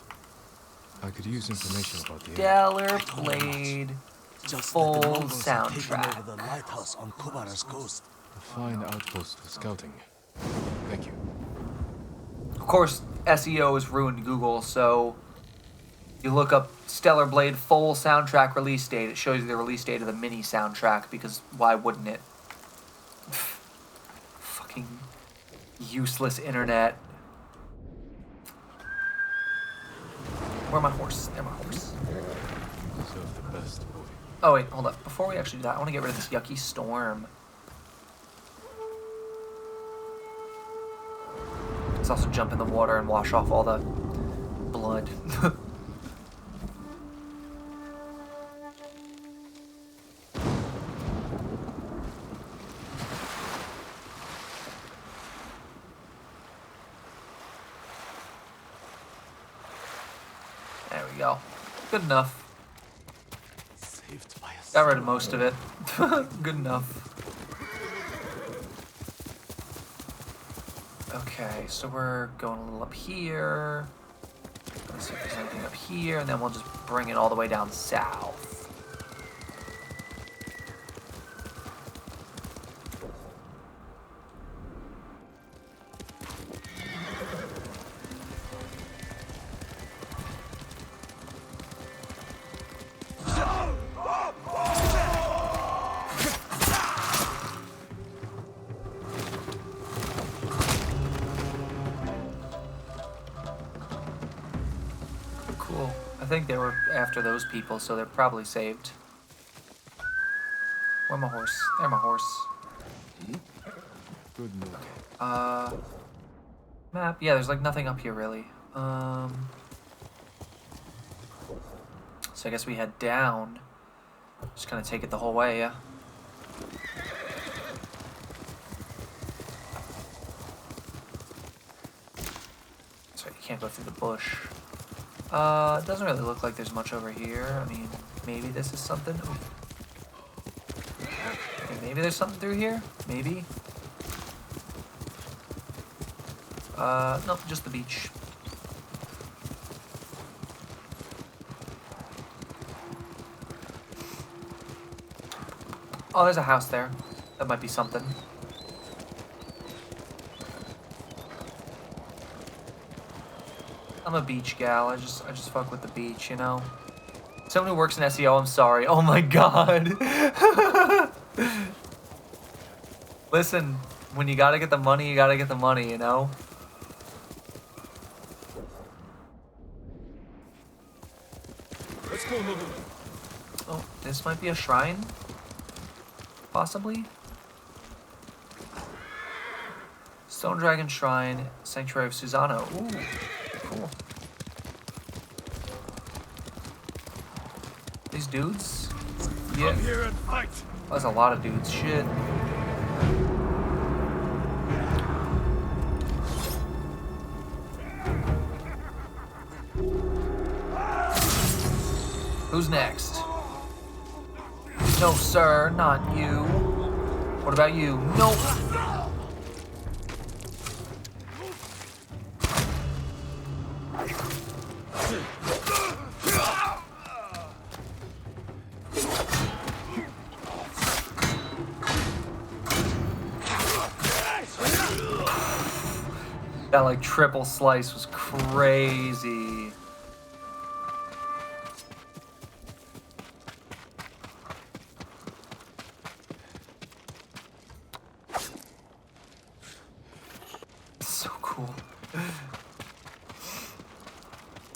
I could use information about the Stellar Blade full soundtrack. Over the lighthouse on Kobara's coast. A fine outpost for scouting. Thank you. Of course, SEO has ruined Google, so you look up Stellar Blade full soundtrack release date. It shows you the release date of the mini soundtrack because why wouldn't it? Fucking useless internet. Where's my horse? There's my horse. Deserve the best, boy. Oh wait, hold up. Before we actually do that, I want to get rid of this yucky storm. Let's also jump in the water and wash off all the blood. go. Good enough. Saved by a Got rid of most of it. Good enough. Okay, so we're going a little up here. Let's see if there's anything up here, and then we'll just bring it all the way down south. Cool. I think they were after those people, so they're probably saved. Where's my horse? There's my horse. Good look. Map. Yeah, there's like nothing up here really. So I guess we head down. Just gonna take it the whole way, yeah. Sorry, you can't go through the bush. It doesn't really look like there's much over here. I mean, maybe this is something. Ooh. Okay, maybe there's something through here. Maybe. Nope, just the beach. Oh, there's a house there. That might be something. I'm a beach gal. I just fuck with the beach, you know. Someone who works in SEO, I'm sorry. Oh my god. Listen, when you gotta get the money, you gotta get the money, you know? Let's go, Lulu. Oh, this might be a shrine? Possibly? Stone Dragon Shrine, Sanctuary of Susano. Ooh, cool. These dudes? Yeah. Come here and fight. That's a lot of dudes. Shit. Who's next? No, sir, not you. What about you? Nope. That like triple slice was crazy. So cool.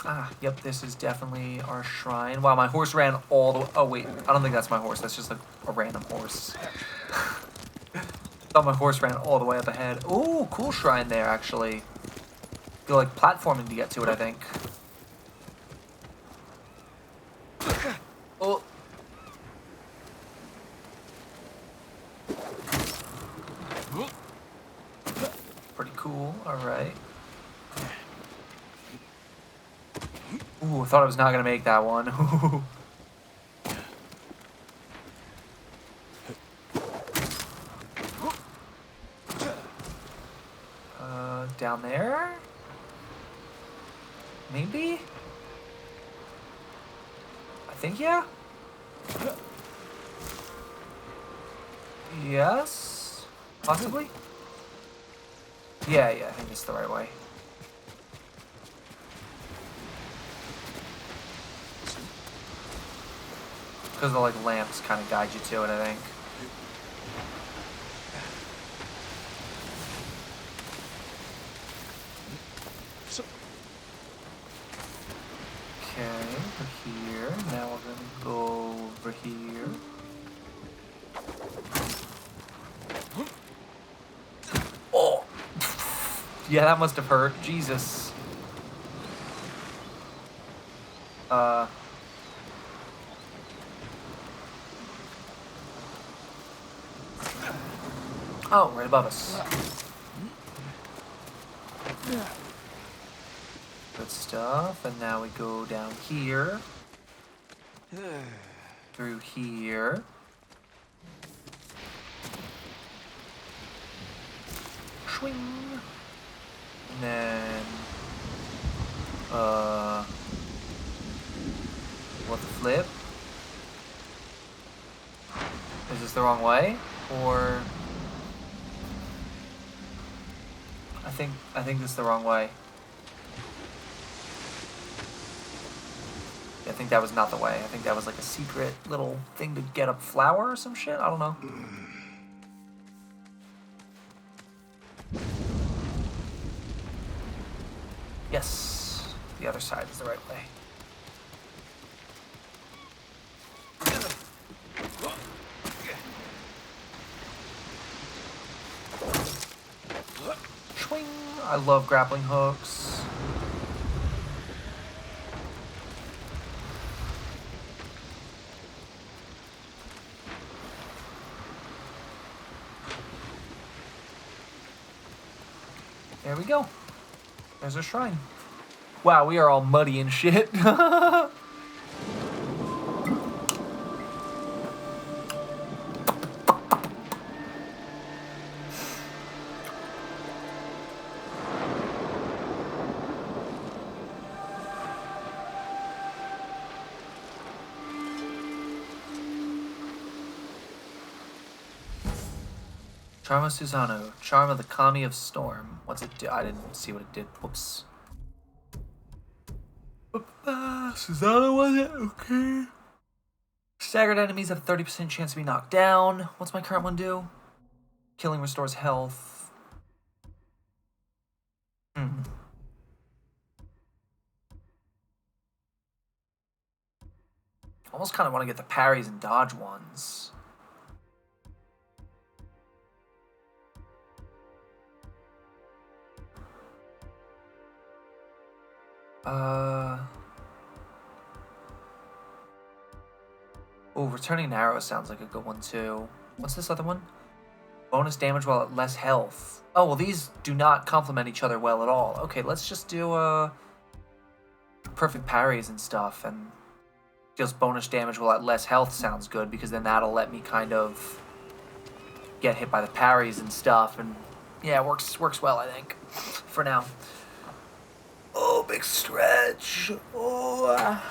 Ah, yep, this is definitely our shrine. Wow, my horse ran all the way. Oh, wait, I don't think that's my horse. That's just a random horse. Thought my horse ran all the way up ahead. Ooh, cool shrine there, actually. Feel like platforming to get to it, I think. Oh. Pretty cool, alright. Ooh, I thought I was not gonna make that one. Down there? Maybe? I think, yeah? Yes? Possibly? Yeah, I think it's the right way. Because the like lamps kind of guide you to it, I think. Okay, over here. Now we're gonna go over here. Oh! Yeah, that must have hurt. Jesus. Oh, right above us. Good stuff. And now we go down here. Through here. Swing. And then... what the flip? Is this the wrong way? Or... I think this is the wrong way. I think that was not the way. I think that was like a secret little thing to get a flower or some shit. I don't know. Yes. The other side is the right way. Swing. I love grappling hooks. There we go. There's a shrine. Wow, we are all muddy and shit. Charm of Susano. Charm of the Kami of Storm. What's it do? I didn't see what it did. Whoops. Susano was it? Okay. Staggered enemies have a 30% chance to be knocked down. What's my current one do? Killing restores health. Almost kind of want to get the parries and dodge ones. Oh, returning an arrow sounds like a good one too. What's this other one? Bonus damage while at less health. Oh, well these do not complement each other well at all. Okay, let's just do perfect parries and stuff, and just bonus damage while at less health sounds good, because then that'll let me kind of get hit by the parries and stuff, and yeah, it works well, I think, for now. Oh, big stretch. Oh,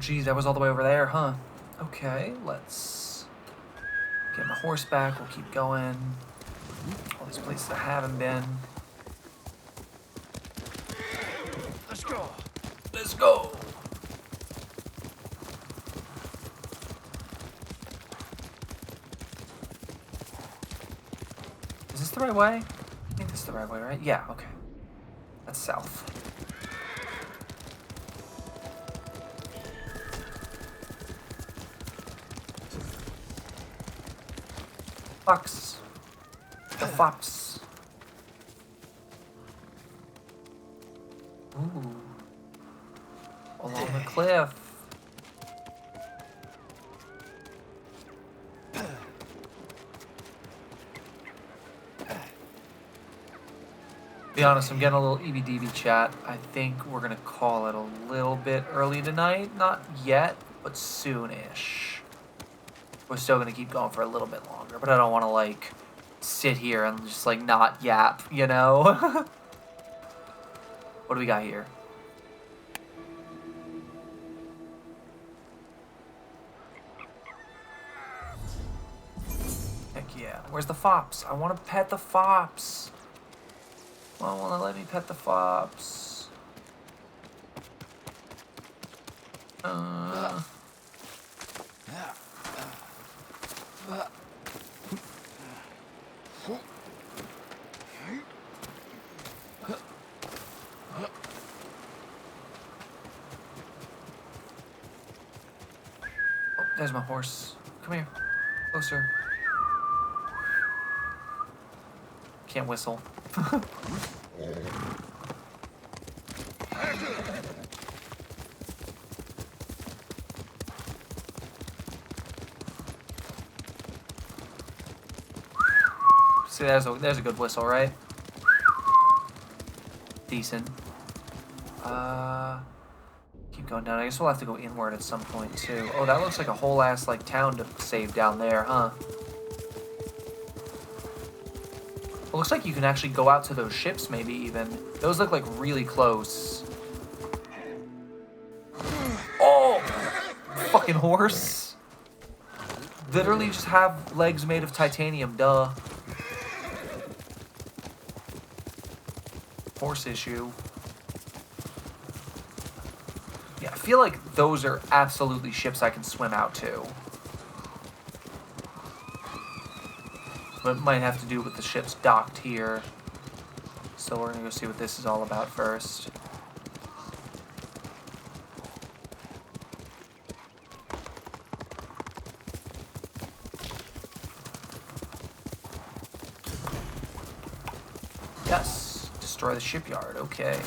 geez, that was all the way over there, huh? Okay, let's get my horse back. We'll keep going. All these places I haven't been. Let's go. Let's go. Is this the right way? I think this is the right way, right? Yeah, okay. That's south. Fox. The fops. Ooh. Along the cliff. Be honest, I'm getting a little EBDB chat. I think we're gonna call it a little bit early tonight. Not yet, but soon-ish. We're still gonna keep going for a little bit longer, but I don't want to like sit here and just like not yap, you know? What do we got here? Heck yeah. Where's the fops? I want to pet the fops. Why won't they let me pet the fops? Oh, there's my horse. Come here. Closer. Can't whistle. See, there's a good whistle, right? decent. Keep going down. I guess we'll have to go inward at some point too. Oh, that looks like a whole ass like town to save down there, huh? It looks like you can actually go out to those ships, maybe even. Those look like really close. Oh! Fucking horse. Literally just have legs made of titanium, duh. Horse issue. Yeah, I feel like those are absolutely ships I can swim out to. But it might have to do with the ships docked here. So we're gonna go see what this is all about first. Yes, destroy the shipyard, okay.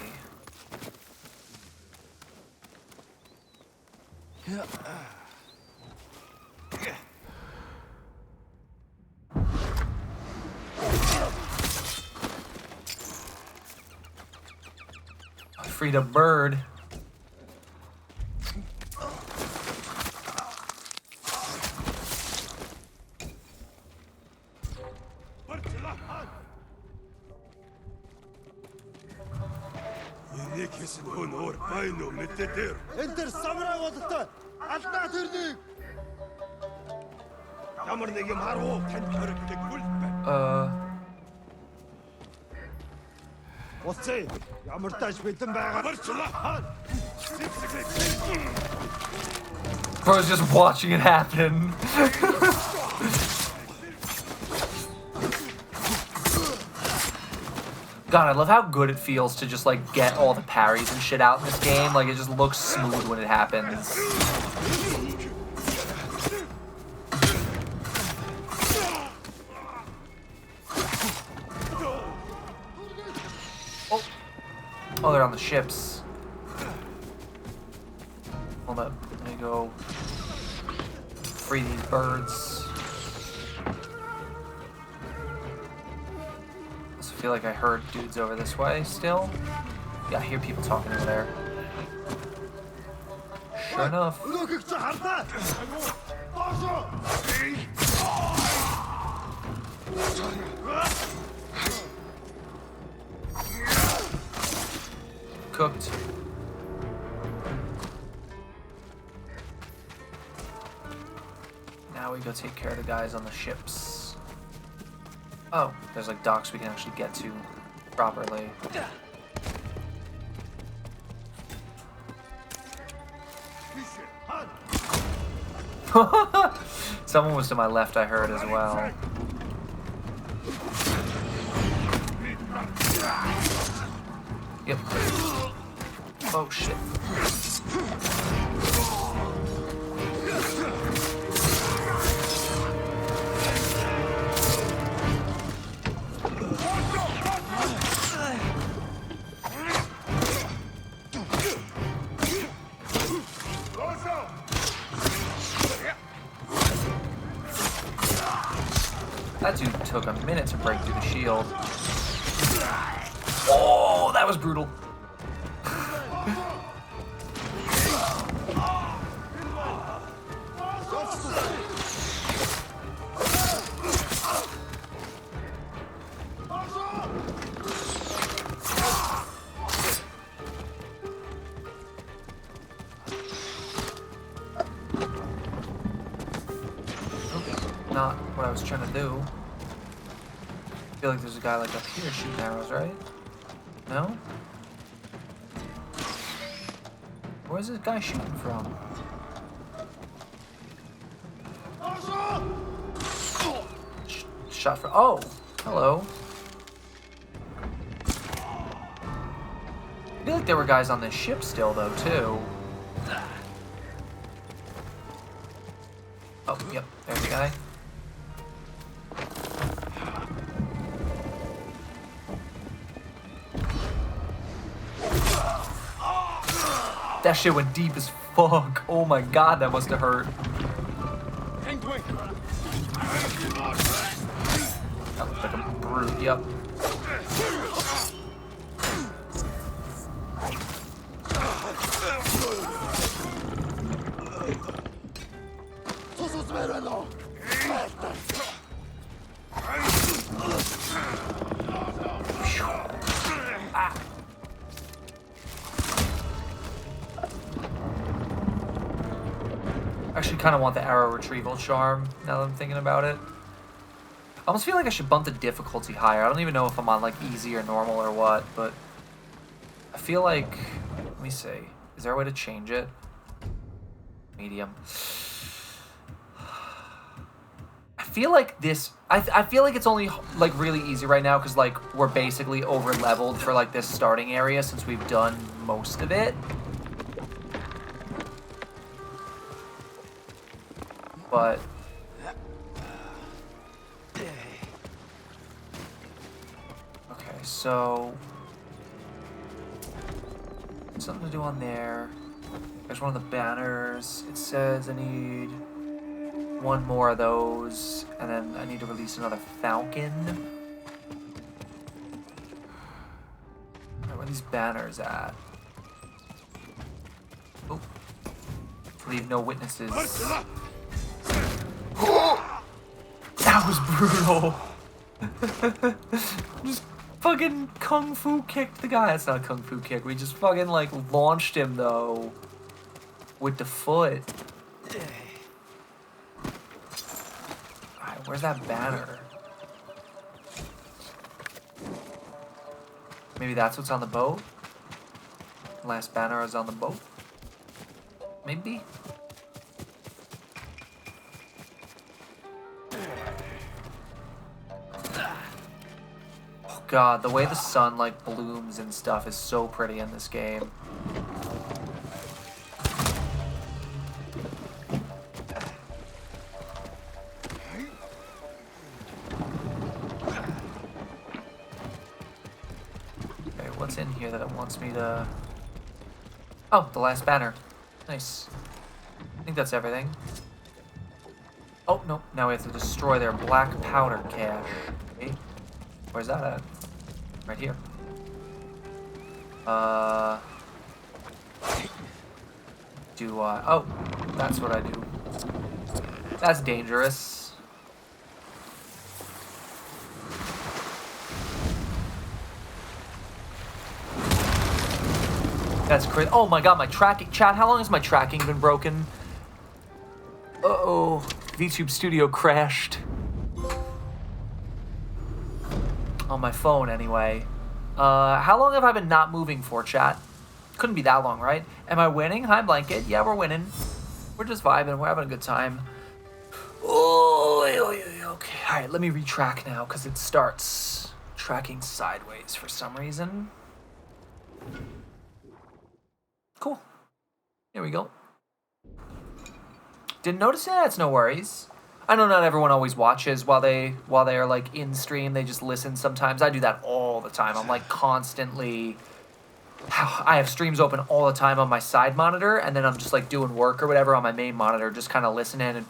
Freed a bird. Bro's just watching it happen. God, I love how good it feels to just like get all the parries and shit out in this game. Like it just looks smooth when it happens. Oh, they're on the ships. Hold up. Let me go free these birds. I also feel like I heard dudes over this way still. Yeah, I hear people talking over there. Sure enough. Cooked. Now we go take care of the guys on the ships. Oh, there's like docks we can actually get to properly. Someone was to my left, I heard as well. Yep. Oh shit. That dude took a minute to break through the shield. Oh, that was brutal. Not what I was trying to do. I feel like there's a guy like up here shooting arrows, right? No? Where's this guy shooting from? Shot from. Oh! Hello. I feel like there were guys on this ship still, though, too. Oh, yep. There's the guy. That shit went deep as fuck. Oh my god, that must have hurt. That looked like a brute, yep. Actually, kind of want the arrow retrieval charm now that I'm thinking about it. I almost feel like I should bump the difficulty higher. I don't even know if I'm on like easy or normal or what, but I feel like, let me see. Is there a way to change it? Medium. I feel like this, I feel like it's only like really easy right now because like we're basically over leveled for like this starting area since we've done most of it. But okay, so something to do on there. There's one of the banners. It says I need one more of those, and then I need to release another falcon. Where are these banners at? Oh. Leave no witnesses. That was brutal. Just fucking kung fu kicked the guy. That's not a kung fu kick. We just fucking like launched him though with the foot. Alright, where's that banner? Maybe that's what's on the boat? Last banner is on the boat? Maybe? Oh god, the way the sun like blooms and stuff is so pretty in this game. Okay, what's in here that it wants me to... Oh, the last banner. Nice. I think that's everything. Oh, no. Now we have to destroy their black powder cache. Okay. Where's that at? Right here. Do I... Oh, that's what I do. That's dangerous. That's crazy. Oh my god, my tracking... Chat, how long has my tracking been broken? Uh-oh. VTube Studio crashed. On my phone, anyway. How long have I been not moving for, chat? Couldn't be that long, right? Am I winning? Hi, Blanket. Yeah, we're winning. We're just vibing. We're having a good time. Oh, okay. Alright, let me retrack now, because it starts tracking sideways for some reason. Cool. Here we go. Didn't notice that? It's no worries. I know not everyone always watches while they are like in stream. They just listen sometimes. I do that all the time. I'm like constantly... I have streams open all the time on my side monitor, and then I'm just like doing work or whatever on my main monitor, just kind of listening and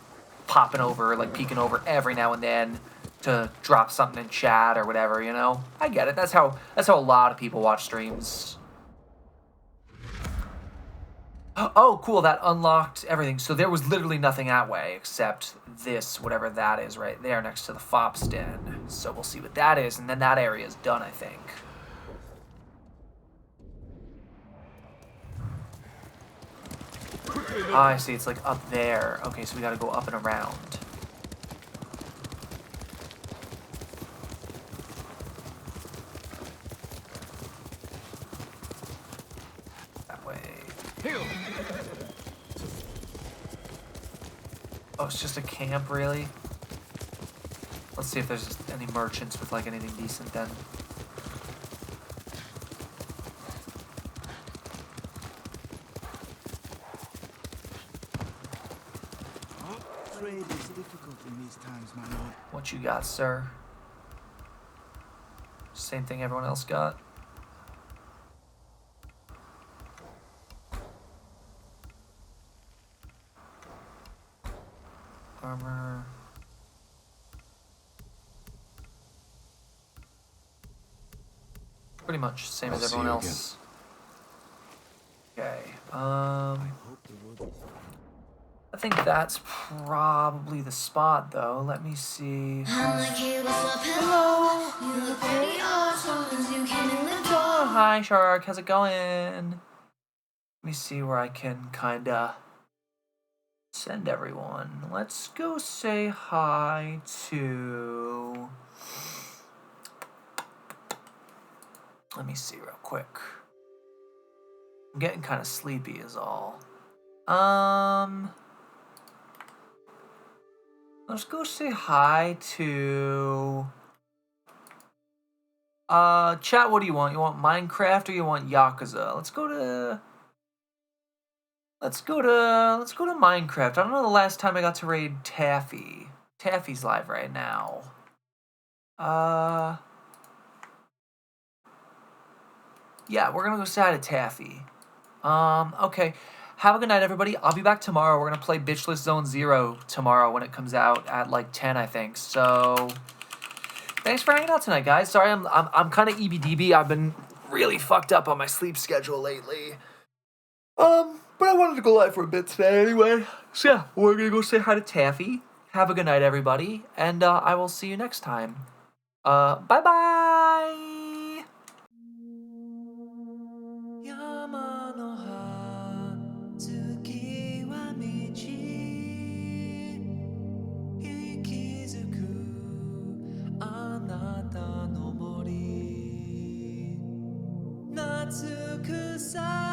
popping over, like peeking over every now and then to drop something in chat or whatever, you know? I get it. That's how a lot of people watch streams. Oh, cool, that unlocked everything. So there was literally nothing that way except this, whatever that is right there next to the Fops Den. So we'll see what that is, and then that area is done, I think. Oh, I see, it's like up there. Okay, so we gotta go up and around. That way. Oh, it's just a camp, really? Let's see if there's just any merchants with, like, anything decent then. Trade is difficult in these times, my lord. What you got, sir? Same thing everyone else got? Armor. Pretty much same as everyone else. Okay. I think that's probably the spot, though. Let me see. Hello. You look pretty awesome as you came in the door. Hi, Shark. How's it going? Let me see where I can kinda Send everyone. Let's go say hi to... Let me see real quick. I'm getting kind of sleepy is all. Let's go say hi to... chat, what do you want? You want Minecraft or you want Yakuza? Let's go to Minecraft. I don't know the last time I got to raid Taffy. Taffy's live right now. Yeah, we're gonna go say hi to Taffy. Okay. Have a good night, everybody. I'll be back tomorrow. We're gonna play Bitchless Zone Zero tomorrow when it comes out at like 10, I think. So, thanks for hanging out tonight, guys. Sorry, I'm kind of EBDB. I've been really fucked up on my sleep schedule lately. But I wanted to go live for a bit today anyway. So yeah, we're gonna go say hi to Taffy. Have a good night, everybody, and I will see you next time. Bye bye. 山の葉月は道息づくあなたの森夏草